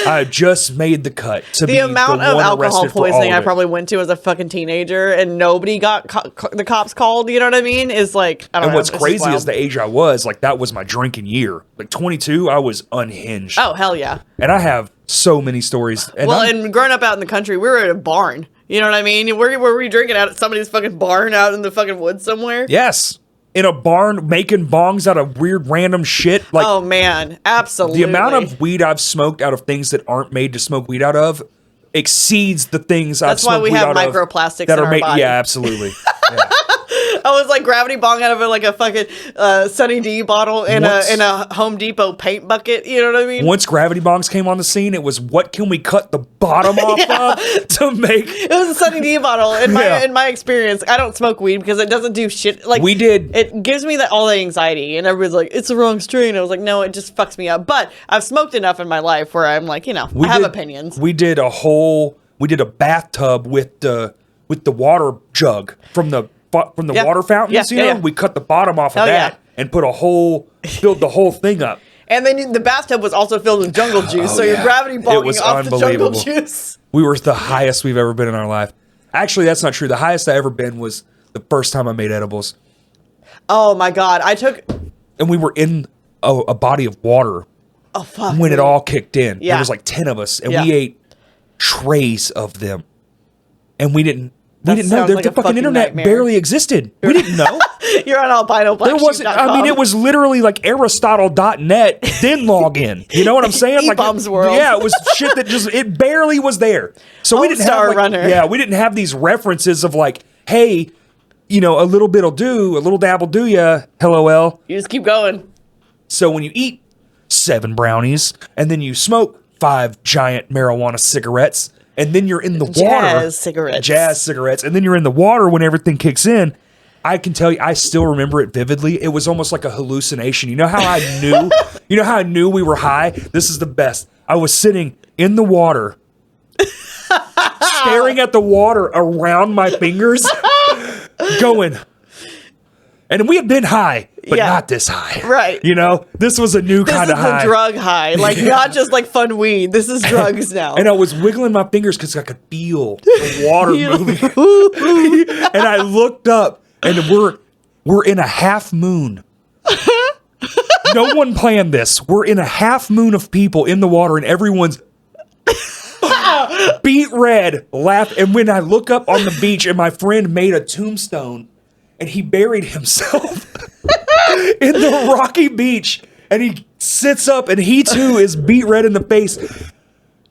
I just made the cut. To The amount of alcohol poisoning I probably. probably went to as a fucking teenager and nobody got the cops called, you know what I mean? Is like, I don't know. And what's it's just crazy wild. is the age I was, like, that was my drinking year. Like, 22, I was unhinged. Oh, hell yeah. And I have so many stories. And Well, I'm- and growing up out in the country, we were at a barn. You know what I mean? Where were we drinking out at somebody's fucking barn out in the fucking woods somewhere? yes, in a barn making bongs out of weird random shit. Like, Oh, man. Absolutely. the amount of weed I've smoked out of things that aren't made to smoke weed out of exceeds the things I've That's why smoked we weed have out of microplastics that in are our made. body. Yeah, absolutely. Yeah. I was like gravity bong out of like a fucking Sunny D bottle in a Home Depot paint bucket. You know what I mean? Once gravity bongs came on the scene, it was what can we cut the bottom off of to make. It was a Sunny D bottle. In my experience, I don't smoke weed because it doesn't do shit. Like We did. It gives me all the anxiety, and everybody's like, "It's the wrong strain." I was like, "No, it just fucks me up." But I've smoked enough in my life where I'm like, I have opinions. We did a bathtub with the water jug from the water fountains. Yeah. We cut the bottom off of Hell that yeah. and filled the whole thing up. And then the bathtub was also filled with jungle juice, so you're yeah. gravity It bonging was off the jungle unbelievable. juice. We were the highest we've ever been in our life. Actually, that's not true. The highest I ever been was the first time I made edibles, Oh my god, and we were in a body of water oh fuck when it me. all kicked in. Yeah. There was like 10 of us, and Yeah. we ate trays of them, and we didn't know sounds the like a fucking fucking internet nightmare. barely existed. We didn't know. You're on There wasn't. I mean, it was literally like Aristotle.net. Then log in. You know what I'm saying? Like, E-bombs world. Yeah, it was shit that just it barely was there. So we didn't have Homestar like, Runner. Yeah, we didn't have these references of like, hey, a little bit'll do, a little dab'll do ya. LOL. You just keep going. So when you eat 7 brownies and then you smoke 5 giant marijuana cigarettes and then you're in the water. Jazz cigarettes. And then you're in the water when everything kicks in. I can tell you, I still remember it vividly. It was almost like a hallucination. You know how I knew? You know how I knew we were high? This is the best. I was sitting in the water, staring at the water around my fingers, going, and we had been high, but Yeah. not this high. Right. This was a new This kind is of high. the drug high. Like, not just like fun weed. This is drugs now. And I was wiggling my fingers because I could feel the water moving. And I looked up, and we're in a half moon. No one planned this. We're in a half moon of people in the water, and everyone's beat red, laugh. And when I look up on the beach, and my friend made a tombstone, and he buried himself in the rocky beach, and he sits up, and he too is beat red in the face.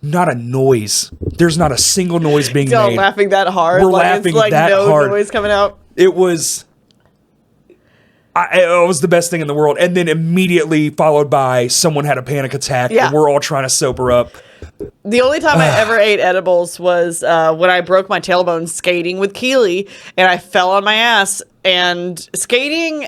Not a noise. There's not a single noise being Still made. laughing that hard. We're like, laughing it's like that no hard. noise coming out. It was. It was the best thing in the world, and then immediately followed by someone had a panic attack, Yeah. and we're all trying to sober up. The only time I ever ate edibles was when I broke my tailbone skating with Keely, and I fell on my ass. And skating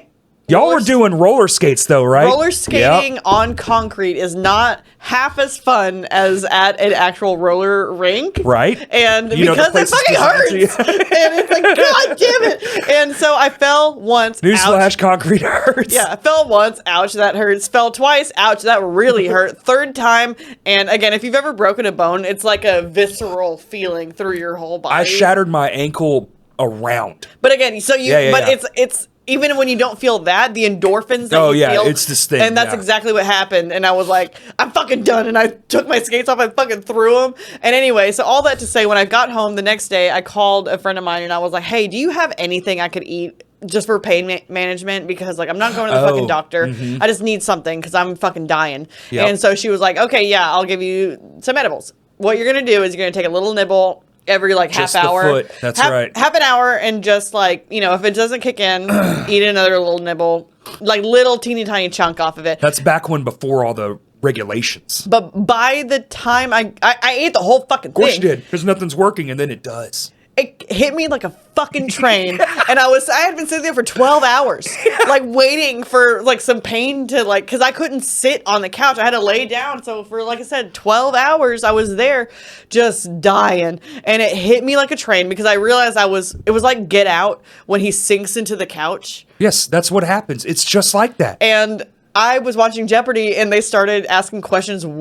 Y'all were doing roller skates though, right? Roller skating on concrete is not half as fun as at an actual roller rink. Right. And You know, the because it place is fucking designed hurts. And it's like, God damn it. And so I fell once. Newsflash, Ouch. concrete hurts. Yeah, I fell once. Ouch, that hurts. Fell twice. Ouch, that really hurt. Third time. And again, if you've ever broken a bone, it's like a visceral feeling through your whole body. I shattered my ankle around. But again, so you, it's even when you don't feel that, the endorphins that you feel. It's this thing. And that's exactly what happened. And I was like, I'm fucking done. And I took my skates off and fucking threw them. And anyway, so all that to say, when I got home the next day, I called a friend of mine and I was like, hey, do you have anything I could eat just for pain management? Because like, I'm not going to the fucking doctor. I just need something because I'm fucking dying. Yep. And so she was like, okay, yeah, I'll give you some edibles. What you're going to do is you're going to take a little nibble every like Just half the hour. foot. That's right. Half an hour, and just like, you know, if it doesn't kick in, eat another little nibble, like little teeny tiny chunk off of it. That's back when before all the regulations. But by the time I ate the whole fucking thing. Of course you did, because nothing's working, and then it does. It hit me like a fucking train, and I had been sitting there for 12 hours, like waiting for like some pain to like, because I couldn't sit on the couch. I had to lay down. So for, like I said, 12 hours, I was there just dying, and it hit me like a train because I realized it was like Get Out when he sinks into the couch. Yes, that's what happens. It's just like that. And I was watching Jeopardy, and they started asking questions and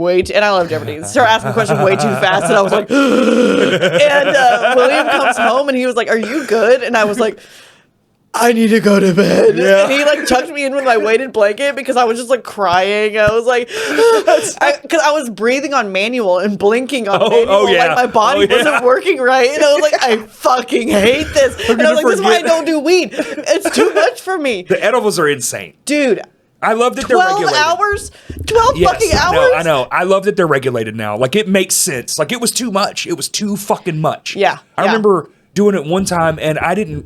I love Jeopardy. They started asking questions way too fast, and I was like, and William comes home, and he was like, are you good? And I was like, I need to go to bed. Yeah. And he like tucked me in with my weighted blanket because I was just like crying. I was like, because I was breathing on manual and blinking on manual. Oh, yeah. Like my body wasn't working right. And I was like, I fucking hate this. And I was like, this is why I don't do weed. It's too much for me. The edibles are insane. Dude. I love that they're regulated. 12 hours? 12 fucking hours? I know. I love that they're regulated now. Like, it makes sense. Like, it was too much. It was too fucking much. Yeah. I remember doing it one time, and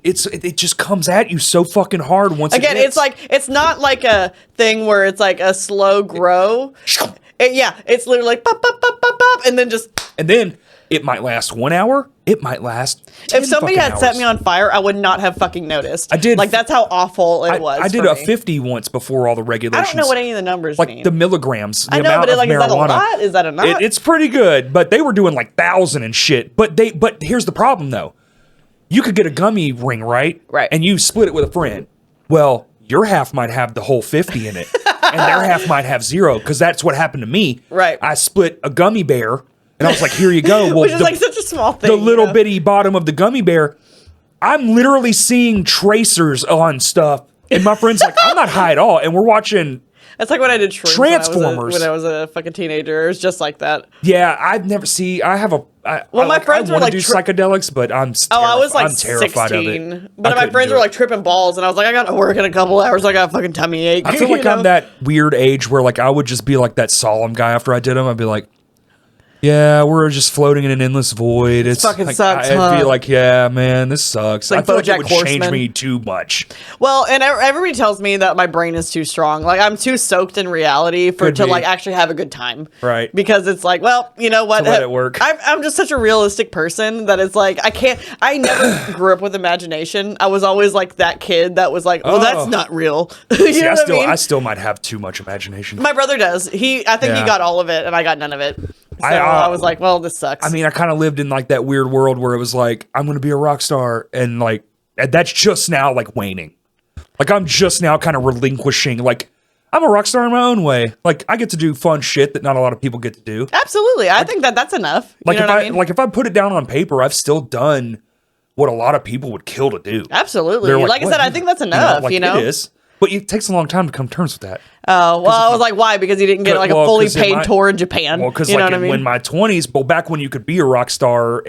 it just comes at you so fucking hard once again, it hits. it's not like a thing where it's like a slow grow. It's literally like pop, pop, pop, pop, pop, and then it might last 1 hour. It might last 10 if somebody had hours. set me on fire, I would not have fucking noticed. I did. Like, that's how awful it was. I did a 50 once before all the regulations. I don't know what any of the numbers mean. Like the milligrams. The I know, amount but of like, marijuana. is that a lot? Is that a not? It's pretty good, but they were doing like 1,000 and shit. But here's the problem though. You could get a gummy ring, right? Right. And you split it with a friend. Well, your half might have the whole 50 in it, and their half might have 0, because that's what happened to me. Right. I split a gummy bear, and I was like, "Here you go." Well, which is like such a small thing. The little bitty bottom of the gummy bear. I'm literally seeing tracers on stuff, and my friend's like, "I'm not high at all," and we're watching. That's like when I did shrooms Transformers. when I was a fucking teenager. It was just like that. Yeah, I've never see. I have a. My friends were like do psychedelics, but I'm. I was like I'm terrified 16, of it. but my friends were like tripping balls, and I was like, I got to work in a couple hours. I got a fucking tummy ache. I feel like I'm that weird age where like I would just be like that solemn guy after I did them. I'd be like, yeah, we're just floating in an endless void. It's fucking like, sucks. I'd be like, yeah, man, this sucks. Like I feel like it BoJack would change Horseman. me too much. Well, and everybody tells me that my brain is too strong. Like, I'm too soaked in reality Could to be. like actually have a good time. Right. Because it's like, well, you know what? To let it work. I'm just such a realistic person that it's like I never grew up with imagination. I was always like that kid that was like, oh, that's not real. You See, know what I mean? I still might have too much imagination. My brother does. I think he got all of it, and I got none of it. So I was like, well, this sucks. I mean, I kind of lived in like that weird world where it was like, I'm going to be a rock star. And like, and that's just now like waning. Like, I'm just now kind of relinquishing. Like, I'm a rock star in my own way. Like, I get to do fun shit that not a lot of people get to do. Absolutely. I think that's enough. Like, you know what I mean? Like, if I put it down on paper, I've still done what a lot of people would kill to do. Absolutely. They're Like I "What? said, I think that's enough, you know? It is. But it takes a long time to come to terms with that. Oh, well, I was like, why? Because he didn't get like a fully paid tour in Japan. Well, because you know like what I mean? when my 20s, well, back when you could be a rock star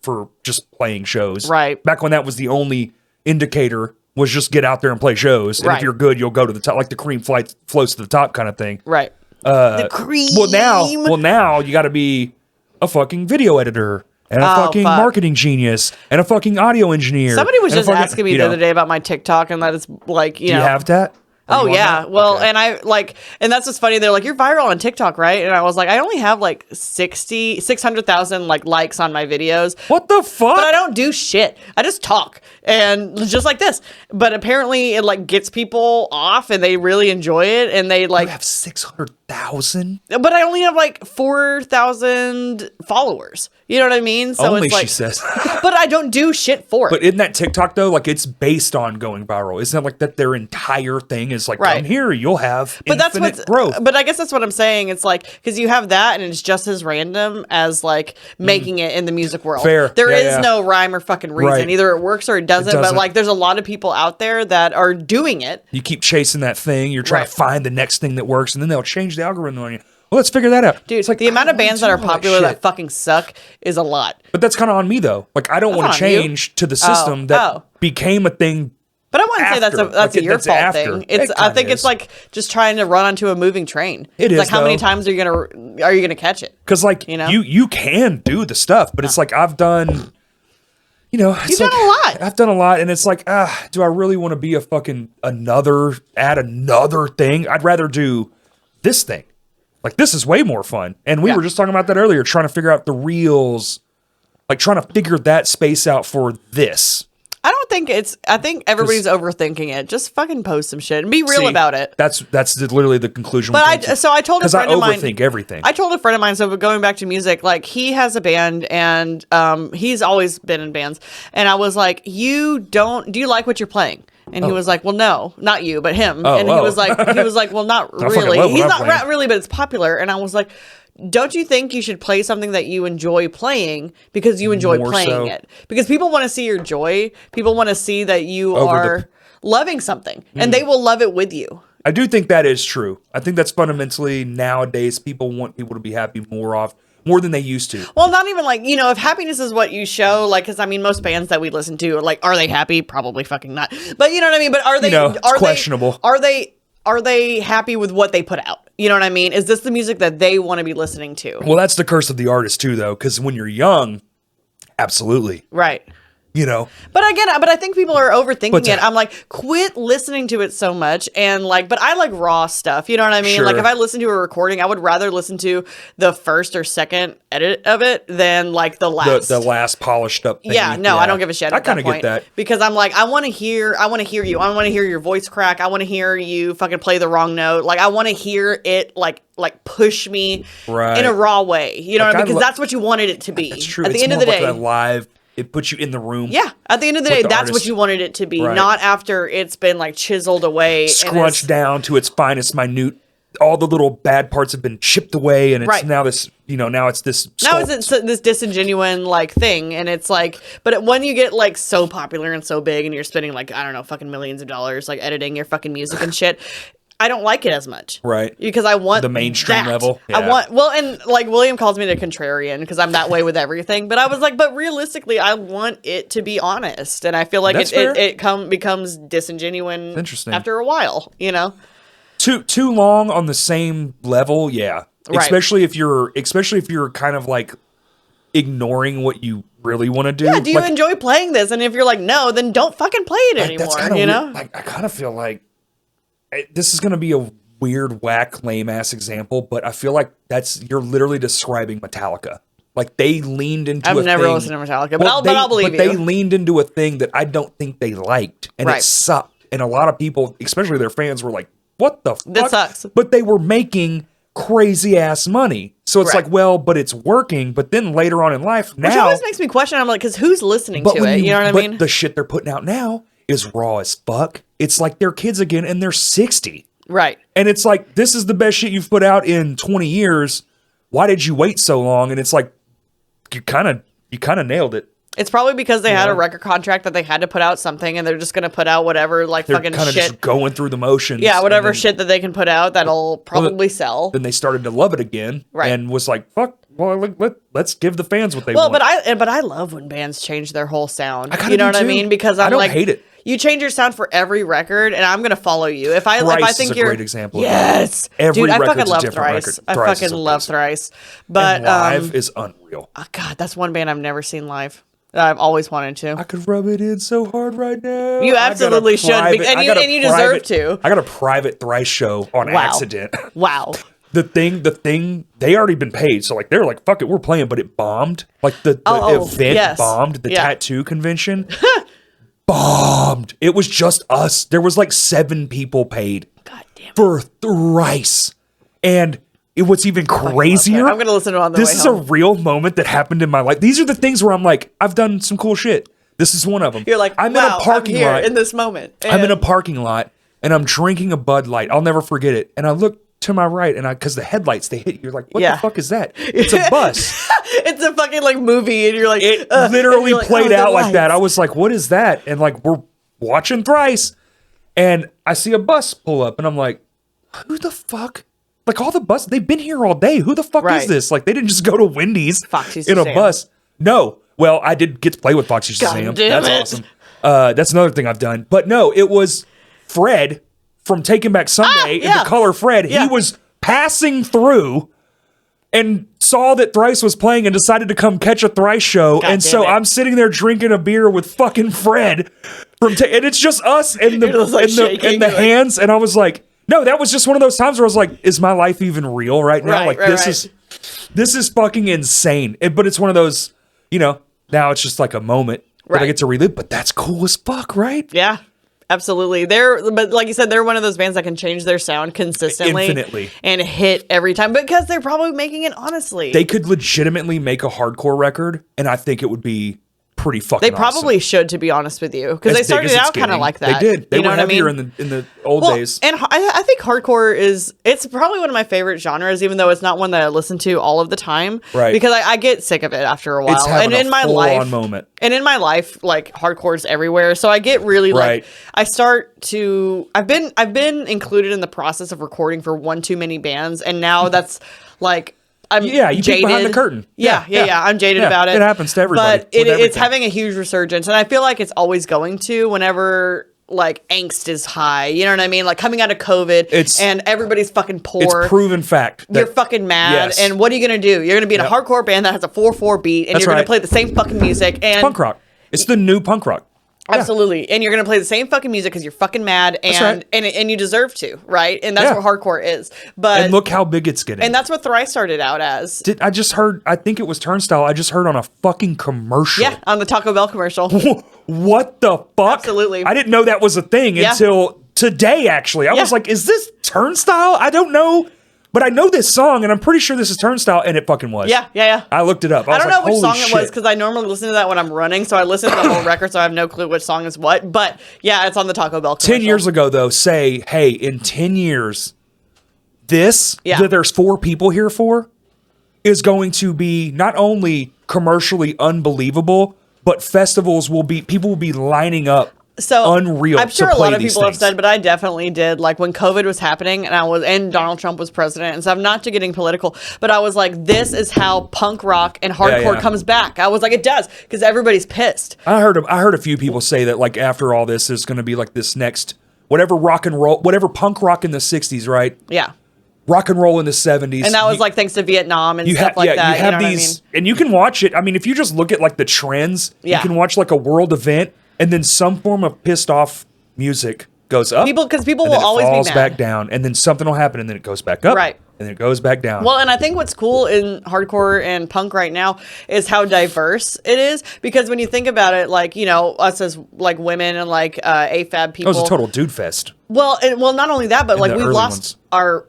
for just playing shows. Right. Back when that was the only indicator was just get out there and play shows. And Right. if you're good, you'll go to the top, like the cream floats to the top kind of thing. Right. The cream. Well, now you got to be a fucking video editor and a fucking marketing genius and a fucking audio engineer. Somebody was and just asking me the other day about my TikTok, and that it's like, Do you have that? Oh you on yeah. that? Well, Okay. and and that's what's funny. They're like, you're viral on TikTok, right? And I was like, I only have like 600,000 like likes on my videos. What the fuck? But I don't do shit. I just talk and just like this. But apparently it like gets people off and they really enjoy it and they like You have 600,000. but I only have like 4,000 followers. You know what I mean? So Only it's like she says. but I don't do shit for it. But isn't that TikTok though? Like it's based on going viral. Isn't it like that? Their entire thing is like, Right. come here, you'll have But that's infinite what's growth. But I guess that's what I'm saying. It's like because you have that, and it's just as random as like making it in the music world. Fair. There Yeah, is yeah. no rhyme or fucking reason. Right. Either it works or it doesn't. But doesn't. like, there's a lot of people out there that are doing it. You keep chasing that thing. You're trying Right. to find the next thing that works, and then they'll change the algorithm on you. Well, let's figure that out. Dude, it's like the amount I of don't bands do that are all popular that shit. fucking suck is a lot. But that's kind of on me though. Like I don't want That's to not on you. change to the system that Oh. became a thing. But I wouldn't say that's After. that's Like, a your that's fault after. thing. It I kinda think it's is. like just trying to run onto a moving train. It It's is, like how many though. times are you gonna catch it? Because like You know? you can do the stuff, but it's like I've done. You know, it's You've done like, a lot. I've done a lot, and it's like, do I really want to be a fucking add another thing? I'd rather do this thing. Like this is way more fun. And we Yeah. were just talking about that earlier, trying to figure out the reels, like trying to figure that space out for this. I think everybody's overthinking it. Just fucking post some shit and be real See, about it. That's literally the conclusion. But I told a because I friend of mine. overthink everything. I told a friend of mine. So going back to music, like he has a band and he's always been in bands. And I was like, do you like what you're playing? And he was like, well, no, not you, but him. Oh, and oh. he was like, well, not I fucking really. love what He's I'm not playing. really, but it's popular. And I was like, don't you think you should play something that you enjoy playing because you enjoy More playing so. it? Because people want to see your joy. People want to see that you Over the- are loving something and they will love it with you. I do think that is true. I think that's fundamentally nowadays people want people to be happy more than they used to. Well, not even like, if happiness is what you show, like, because I mean, most bands that we listen to, like, are they happy? Probably fucking not. But you know what I mean? But are they, it's questionable. Are they happy with what they put out? You know what I mean? Is this the music that they want to be listening to? Well, that's the curse of the artist too, though, because when you're young, absolutely, Right. But I think people are overthinking But- it. I'm like, quit listening to it so much. And like, but I like raw stuff. You know what I mean? Sure. Like if I listen to a recording, I would rather listen to the first or second edit of it than like the last. the last polished up thing. Yeah, no, I don't give a shit. I At kind that of get point. that. Because I'm like, I want to hear you. I want to hear your voice crack. I want to hear you fucking play the wrong note. Like I want to hear it like push me Right. in a raw way. You know Like, what I mean? I Because lo- that's what you wanted it to be. It's true. At the It's end of more the like day, that live. It puts you in the room. yeah. At the end of the with day, the that's artist. what you wanted it to be, Right. not after it's been like chiseled away, and Scrunched it's- down to its finest minute. All the little bad parts have been chipped away, and it's Right. now this. Now it's this. Now sculpt. it's this disingenuine like thing, and it's like, but when you get like so popular and so big, and you're spending like I don't know, fucking millions of dollars like editing your fucking music and shit, I don't like it as much, Right. Because I want The mainstream that. level? I Yeah. want and like William calls me the contrarian because I'm that way with everything. But I was like, but realistically, I want it to be honest, and I feel like That's it fair. becomes disingenuine. Interesting. After a while, Too long on the same level, yeah. Right. Especially if you're kind of like ignoring what you really want to do. Yeah, do you Like, enjoy playing this? And if you're like, no, then don't fucking play it like, anymore. that's kinda You weird. know? Like I kind of feel like this is going to be a weird, whack, lame ass example, but I feel like you're literally describing Metallica. Like they leaned into. I've never thing, listened to Metallica, but I'll believe But they you. leaned into a thing that I don't think they liked, and Right. it sucked. And a lot of people, especially their fans, were like, "What the fuck?" This sucks. But they were making crazy ass money, so it's Right. like, well, but it's working. But then later on in life, Which now, always makes me question. I'm like, because who's listening to when it? You know what I but mean? the shit they're putting out now is raw as fuck. It's like they're kids again, and they're 60. Right. And it's like, this is the best shit you've put out in 20 years. Why did you wait so long? And it's like, you kind of nailed it. It's probably because they had Yeah. a record contract that they had to put out something, and they're just gonna put out whatever like They're fucking kind of shit. just going through the motions. Yeah, whatever and then, shit that they can put out that'll probably sell. Then they started to love it again. Right. And was like, fuck, well, let's give the fans what they Well, want. but I love when bands change their whole sound. I kinda You know do what I too. mean? Because I I'm don't like, hate it. You change your sound for every record, and I'm gonna follow you. If I Thrice think is a you're great example of that. Yes, Every dude, I fucking record's a love different Thrice. record. I Thrice is fucking love amazing. Thrice. But and live is unreal. oh God, that's one band I've never seen live. I've always wanted to. I could rub it in so hard right now. You absolutely should, and you deserve to. I got a private thrice show on accident. Wow. The thing, they already been paid, so like they're like, fuck it, we're playing, but it bombed. Like the event bombed, the tattoo convention bombed. It was just us. There was like 7 people paid for thrice, and what's even crazier. I'm gonna listen to it on the way home. This is a real moment that happened in my life. These are the things where I'm like, I've done some cool shit. This is one of them. You're like, I'm in a parking lot in this moment. I'm in a parking lot and I'm drinking a Bud Light. I'll never forget it. And I look to my right, and because the headlights, they hit you. You're like, what the fuck is that? It's a bus. It's a fucking like movie, and you're like, it literally played out like that. I was like, what is that? And like, we're watching Thrice, and I see a bus pull up, and I'm like, who the fuck? Like, all the buses, they've been here all day. Who the fuck is this? Like, they didn't just go to Wendy's in a bus. No. Well, I did get to play with Foxy Shazam. That's awesome. That's another thing I've done. But no, it was Fred from Taking Back Sunday in the color Fred. He was passing through and saw that Thrice was playing and decided to come catch a Thrice show. And so I'm sitting there drinking a beer with fucking Fred and it's just us and the hands. And I was like, no, that was just one of those times where I was like, is my life even real right now? This is fucking insane. But it's one of those, now it's just like a moment that I get to relive, but that's cool as fuck, right? Yeah. Absolutely. But like you said, they're one of those bands that can change their sound consistently. Infinitely. And hit every time because they're probably making it honestly. They could legitimately make a hardcore record, and I think it would be pretty fucking They probably should, to be honest with you. Because they started out kind of like that. They did. They were heavier I mean? in the old days. And I think hardcore it's probably one of my favorite genres, even though it's not one that I listen to all of the time. Right. Because I get sick of it after a while. It's having and in my life, moment. And in my life, like, hardcore's everywhere. So I get really like I've been included in the process of recording for one too many bands, and now that's like I'm you peek behind the curtain. Yeah. I'm jaded about it. It happens to everybody. But it's having a huge resurgence, and I feel like it's always going to whenever like angst is high. You know what I mean? Like coming out of COVID, and everybody's fucking poor. It's proven fact. You're fucking mad, and what are you gonna do? You're gonna be in a hardcore band that has a 4/4 beat, and you're gonna play the same fucking music. And it's punk rock. It's the new punk rock. Absolutely. And you're going to play the same fucking music because you're fucking mad and you deserve to, right? And that's what hardcore is. And look how big it's getting. And that's what Thrice started out as. I just heard, I think it was Turnstile, I just heard on a fucking commercial. Yeah, on the Taco Bell commercial. What the fuck? Absolutely. I didn't know that was a thing until today, actually. I was like, is this Turnstile? I don't know. But I know this song, and I'm pretty sure this is Turnstile, and it fucking was. Yeah. I looked it up. I don't know which song it was, because I normally listen to that when I'm running, so I listen to the whole record, so I have no clue which song is what. But, yeah, it's on the Taco Bell commercial. 10 years ago, though, say, hey, in 10 years, this, that there's 4 people here for, is going to be not only commercially unbelievable, but people will be lining up. So unreal. I'm sure a lot of people things. have said, but I definitely did. Like when COVID was happening and Donald Trump was president and stuff, not to getting political, but I was like, this is how punk rock and hardcore comes back. I was like, it does, because everybody's pissed. I heard a few people say that like after all this is going to be like this next whatever rock and roll, whatever punk rock in the 60s, right? Yeah. Rock and roll in the 70s. And that was like thanks to Vietnam and stuff like that. You have these, and you can watch it. I mean, if you just look at like the trends, you can watch like a world event. And then some form of pissed off music goes up. Because people will always be mad. Falls back down, and then something will happen, and then it goes back up. Right. And then it goes back down. Well, and I think what's cool in hardcore and punk right now is how diverse it is. Because when you think about it, like, us as like women and like AFAB people. It was a total dude fest. Well, not only that, but like we've lost our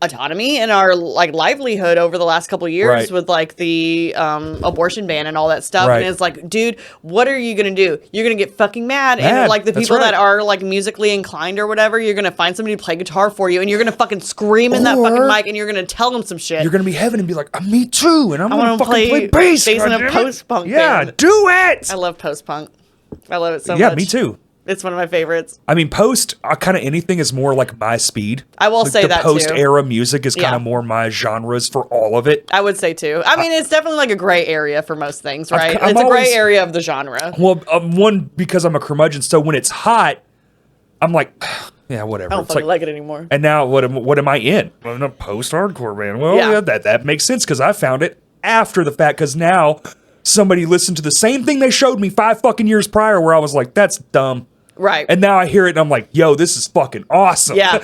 autonomy and our like livelihood over the last couple of years with like the abortion ban and all that stuff. And it's like, dude, what are you gonna do? You're gonna get fucking mad. And like the people that are like musically inclined or whatever, you're gonna find somebody to play guitar for you, and you're gonna fucking scream in that fucking mic, and you're gonna tell them some shit. You're gonna be Heaven and be like, me too, and I'm gonna fucking play bass in a post punk band. Yeah, do it. I love post punk. I love it so much. Yeah, me too. It's one of my favorites. I mean, post kind of anything is more like my speed. I will say that too. The post era music is kind of more my genres for all of it. I would say too. I mean, it's definitely like a gray area for most things, right? It's a gray area of the genre. Well, one, because I'm a curmudgeon, so when it's hot, I'm like, yeah, whatever. I don't fucking like it anymore. And now what am I in? I'm in a post hardcore band. Well, that makes sense because I found it after the fact, because now somebody listened to the same thing they showed me 5 fucking years prior where I was like, that's dumb. Right. And now I hear it and I'm like, yo, this is fucking awesome. Yeah.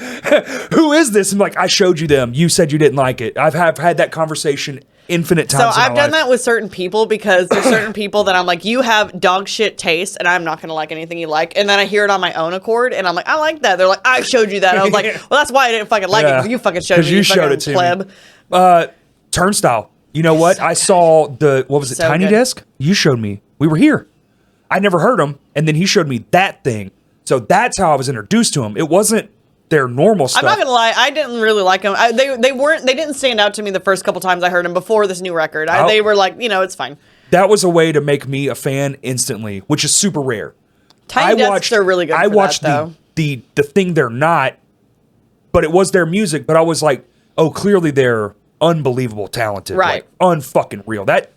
Who is this? I'm like, I showed you them. You said you didn't like it. I've had that conversation infinite times. So I've done that with certain people because there's certain people that I'm like, you have dog shit taste and I'm not going to like anything you like. And then I hear it on my own accord and I'm like, I like that. They're like, I showed you that. I was like, well, that's why I didn't fucking like it. 'Cause you fucking showed me. You showed it to pleb. me. Turnstile. You know what? I saw what was it, So Tiny good. Desk? You showed me. We were here. I never heard them. And then he showed me that thing. So that's how I was introduced to him. It wasn't their normal stuff. I'm not gonna lie, I didn't really like them. They didn't stand out to me the first couple times I heard them before this new record. They were like, it's fine. That was a way to make me a fan instantly, which is super rare. Tiny Desks are really good. I for watched that, the thing they're not, but it was their music. But I was like, oh, clearly they're unbelievable talented, right? Like, unfucking real. That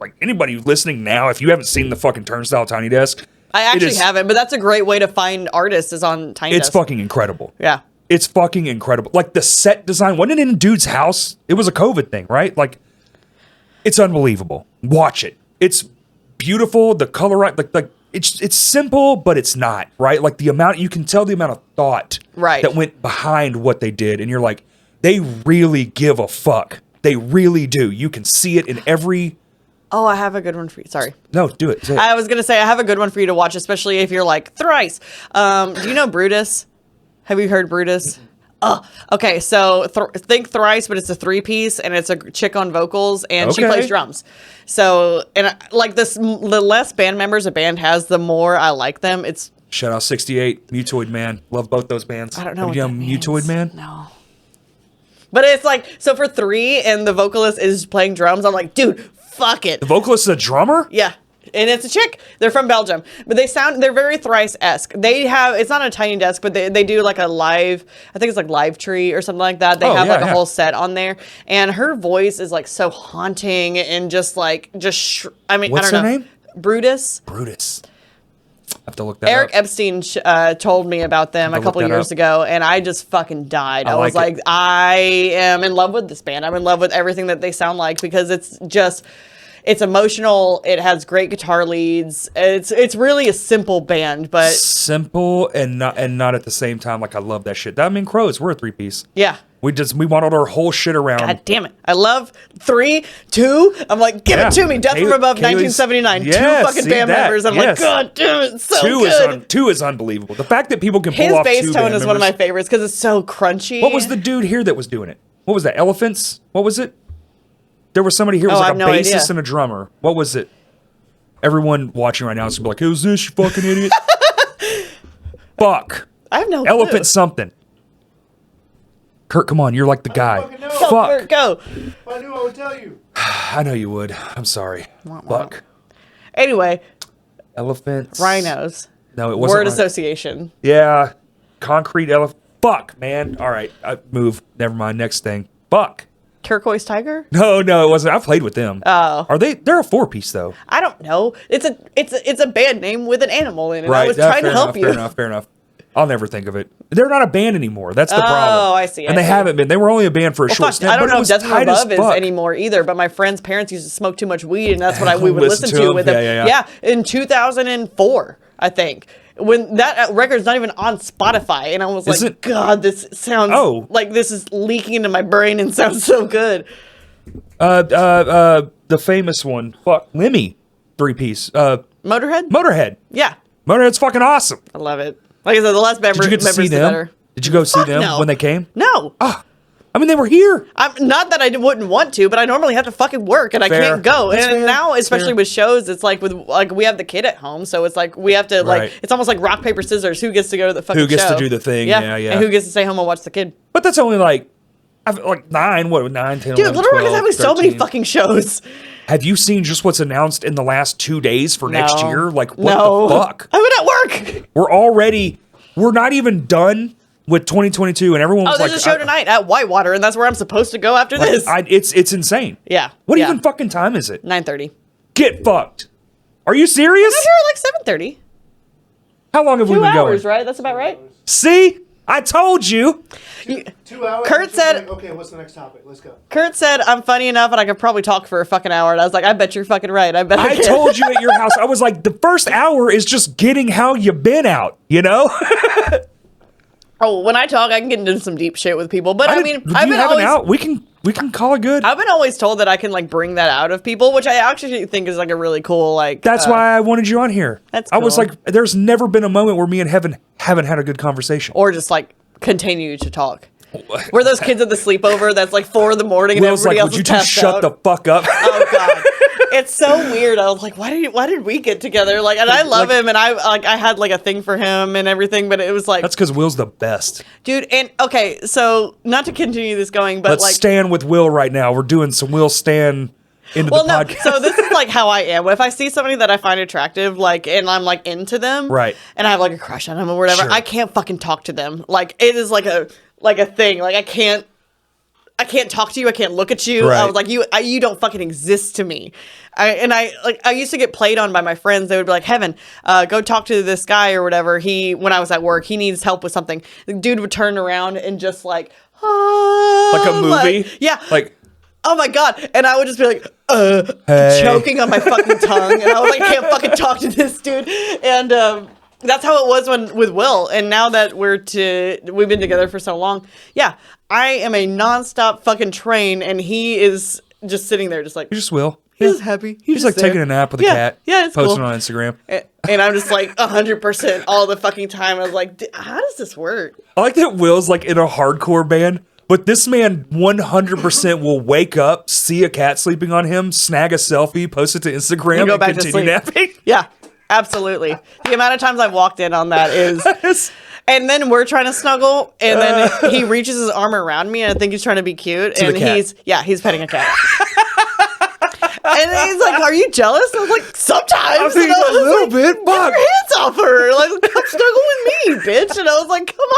like anybody listening now, if you haven't seen the fucking Turnstile Tiny Desk. I actually haven't, but that's a great way to find artists is on Tiny Desk. It's fucking incredible. Yeah. It's fucking incredible. Like the set design, wasn't it in a dude's house? It was a COVID thing, right? Like, it's unbelievable. Watch it. It's beautiful. The color, like it's simple, but it's not, right? Like you can tell the amount of thought that went behind what they did. And you're like, they really give a fuck. They really do. You can see it in every... Oh, I have a good one for you. Sorry. No, do it. I was going to say, I have a good one for you to watch, especially if you're like, Thrice. Do you know Brutus? Have you heard Brutus? Oh, okay. So think Thrice, but it's a 3-piece, and it's a chick on vocals, and she plays drums. So, and like the less band members a band has, the more I like them. It's Shout out 68, Mutoid Man. Love both those bands. I don't know. Have you done Mutoid Man? No. But it's like, so for 3 and the vocalist is playing drums, I'm like, dude, fuck it. The vocalist is a drummer? Yeah. And it's a chick. They're from Belgium. But they're very Thrice-esque. It's not a Tiny Desk, but they do like a live, I think it's like Live Tree or something like that. They have a whole set on there. And her voice is like so haunting and just like, What's I don't know. her name? Brutus. I have to look that Eric up. Epstein told me about them a couple years ago, and I just fucking died. I was like, I am in love with this band. I'm in love with everything that they sound like because it's emotional. It has great guitar leads. It's really a simple band, but simple and not at the same time. Like I love that shit. I mean, Crows, we're a 3-piece. Yeah. We modeled our whole shit around. God damn it. I love 3, 2. I'm like, give it to me. Death from Above, 1979. Yeah, 2 fucking band members. I'm like, God damn it. It's so good. 2 is unbelievable. The fact that people can pull off 2 His bass tone is one of my members. favorites because it's so crunchy. What was the dude here that was doing it? What was that? Elephants? What was it? There was somebody here who was like a bassist and a drummer. What was it? Everyone watching right now is gonna be like, who's this, you fucking idiot? Fuck. I have no clue. Elephant something. Kurt, come on, you're like the guy. Fuck. Kurt, go. If I knew, I would tell you. I know you would. I'm sorry. Fuck. Anyway. Elephants. Rhinos. No, it wasn't. Word association. Yeah. Concrete elephant. Fuck, man. All right. Move. Never mind. Next thing. Fuck. Turquoise Tiger? No, it wasn't. I played with them. Oh. Are they? They're a 4-piece though. I don't know. It's a band name with an animal in it. Right. I was trying to help you. Fair enough. I'll never think of it. They're not a band anymore. That's the problem. Oh, I see. And they haven't been. They were only a band for a short stint. I don't know if Death from Above is fuck. anymore either, but my friend's parents used to smoke too much weed, and that's what we would listen to with them. Yeah, in 2004, I think. When that record's not even on Spotify, and I was like, God, this sounds like this is leaking into my brain and sounds so good. The famous one. Fuck. Lemmy. 3-piece. Motorhead? Motorhead. Yeah. Motorhead's fucking awesome. I love it. Like I said, the less members, Did you get to see the them? better. Did you go see them when they came? No. Oh, I mean, they were here. Not that I wouldn't want to, but I normally have to fucking work and I can't go. And now, especially with shows, it's like we have the kid at home, so it's like we have to it's almost like rock paper scissors. Who gets to go to the fucking show? Who gets to do the thing? Yeah. And who gets to stay home and watch the kid? But that's only like 9, 10, Dude, 11, Little Rock 12, is having 13. so many fucking shows. Have you seen just what's announced in the last 2 days for next year? Like, what the fuck? I've been at work. We're not even done with 2022, and everyone was like, there's a show tonight at Whitewater, and that's where I'm supposed to go after this. It's insane. Yeah. What even fucking time is it? 9:30. Get fucked. Are you serious? I'm here at like 7:30. How long have we been going? 2 hours, right? That's about right. See? I told you. 2 hours. Kurt and she's said- like, okay, what's the next topic? Let's go. Kurt said, I'm funny enough and I could probably talk for a fucking hour. And I was like, I bet you're fucking right. I bet I I can. told you at your house. I was like, the first hour is just getting how you been out, you know? Oh, when I talk, I can get into some deep shit with people. But I mean, do I've you been have always, an out? We can call it good. I've been always told that I can like bring that out of people, which I actually think is like a really cool like. That's why I wanted you on here. That's I was cool. like, there's never been a moment where me and Heaven haven't had a good conversation. Or just like continue to talk. We're those kids at the sleepover that's like 4 a.m. and Will's everybody like, else would you is two passed shut out. the fuck up? Oh god, it's so weird. I was like, why did we get together? Like, and I love him, and I had like a thing for him and everything, but it was like, That's because Will's the best. dude. And okay, so not to continue this going, but Let's like, stand with Will right now. We're doing some Will stand into well, the no. podcast. So this is like how I am. If I see somebody that I find attractive, like, and I'm like into them, Right. and I have like a crush on them or whatever, Sure. I can't fucking talk to them. Like, it is like a thing. Like, I can't talk to you. I can't look at you. Right. I was like, you don't fucking exist to me. I used to get played on by my friends. They would be like, Heaven, go talk to this guy or whatever. When I was at work, he needs help with something. The dude would turn around and just like, Like a movie? yeah. Like, oh my God. And I would just be like, Hey. choking on my fucking tongue. And I was like, I can't fucking talk to this dude. And, that's how it was with Will. And now that we've been together for so long, yeah, I am a nonstop fucking train, and he is just sitting there, just like you just Will. he's just happy. He's like taking a nap with a cat. Yeah, it's posting cool. on Instagram. And I'm just like 100% all the fucking time. I was like, how does this work? I like that Will's like in a hardcore band, but this man 100% will wake up, see a cat sleeping on him, snag a selfie, post it to Instagram, And go and back to continue sleep. napping. Yeah, absolutely. The amount of times I've walked in on that is. And then we're trying to snuggle, and then he reaches his arm around me, and I think he's trying to be cute. To And the cat. he's petting a cat. And he's like, "Are you jealous?" I was like, "Sometimes." I think And I a was little like, bit, "Get but your hands off her! Like, come snuggle with me, bitch!" And I was like, "Come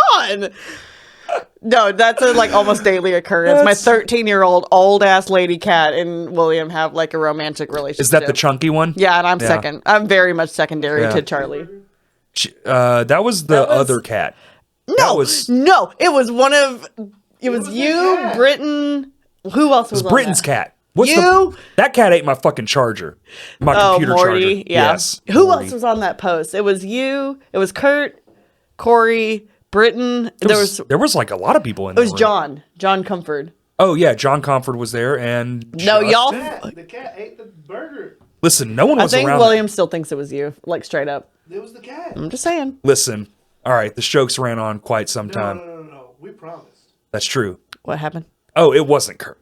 on." No, that's a like almost daily occurrence. My 13-year-old old ass lady cat and William have like a romantic relationship. is that the chunky one? Yeah, and I'm second. I'm very much secondary Yeah. to Charlie. That was the That was- other cat. No, it was one of. It was was you, the cat. Britton. Who else was It's on Britain's that? cat. What's You? that cat ate my fucking charger. My computer Morty. charger. Yeah. Yes. Who Morty. else was on that post? It was you. It was Kurt, Corey, Britton. There was like a lot of people in It there. was John. John Comfort. Oh yeah, John Comfort was there, and No, y'all. The cat ate the burger. Listen, no one I was think around. William still thinks it was you. Like straight up. It was the cat. I'm just saying. Listen, all right, the jokes ran on quite some time. No. We promised. That's true. What happened? Oh, it wasn't Kurt,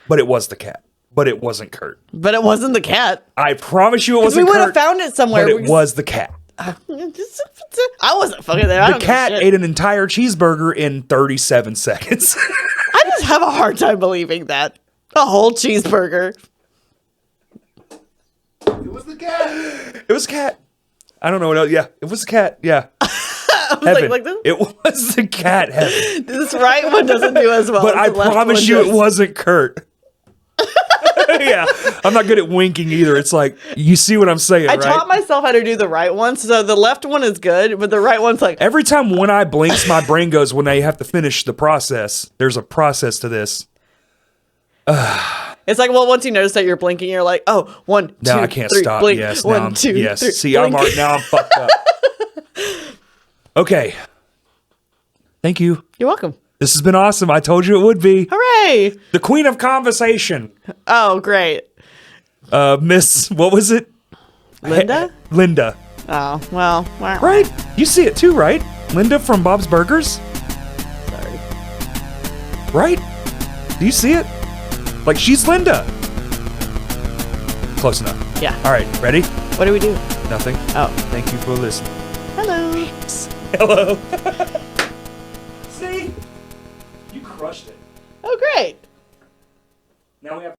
but it was the cat. But it wasn't Kurt. But it wasn't the cat. I promise you, it We wasn't would have Kurt. found it somewhere. But it was the cat. I wasn't fucking there. I The don't give a cat shit. ate an entire cheeseburger in 37 seconds. I just have a hard time believing that. A whole cheeseburger. It was the cat. It was a cat. I don't know what else. Yeah, it was a cat. Yeah. I was Heaven. like this? It was the cat, Heaven. This right one doesn't do as well. But as I the left promise one you does. it wasn't Kurt. Yeah. I'm not good at winking either. It's like, you see what I'm saying, I right? taught myself how to do the right one, so the left one is good, but the right one's like, Every time one eye blinks, my brain goes, when I have to finish the process. There's a process to this. it's like, well, once you notice that you're blinking, you're like, oh, 1, 2, Now I can't 3, stop. blink. Yes. 1, Now I'm, 2, yes. 3, See, blink. now I'm fucked up. Okay. Thank you. You're welcome. This has been awesome. I told you it would be. Hooray! The queen of conversation. Oh, great. Miss, what was it? Linda? Linda. Oh, well, Right? You see it too, right? Linda from Bob's Burgers? sorry. Right? Do you see it? Like, she's Linda. Close enough. Yeah. All right, ready? What do we do? Nothing. Oh, Thank you for listening. hello. Hello. See? You crushed it. Oh, great. Now we have